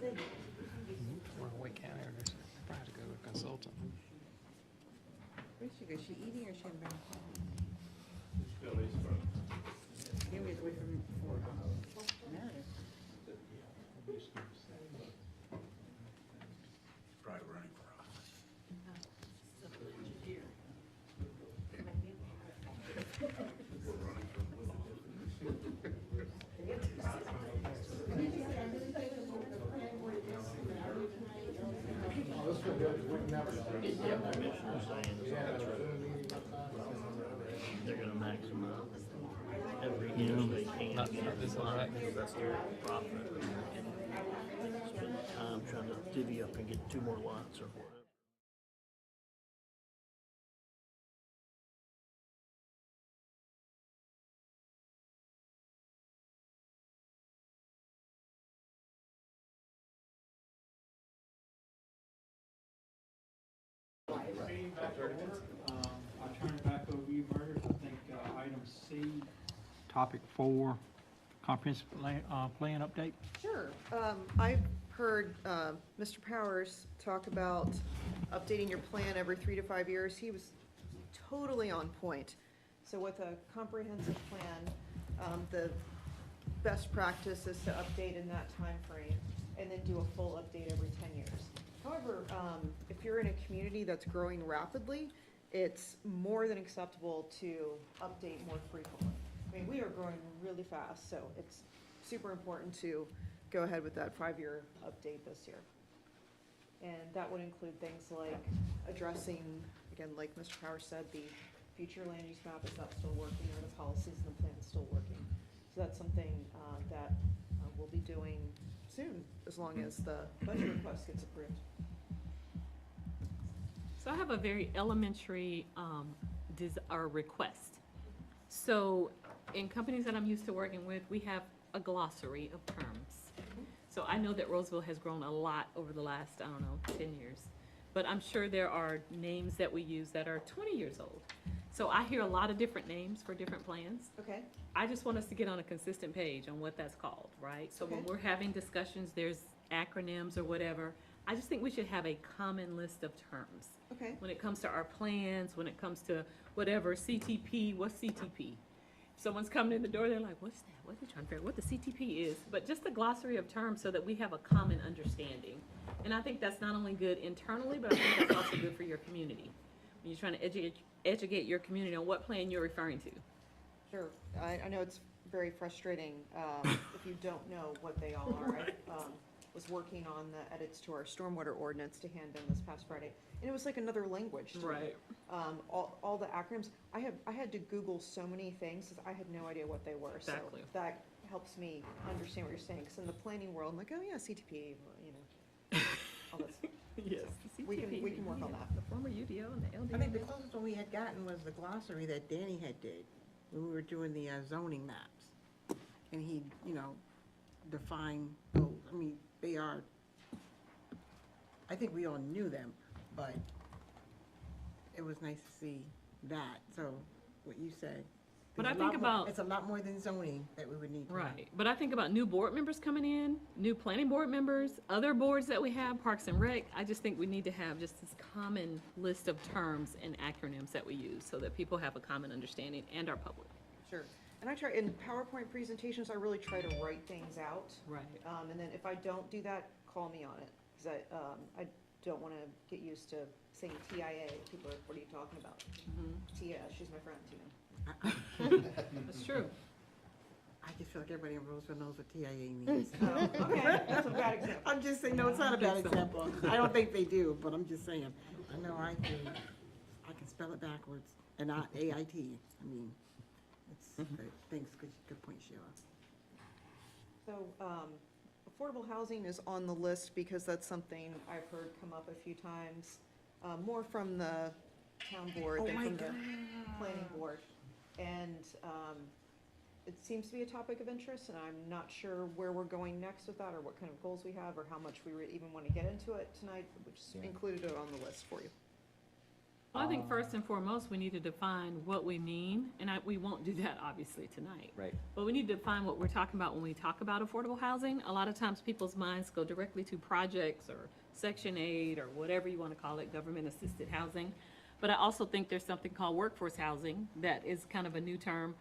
We're in Wake County, or there's probably have to go to a consultant. Where's she go? She eating or she in bed? Billy's from Can't we wait for Meredith? Probably running for office. They're gonna maximize every inch they can. Not this one, right? That's their profit. Spend time trying to divvy up and get 2 more lots or whatever. I'll turn it back over to you, Meredith. I think item C, topic 4, comprehensive plan update. Sure. I've heard Mr. Powers talk about updating your plan every 3 to 5 years. He was totally on point. So with a comprehensive plan, the best practice is to update in that time frame and then do a full update every 10 years. However, if you're in a community that's growing rapidly, it's more than acceptable to update more frequently. I mean, we are growing really fast, so it's super important to go ahead with that 5-year update this year. And that would include things like addressing, again, like Mr. Powers said, the future land use map, is that still working, are the policies and the plans still working? So that's something that we'll be doing soon, as long as the budget request gets approved. So I have a very elementary request. So in companies that I'm used to working with, we have a glossary of terms. So I know that Rolesville has grown a lot over the last, 10 years. But I'm sure there are names that we use that are 20 years old. So I hear a lot of different names for different plans. Okay. I just want us to get on a consistent page on what that's called, right? So when Okay. we're having discussions, there's acronyms or whatever. I just think we should have a common list of terms. Okay. When it comes to our plans, when it comes to whatever, CTP, what's CTP? If someone's coming in the door, they're like, what's that? What are they trying to figure out what the CTP is? But just a glossary of terms so that we have a common understanding. And I think that's not only good internally, but I think that's also good for your community. When you're trying to educate your community on what plan you're referring to. Sure. I know it's very frustrating if you don't know what they all are. I was working on the edits to our stormwater ordinance to hand in this past Friday, and it was like another language to me. Right. All the acronyms. I had to Google so many things, 'cause I had no idea what they were. Exactly. So that helps me understand what you're saying, because in the planning world, I'm like, oh yeah, CTP, you know, all this. Yes. We can work on that. The former UDO and the LDO. I think the closest one we had gotten was the glossary that Danny had did when we were doing the zoning maps. And he, defined those. I mean, they are, I think we all knew them, but it was nice to see that. So what you said. But I there's a think lot more- about- It's a lot more than zoning that we would need to know. Right, but I think about new board members coming in, new planning board members, other boards that we have, Parks and Rec. I just think we need to have just this common list of terms and acronyms that we use so that people have a common understanding and our public. Sure. And I try, in PowerPoint presentations, I really try to write things out. Right. And then if I don't do that, call me on it, because I don't want to get used to saying TIA. People are, what are you talking about? Tia, she's my friend, Tina. That's true. I just feel like everybody in Roseville knows what TIA means. Okay, that's a bad example. I'm just saying, no, it's not a bad example. I don't think they do, but I'm just saying. I know I can spell it backwards and not AIT. I mean, thanks, good point, Sheila. So, affordable housing is on the list because that's something I've heard come up a few times, more from the town board than from the planning board. And it seems to be a topic of interest, and I'm not sure where we're going next with that, or what kind of goals we have, or how much we even want to get into it tonight, which included it on the list for you. Well, I think first and foremost, we need to define what we mean, and we won't do that obviously tonight. Right. But we need to define what we're talking about when we talk about affordable housing. A lot of times people's minds go directly to projects or Section 8 or whatever you want to call it, government-assisted housing. But I also think there's something called workforce housing that is kind of a new term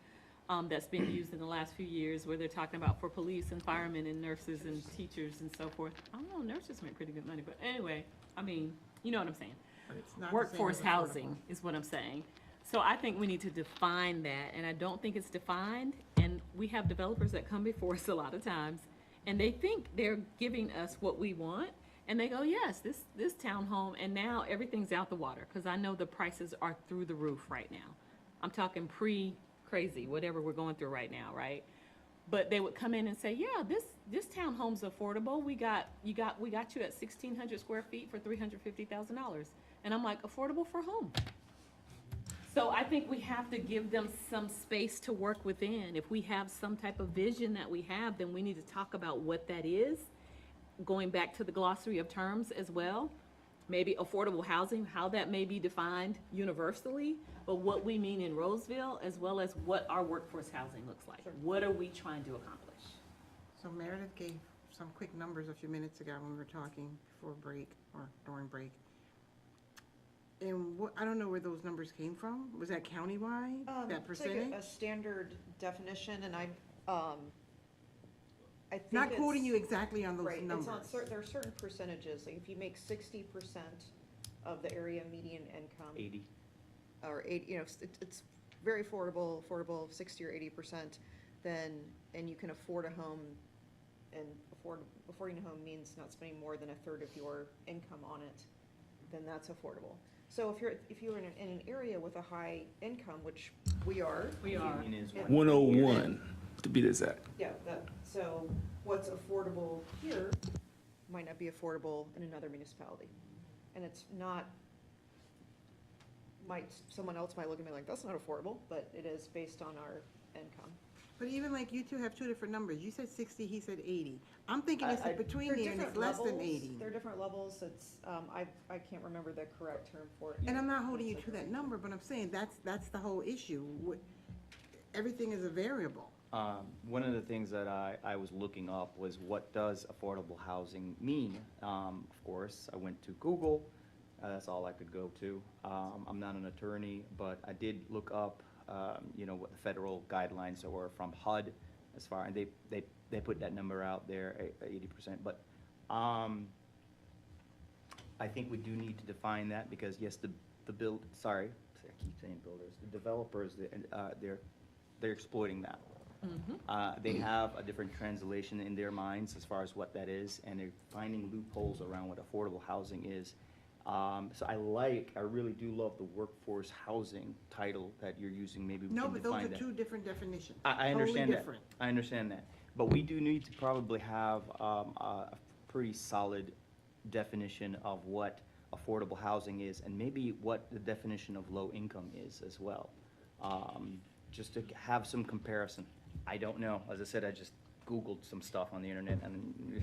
that's been used in the last few years, where they're talking about for police and firemen and nurses and teachers and so forth. I don't know, nurses make pretty good money, but anyway, I mean, you know what I'm saying. But it's not the same Workforce as housing is what I'm saying. So I think we need to define that, and I don't think it's defined. And we have developers that come before us a lot of times, and they think they're giving us what we want, and they go, yes, this townhome, and now everything's out the water, because I know the prices are through the roof right now. I'm talking pre-crazy, whatever we're going through right now, right? But they would come in and say, yeah, this townhome's affordable. We got you at 1,600 square feet for $350,000. And I'm like, affordable for whom? So I think we have to give them some space to work within. If we have some type of vision that we have, then we need to talk about what that is. Going back to the glossary of terms as well, maybe affordable housing, how that may be defined universally, but what we mean in Rolesville, as well as what our workforce housing looks like. What are we trying to accomplish? So Meredith gave some quick numbers a few minutes ago when we were talking before break or during break. And I don't know where those numbers came from. Was that countywide, that It's like percentage? a standard definition, and I think Not it's- quoting you exactly on those Right, numbers. it's on there are certain percentages, like if you make 60% of the area median income. 80. Or 80, it's very affordable, 60 or 80%, then, and you can afford a home, and affording a home means not spending more than a third of your income on it, then that's affordable. So if you're in an area with a high income, which we are. We are. Median is Yeah. 101, to be exact. Yeah, so what's affordable here might not be affordable in another municipality. And it's not, someone else might look at me like, that's not affordable, but it is based on our income. But even like you two have two different numbers. You said 60, he said 80. I'm thinking it's between They're there and it's different less than levels. 80. There are different levels, it's, I can't remember the correct term for it. And I'm not holding you to that number, but I'm saying that's the whole issue. Everything is a variable. One of the things that I was looking up was what does affordable housing mean? Of course, I went to Google. That's all I could go to. I'm not an attorney, but I did look up, what the federal guidelines were from HUD as far, and they put that number out there, 80%. But I think we do need to define that because yes, I keep saying builders, the developers, they're exploiting that. They have a different translation in their minds as far as what that is, and they're finding loopholes around what affordable housing is. So I really do love the workforce housing title that you're using. Maybe we No, can but those define are that. two different definitions. I understand Totally that. different. I understand that. But we do need to probably have a pretty solid definition of what affordable housing is, and maybe what the definition of low income is as well. Just to have some comparison. I don't know. As I said, I just Googled some stuff on the internet, and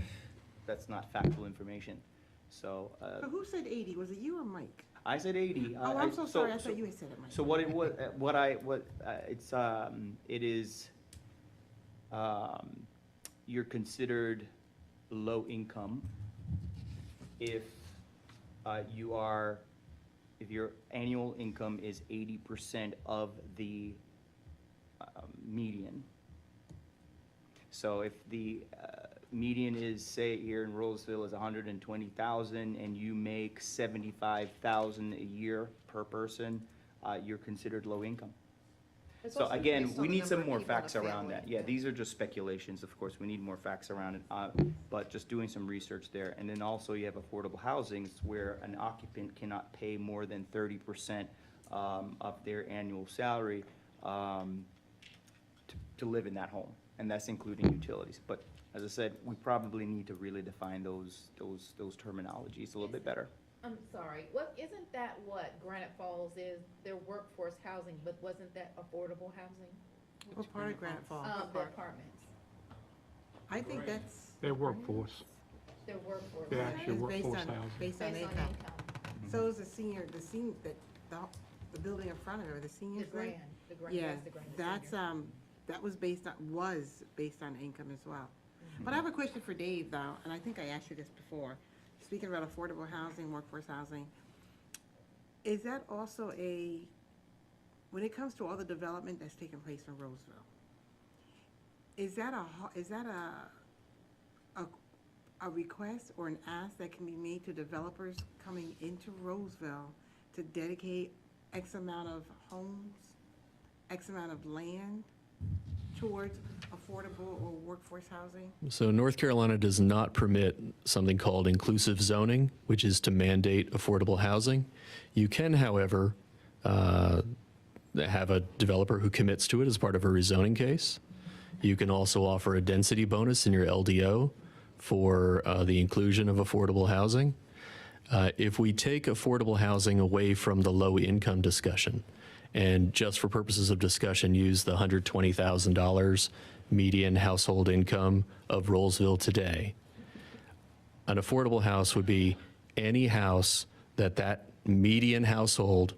that's not factual information. So. So who said 80? Was it you or Mike? I said 80. Oh, I'm so sorry. I thought you had said it, Mike. So it is, you're considered low income if if your annual income is 80% of the median. So if the median is, say, here in Rolesville is 120,000 and you make 75,000 a year per person, you're considered low income. It's So also again, based on we the need number some of more people in a facts around family. that. Yeah, these are just speculations, of course, we need more facts around it, but just doing some research there. And then also you have affordable housings where an occupant cannot pay more than 30% of their annual salary to live in that home, and that's including utilities. But as I said, we probably need to really define those terminologies a little bit better. I'm sorry, isn't that what Granite Falls is, their workforce housing, but wasn't that affordable housing? What part of Granite Falls? The apartments, I think that's. Their workforce. their workforce. Yeah, housing. actually It's based workforce on- housing. Based on Based on income. income. So is the the building in front of it, or the seniors. The thing? grand, Yeah, the grand that's, senior. that was based on income as well. But I have a question for Dave, though, and I think I asked you this before. Speaking about affordable housing, workforce housing, is that also when it comes to all the development that's taking place in Rolesville, is that a request or an ask that can be made to developers coming into Rolesville to dedicate X amount of homes, X amount of land towards affordable or workforce housing? So North Carolina does not permit something called inclusive zoning, which is to mandate affordable housing. You can, however, have a developer who commits to it as part of a rezoning case. You can also offer a density bonus in your LDO for the inclusion of affordable housing. If we take affordable housing away from the low income discussion, and just for purposes of discussion, use the $120,000 median household income of Rolesville today, an affordable house would be any house that median household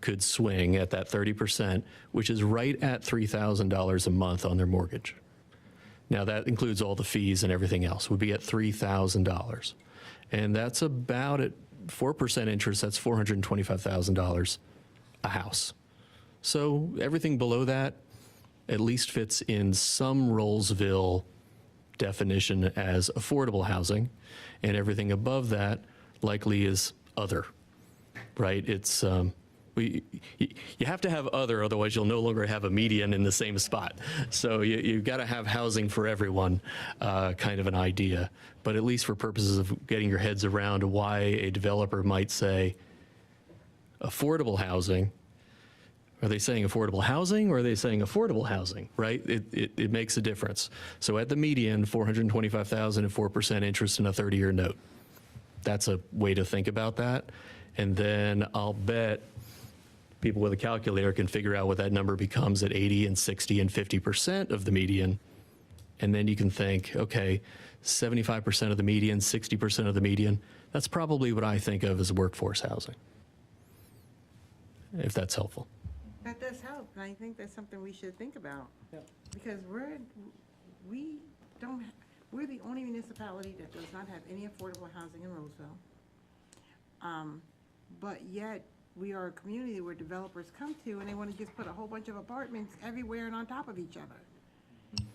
could swing at that 30%, which is right at $3,000 a month on their mortgage. Now that includes all the fees and everything else, would be at $3,000. And that's about at 4% interest, that's $425,000 a house. So everything below that at least fits in some Rolesville definition as affordable housing, and everything above that likely is other, right? It's, you have to have other, otherwise you'll no longer have a median in the same spot. So you've got to have housing for everyone, kind of an idea. But at least for purposes of getting your heads around why a developer might say affordable housing, are they saying affordable housing or are they saying affordable housing, right? It makes a difference. So at the median, $425,000 and 4% interest in a 30-year note. That's a way to think about that. And then I'll bet people with a calculator can figure out what that number becomes at 80 and 60 and 50% of the median. And then you can think, okay, 75% of the median, 60% of the median, that's probably what I think of as workforce housing, if that's helpful. That does help, and I think that's something we should think about. Because we're the only municipality that does not have any affordable housing in Rolesville. But yet, we are a community where developers come to and they want to just put a whole bunch of apartments everywhere and on top of each other.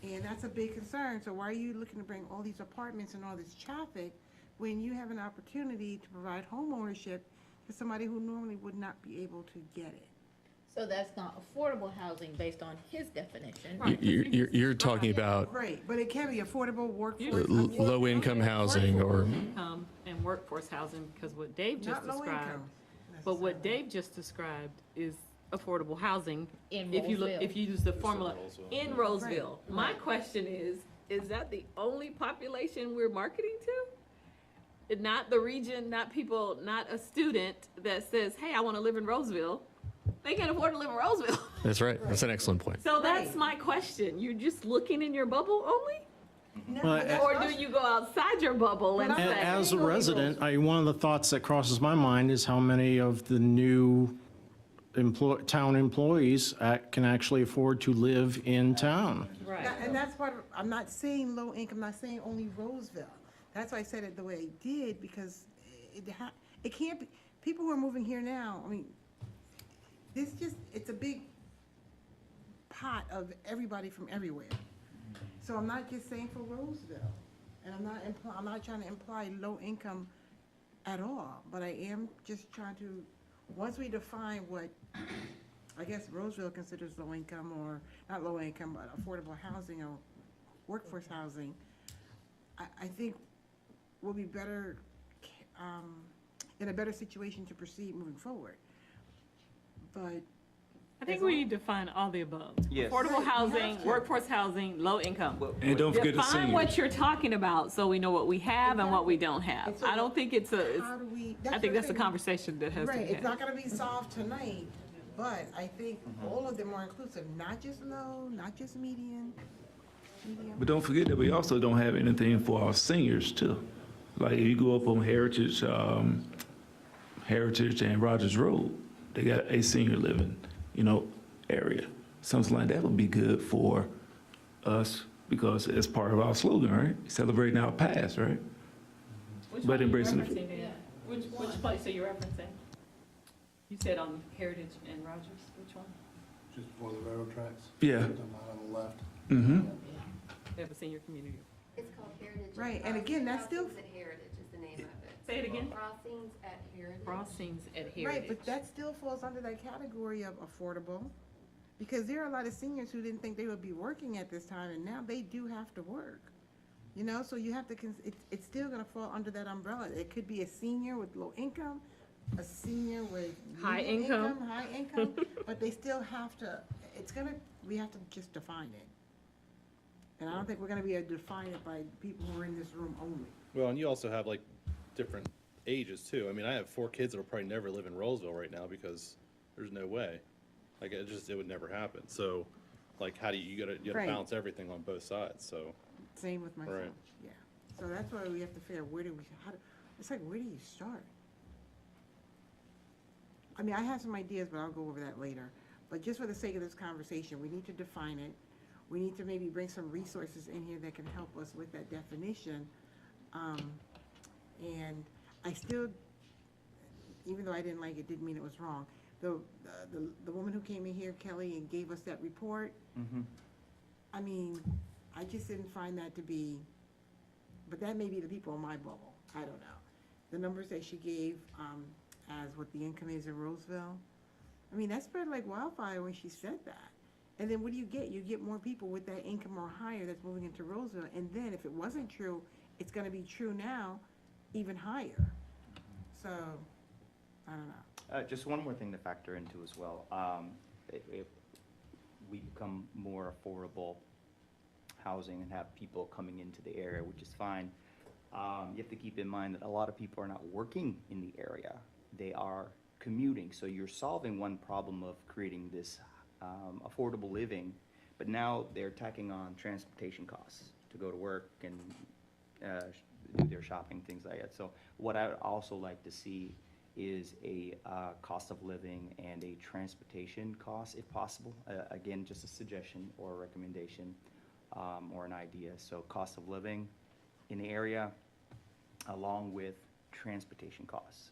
And that's a big concern. So why are you looking to bring all these apartments and all this traffic when you have an opportunity to provide home ownership to somebody who normally would not be able to get it? So that's not affordable housing based on his definition. You're talking about Right, but it can be affordable workforce. low-income housing or Income and workforce housing, because what Dave just Not low described, income. but what Dave just described is affordable housing. In If you look, Rolesville. if you use the formula in Rolesville. My question is that the only population we're marketing to? Not the region, not people, not a student that says, hey, I want to live in Rolesville. They can't afford to live in Rolesville. That's right. That's an excellent point. So that's my question. You're just looking in your bubble only? Or do you go outside your bubble and say? As a resident, one of the thoughts that crosses my mind is how many of the new town employees can actually afford to live in town. Right. And that's what, I'm not saying low income, I'm not saying only Rolesville. That's why I said it the way I did, because it can't be, people who are moving here now, I mean, it's a big pot of everybody from everywhere. So I'm not just saying for Rolesville, and I'm not trying to imply low income at all, but I am just trying to, once we define what, I guess Rolesville considers low income, or not low income, but affordable housing or workforce housing, I think we'll be better, in a better situation to proceed moving forward. But I think we need to define all the above. Yes. Affordable housing, workforce housing, low income. And don't forget the Define seniors. what you're talking about so we know what we have and what we don't have. And so I don't think it's how do we? I think that's a conversation that has to Right, be it's had. not gonna be solved tonight, but I think all of them are inclusive, not just low, not just median. But don't forget that we also don't have anything for our seniors too. Like if you go up on Heritage and Rogers Road, they got a senior living, area. Something like that would be good for us because it's part of our slogan, right? Celebrating our past, right? Which But one are you embracing the referencing, Dan? Which place are you referencing? You said on Heritage and Rogers, which one? Just before the railroad tracks. Yeah. On the left. Mm-hmm. They have a senior community. It's called Heritage. Right, and again, that's still, Crossings at Heritage is the name of it. Say it again. Crossings at Heritage. Crossings at right, Heritage. but that still falls under that category of affordable. Because there are a lot of seniors who didn't think they would be working at this time, and now they do have to work. So you have to, it's still gonna fall under that umbrella. It could be a senior with low income, a senior with High medium income. high income, but they still have to, we have to just define it. And I don't think we're gonna be able to define it by people who are in this room only. Well, and you also have like different ages too. I mean, I have 4 kids that'll probably never live in Rolesville right now because there's no way. Like it would never happen. So, like, how do you gotta Right. balance everything on both sides? So, Same with myself, Right. yeah. So that's why we have to figure out where do you start? I mean, I have some ideas, but I'll go over that later. But just for the sake of this conversation, we need to define it. We need to maybe bring some resources in here that can help us with that definition. And I still, even though I didn't like it, didn't mean it was wrong. The woman who came in here, Kelly, and gave us that report, I mean, I just didn't find that to be, but that may be the people in my bubble, I don't know. The numbers that she gave, as what the income is in Rolesville, I mean, that spread like wildfire when she said that. And then what do you get? You get more people with that income or higher that's moving into Rolesville, and then if it wasn't true, it's gonna be true now, even higher. So, I don't know. Just one more thing to factor into as well. If we become more affordable housing and have people coming into the area, which is fine, you have to keep in mind that a lot of people are not working in the area. They are commuting. So you're solving one problem of creating this affordable living, but now they're tacking on transportation costs to go to work and do their shopping, things like that. So what I would also like to see is a cost of living and a transportation cost, if possible. Again, just a suggestion or a recommendation or an idea. So cost of living in the area along with transportation costs.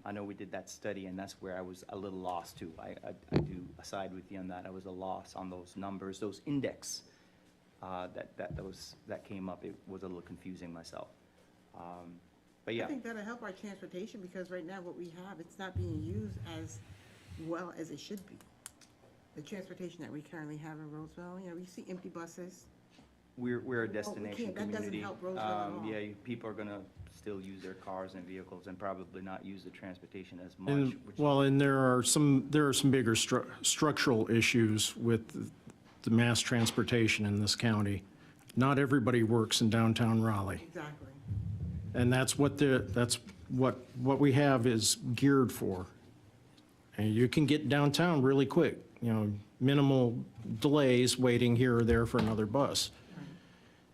I know we did that study, and that's where I was a little lost too. I do side with you on that. I was a loss on those numbers, those index that came up. It was a little confusing myself. But yeah. I think that'll help our transportation, because right now what we have, it's not being used as well as it should be. The transportation that we currently have in Rolesville, we see empty buses. We're a destination that doesn't community. help Rolesville at all. Yeah, people are gonna still use their cars and vehicles and probably not use the transportation as much. And, which- well, and there are some bigger structural issues with the mass transportation in this county. Not everybody works in downtown Raleigh. Exactly. And that's what what we have is geared for. And you can get downtown really quick, minimal delays waiting here or there for another bus.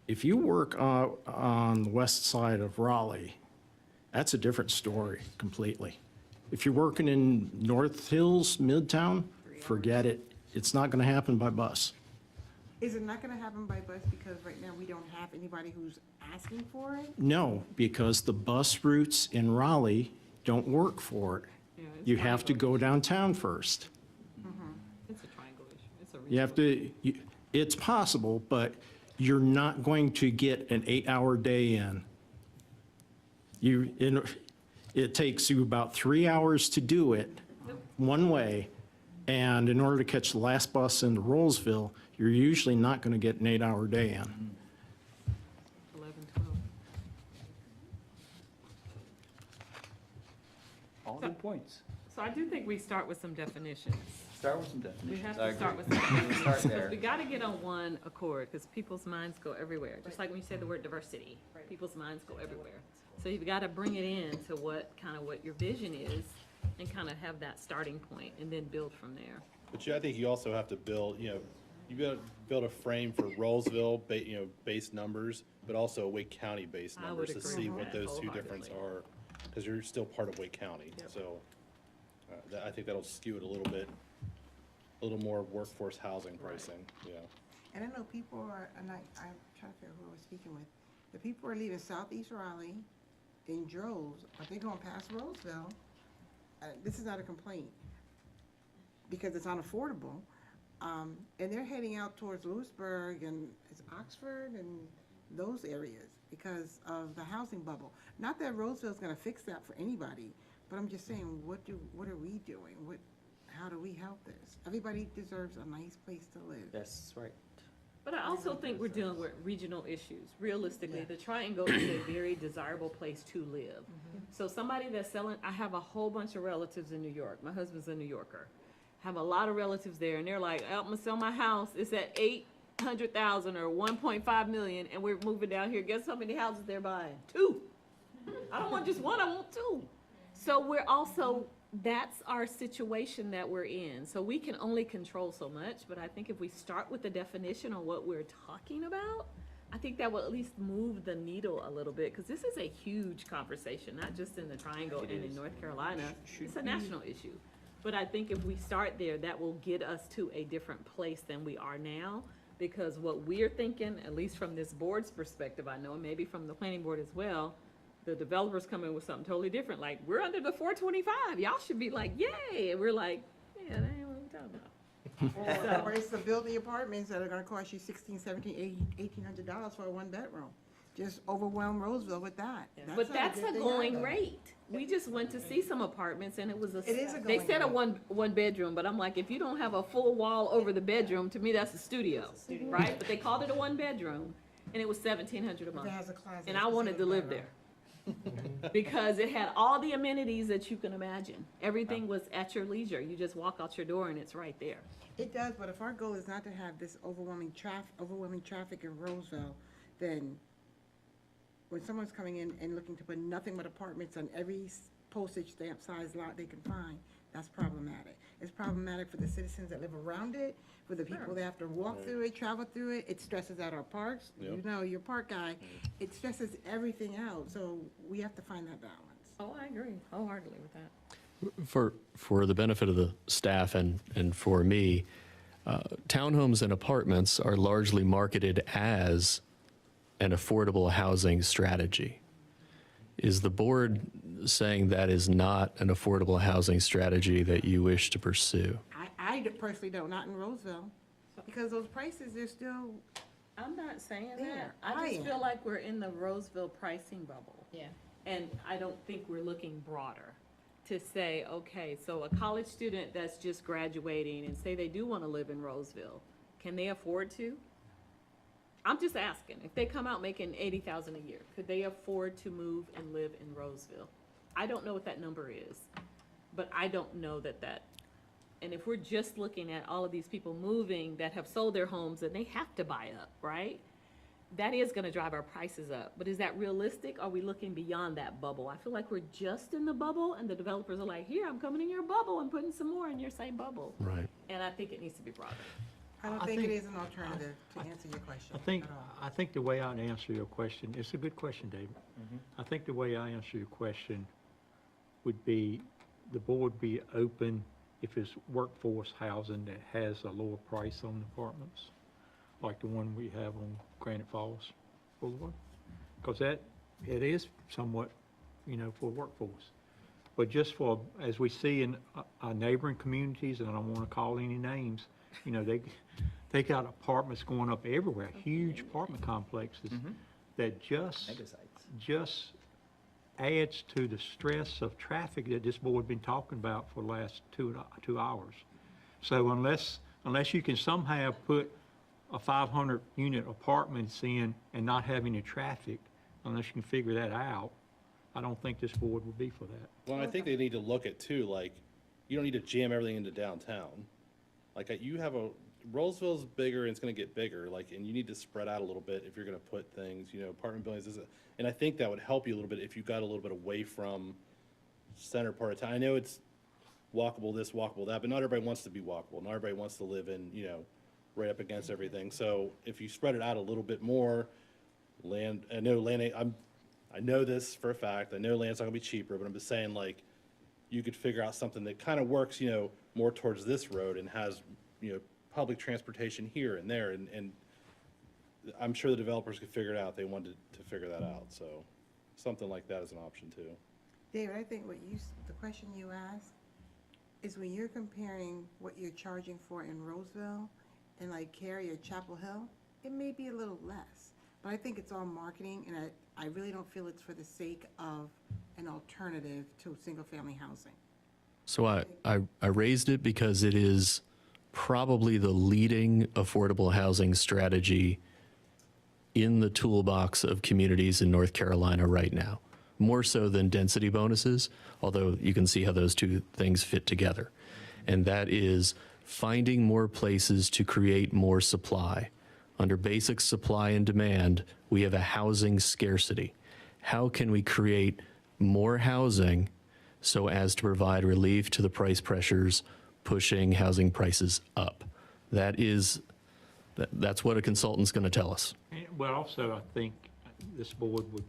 If you work on the west side of Raleigh, that's a different story completely. If you're working in North Hills, Midtown, forget it. It's not going to happen by bus. Is it not gonna happen by bus because right now we don't have anybody who's asking for it? No, because the bus routes in Raleigh don't work for it. Yeah, it's You have to go downtown first. It's a triangle issue. It's a You have to, it's possible, but you're not going to get an 8-hour day in. It takes you about 3 hours to do it one way, and in order to catch the last bus into Rolesville, you're usually not going to get an 8-hour day in. 11, 12. All good points. So I do think we start with some definitions. Start with some We definitions. have I to start agree. with some definitions. Start there. We gotta get on one accord, because people's minds go everywhere. Just like when you say the word diversity, people's minds go everywhere. So you've gotta bring it in to what your vision is, and kind of have that starting point, and then build from there. but I think you also have to build, you got to build a frame for Rolesville, based numbers, but also Wake County based I would numbers to agree see with what that those two difference wholeheartedly. are, because you're still part of Wake County, so. I think that'll skew it a little bit, a little more workforce housing pricing, yeah. And I know people are, and I'm trying to figure out who I was speaking with, the people are leaving southeast Raleigh in droves, but they're going past Rolesville. This is not a complaint, because it's unaffordable. And they're heading out towards Lewisburg and it's Oxford and those areas because of the housing bubble. Not that Rolesville's gonna fix that for anybody, but I'm just saying, what are we doing? How do we help this? Everybody deserves a nice place to live. That's right. But I also think we're dealing with regional issues. Realistically, the Triangle is a very desirable place to live. So somebody that's selling, I have a whole bunch of relatives in New York. My husband's a New Yorker. Have a lot of relatives there, and they're like, I'm gonna sell my house. It's at 800,000 or 1.5 million, and we're moving down here. Guess how many houses they're buying? 2. I don't want just 1, I want 2. So we're also, that's our situation that we're in. So we can only control so much, but I think if we start with the definition on what we're talking about, I think that will at least move the needle a little bit, because this is a huge conversation, not just in the Triangle and in North Carolina. It's a national issue. But I think if we start there, that will get us to a different place than we are now, because what we're thinking, at least from this board's perspective, I know, and maybe from the planning board as well, the developers come in with something totally different, like, we're under the 425, y'all should be like, yay, and we're like, yeah, that ain't what we're talking about. Or it's the building apartments that are gonna cost you $1,600, $1,700, $1,800 for a 1-bedroom. Just overwhelm Roseville with that. But that's good a thing going either. rate. We just went to see some apartments and it was It is a they going said a rate. one bedroom, but I'm like, if you don't have a full wall over the bedroom, to me, that's a studio, right? But they called it a 1-bedroom and it was $1,700 a If it month. has a closet, And it's I wanted to considered a live bedroom. there. Because it had all the amenities that you can imagine. Everything was at your leisure. You just walk out your door and it's right there. It does, but if our goal is not to have this overwhelming traffic in Roseville, then when someone's coming in and looking to put nothing but apartments on every postage stamp size lot they can find, that's problematic. It's problematic for the citizens that live around it, for the people that have to walk through it, travel through it. It stresses out our parks. Yep. You know, your park guy, it stresses everything out, so we have to find that balance. Oh, I agree wholeheartedly with that. For the benefit of the staff and for me, townhomes and apartments are largely marketed as an affordable housing strategy. Is the board saying that is not an affordable housing strategy that you wish to pursue? I personally don't, not in Roseville, because those prices are still, I'm not saying There. that. I I just am. feel like we're in the Roseville pricing bubble. Yeah. And I don't think we're looking broader to say, okay, so a college student that's just graduating and say they do want to live in Roseville, can they afford to? I'm just asking, if they come out making $80,000 a year, could they afford to move and live in Roseville? I don't know what that number is, but I don't know that. And if we're just looking at all of these people moving that have sold their homes and they have to buy up, right? That is gonna drive our prices up, but is that realistic? Are we looking beyond that bubble? I feel like we're just in the bubble and the developers are like, here, I'm coming in your bubble and putting some more in your same bubble. Right. And I think it needs to be broader. I don't I think it think- is an alternative to answer your question at all. I think the way I'd answer your question, it's a good question, David. I think the way I answer your question would be, the board be open if it's workforce housing that has a lower price on the apartments, like the one we have on Granite Falls Boulevard. Because it is somewhat, for workforce. But just for, as we see in our neighboring communities, and I don't want to call any names, they got apartments going up everywhere, huge apartment complexes that just adds to the stress of traffic that this board been talking about for the last 2 hours. So unless you can somehow put a 500-unit apartments in and not have any traffic, unless you can figure that out, I don't think this board would be for that. Well, I think they need to look at too, like, you don't need to jam everything into downtown. Like, Rolesville's bigger and it's gonna get bigger, like, and you need to spread out a little bit if you're gonna put things, apartment buildings, and I think that would help you a little bit if you got a little bit away from center part of town. I know it's walkable this, walkable that, but not everybody wants to be walkable. Not everybody wants to live in, right up against everything. So if you spread it out a little bit more, I know this for a fact, I know land's not gonna be cheaper, but I'm just saying, like, you could figure out something that kind of works, more towards this road and has, public transportation here and there, and I'm sure the developers could figure it out. They wanted to figure that out, so something like that is an option too. David, I think the question you asked is when you're comparing what you're charging for in Rolesville and like Cary or Chapel Hill, it may be a little less. But I think it's all marketing, and I really don't feel it's for the sake of an alternative to single-family housing. So I raised it because it is probably the leading affordable housing strategy in the toolbox of communities in North Carolina right now, more so than density bonuses, although you can see how those two things fit together. And that is finding more places to create more supply. Under basic supply and demand, we have a housing scarcity. How can we create more housing so as to provide relief to the price pressures pushing housing prices up? That's what a consultant's going to tell us. Well, also, I think this board would,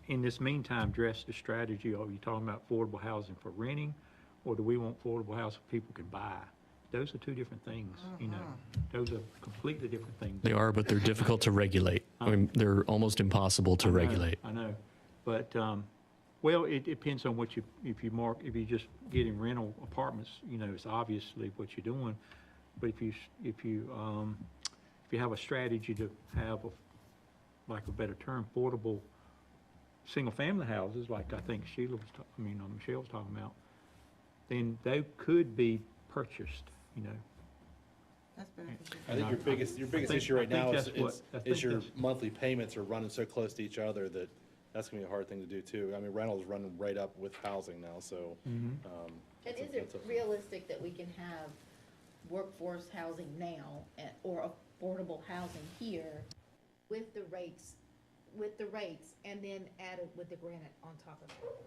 in this meantime, address the strategy. Are you talking about affordable housing for renting, or do we want affordable housing people can buy? Those are two different things, Those are completely different things. They are, but they're difficult to regulate. I mean, they're almost impossible to regulate. I know, but, well, it depends on what if you just getting rental apartments, it's obviously what you're doing. But if you have a strategy to have, like a better term, affordable single-family houses, like I think Michelle was talking about, then they could be purchased, That's beneficial. I think your biggest issue right now is your monthly payments are running so close to each other that that's gonna be a hard thing to do too. I mean, rentals run right up with housing now, so. And is it realistic that we can have workforce housing now or affordable housing here with the rates, and then added with the granite on top of it?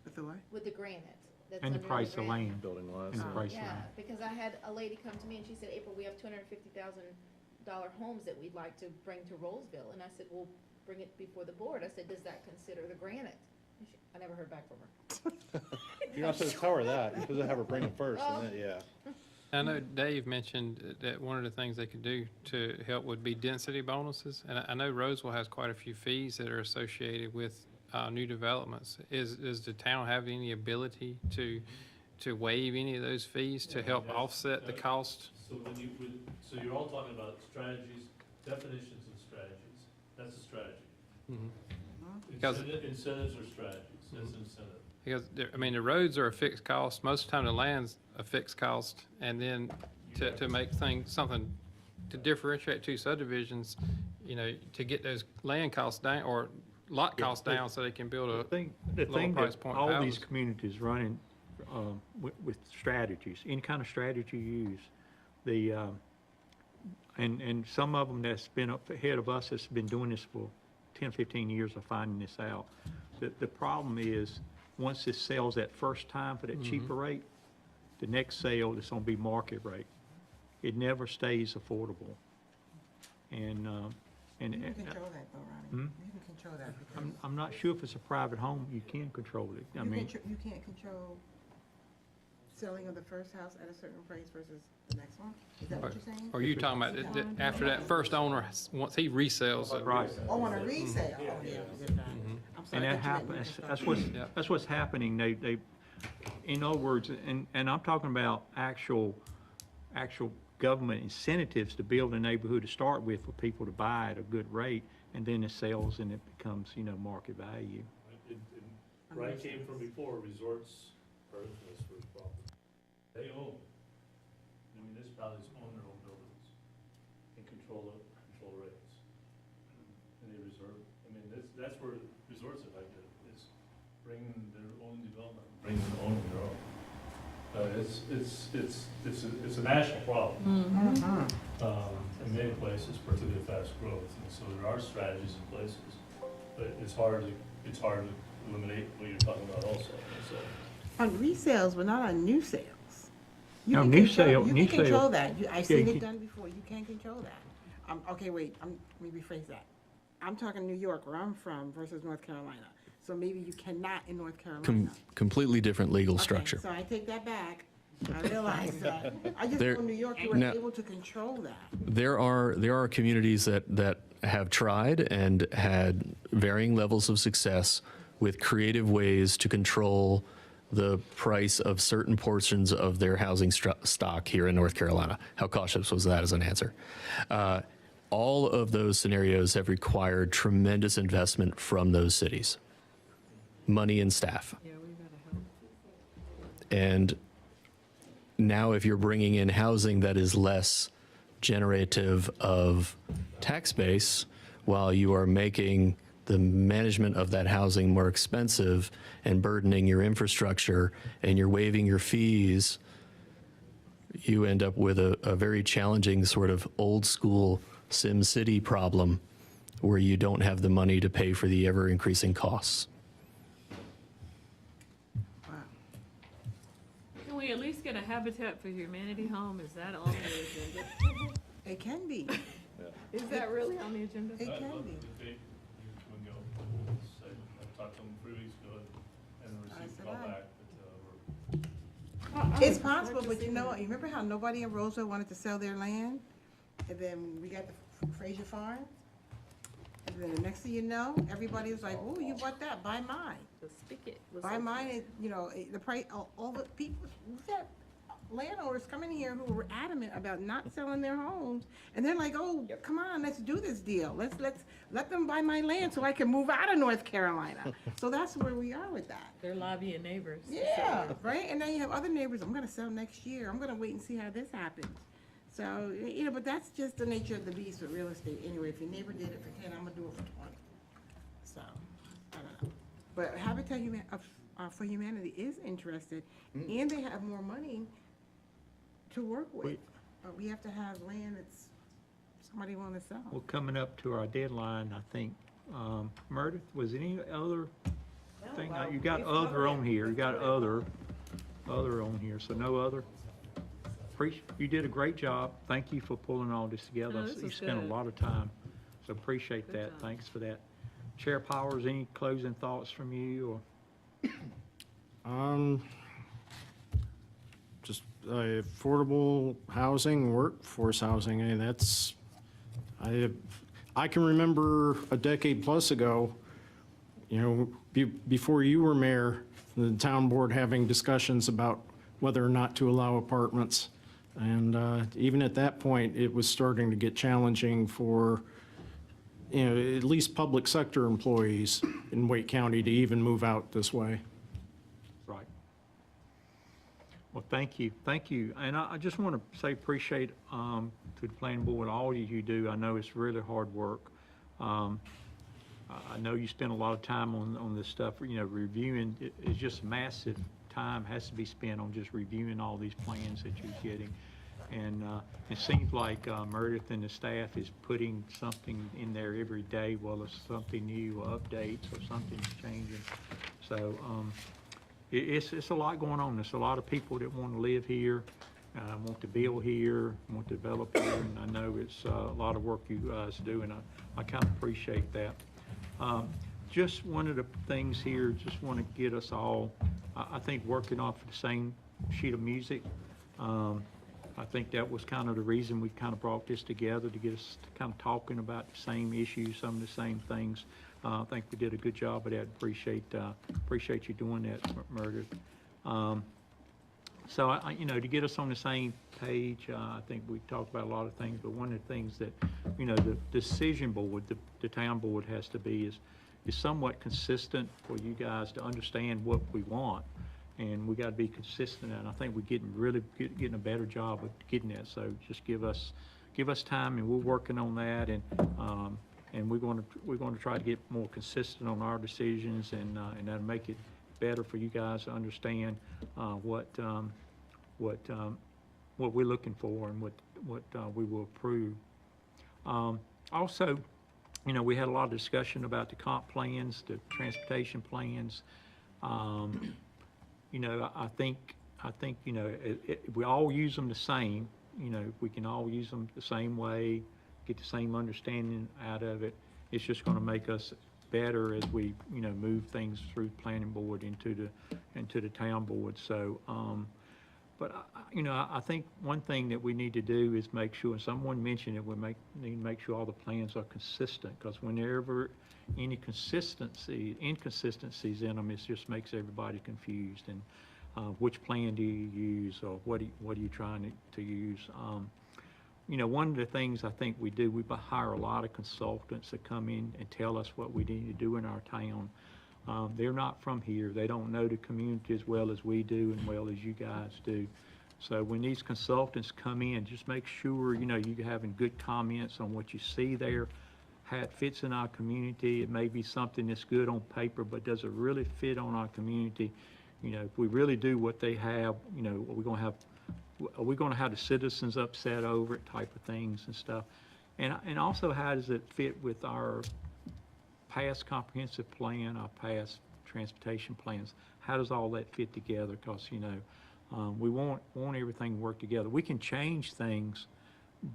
With the what? With the granite. That's and the under price of granite. land. Building wise. And the price of Yeah, land. because I had a lady come to me and she said, April, we have $250,000 homes that we'd like to bring to Rolesville. And I said, well, bring it before the board. I said, does that consider the granite? I never heard back from her. You're not supposed to tell her that. You're supposed to have her bring it first, and then, yeah. I know Dave mentioned that one of the things they could do to help would be density bonuses. And I know Roseville has quite a few fees that are associated with new developments. Does the town have any ability to waive any of those fees to help offset the cost? So so you're all talking about strategies, definitions of strategies. That's a strategy. Because- Incentives are strategies. That's an incentive. Because, the roads are a fixed cost. Most of the time, the land's a fixed cost. And then to make something to differentiate two subdivisions, to get those land costs down or lot costs down so they can build The lower thing price that point all these houses. communities running with strategies, any kind of strategy you use, and some of them that's been up ahead of us that's been doing this for 10, 15 years of finding this out. The problem is, once this sells that first time for that cheaper rate, the next sale is gonna be market rate. It never stays affordable. And You can control that though, Ronnie. You can control that because I'm not sure if it's a private home, you can control it. you can't control selling of the first house at a certain price versus the next one? Is that what you're saying? Or you talking about that after that first owner, once he resells it? Right. Oh, on a resale? Oh, yeah. I'm sorry, And I that thought you meant happens, that's what's happening, they, in other words, and I'm talking about actual government incentives to build a neighborhood to start with for people to buy at a good rate, and then it sells and it becomes, market value. Where I came from before, resorts are infamous for this problem. They own, the municipalities own their own buildings and control rates. And they reserve, that's where resorts have like it, is bringing their own development, bringing their own. It's a national problem. In many places, particularly fast growth, and so there are strategies in places, but it's hard to eliminate what you're talking about also, so. On resales, but not on new sales. You No, can new control- sale- You new can control sale- that. I've Yeah, seen you it can- done before. You can control that. Okay, wait, let me rephrase that. I'm talking New York, where I'm from, versus North Carolina. So maybe you cannot in North Carolina. Completely different legal Okay, structure. so I take that back. I realize that. I just There- know in New York, you were Now- able to control that. There are communities that have tried and had varying levels of success with creative ways to control the price of certain portions of their housing stock here in North Carolina. How cautious was that as an answer? All of those scenarios have required tremendous investment from those cities, money and staff. Yeah, we gotta help. And now if you're bringing in housing that is less generative of tax base, while you are making the management of that housing more expensive and burdening your infrastructure, and you're waiving your fees, you end up with a very challenging sort of old school Sim City problem where you don't have the money to pay for the ever increasing costs. Can we at least get a Habitat for Humanity home? Is that on the agenda? It can be. Is that really on the agenda? It can be. I talked to them 3 weeks ago and received a said call aye. back, but It's possible, but you know what? You remember how nobody in Rolesville wanted to sell their land? And then we got the Fraser Farm? And then the next thing you know, everybody was like, oh, you bought that, buy mine. The spigot was. Buy mine, and, you know, the price, all the people, we've had landowners coming here who were adamant about not selling their homes. And they're like, oh, come on, let's do this deal. Let's let them buy my land so I can move out of North Carolina. So that's where we are with that. They're lobbying neighbors. Yeah, right? And then you have other neighbors, I'm gonna sell next year, I'm gonna wait and see how this happens. So, you know, but that's just the nature of the beast with real estate anyway. If your neighbor did it for 10, I'm gonna do it for 20. So, I don't know. But Habitat for Humanity is interested, and they have more money to work with. But we have to have land that's somebody wanna sell. Well, coming up to our deadline, I think, Meredith, was any other thing? You got other on here, you got other on here, so no other? You did a great job. Thank you for pulling all this together. No, this You was spent a good. lot of time, so appreciate that. job. Thanks for that. Chair Powers, any closing thoughts from you, or? Just affordable housing, workforce housing, I mean, that's, I can remember a decade plus ago, you know, before you were mayor, the town board having discussions about whether or not to allow apartments. And even at that point, it was starting to get challenging for, you know, at least public sector employees in Wake County to even move out this way. Right. Well, thank you, and I just want to say appreciate to the planning board, all you do. I know it's really hard work. I know you spend a lot of time on this stuff, you know, reviewing. It's just massive time has to be spent on just reviewing all these plans that you're getting. And it seems like Meredith and the staff is putting something in there every day, whether it's something new or updates or something's changing. So it's a lot going on. There's a lot of people that want to live here, want to build here, want to develop here, and I know it's a lot of work you guys do, and I kind of appreciate that. Just one of the things here, just want to get us all, I think, working off the same sheet of music. I think that was kind of the reason we kind of brought this together, to get us kind of talking about the same issues, some of the same things. I think we did a good job of that. Appreciate you doing that, Meredith. So, you know, to get us on the same page, I think we talked about a lot of things, but one of the things that, you know, the decision board, the town board has to be is somewhat consistent for you guys to understand what we want. And we got to be consistent, and I think we're getting a better job of getting that. So just give us time, and we're working on that, and we're going to try to get more consistent on our decisions, and that'll make it better for you guys to understand what we're looking for and what we will approve. Also, you know, we had a lot of discussion about the comp plans, the transportation plans. You know, I think, you know, we all use them the same. You know, we can all use them the same way, get the same understanding out of it. It's just going to make us better as we, move things through planning board into the town board. So, but, I think one thing that we need to do is make sure, and someone mentioned it, need to make sure all the plans are consistent, because whenever any inconsistencies in them, it just makes everybody confused. And which plan do you use, or what are you trying to use? One of the things I think we do, we hire a lot of consultants that come in and tell us what we need to do in our town. They're not from here. They don't know the community as well as we do and well as you guys do. So when these consultants come in, just make sure, you're having good comments on what you see there, how it fits in our community. It may be something that's good on paper, but does it really fit on our community? If we really do what they have, are we going to have the citizens upset over it type of things and stuff? And also, how does it fit with our past comprehensive plan, our past transportation plans? How does all that fit together? Because, we want everything to work together. We can change things,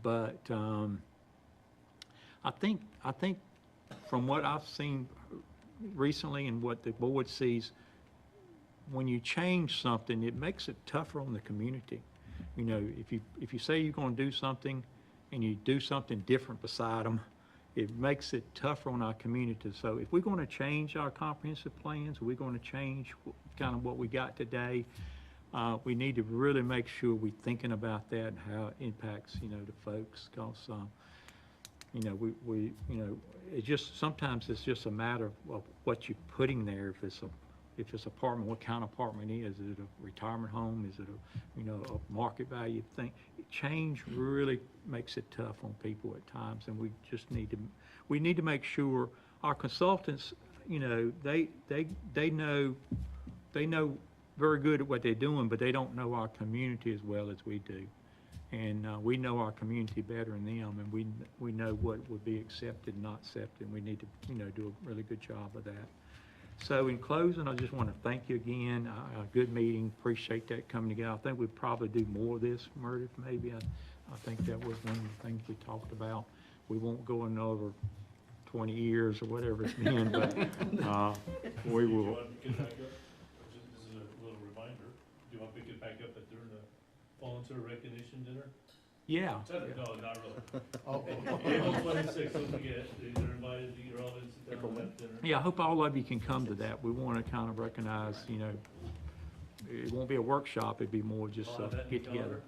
but I think from what I've seen recently and what the board sees, when you change something, it makes it tougher on the community. If you say you're going to do something and you do something different beside them, it makes it tougher on our community. So if we're going to change our comprehensive plans, we're going to change kind of what we got today, we need to really make sure we're thinking about that and how it impacts, the folks. Because, it just, sometimes it's just a matter of what you're putting there. If it's apartment, what kind of apartment is it? Is it a retirement home? Is it a market value thing? Change really makes it tough on people at times, and we just need to make sure our consultants, they know very good at what they're doing, but they don't know our community as well as we do. And we know our community better than them, and we know what would be accepted and not accepted, and we need to, do a really good job of that. So in closing, I just want to thank you again. A good meeting. Appreciate that coming together. I think we'd probably do more of this, Meredith, maybe. I think that was one of the things we talked about. We won't go another 20 years or whatever it's been, but we will. Do you want to pick it back up? This is a little reminder. Do you want to pick it back up during the volunteer recognition dinner? Yeah. No, not really. April 26th, don't forget, they're invited, you're all in, sit down and have dinner. Yeah, I hope all of you can come to that. We want to kind of recognize, it won't be a workshop, it'd be more just a get together.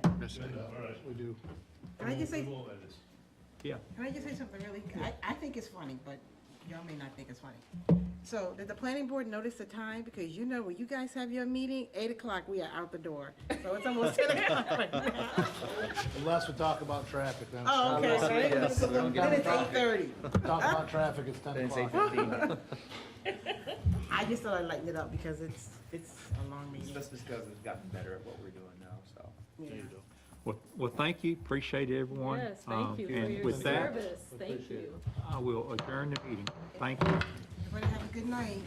All right. We do. Can I just say, Yeah. can I just say something really, I think it's funny, but y'all may not think it's funny. So did the planning board notice the time? Because when you guys have your meeting, 8 o'clock, we are out the door. So it's almost 10 o'clock right now. Unless we talk about traffic, then. Oh, okay, so then Yes, we don't get it's into 8:30. Talk about traffic, it's 10 Then it's o'clock. 8:15. I just thought I'd lighten it up because it's a long meeting. Just because we've gotten better at what we're doing now, so. Yeah. Well, thank you. Appreciate it, everyone. Yes, thank you for And your with that, service. Thank you. I will adjourn the meeting. Thank you. Everybody have a good night.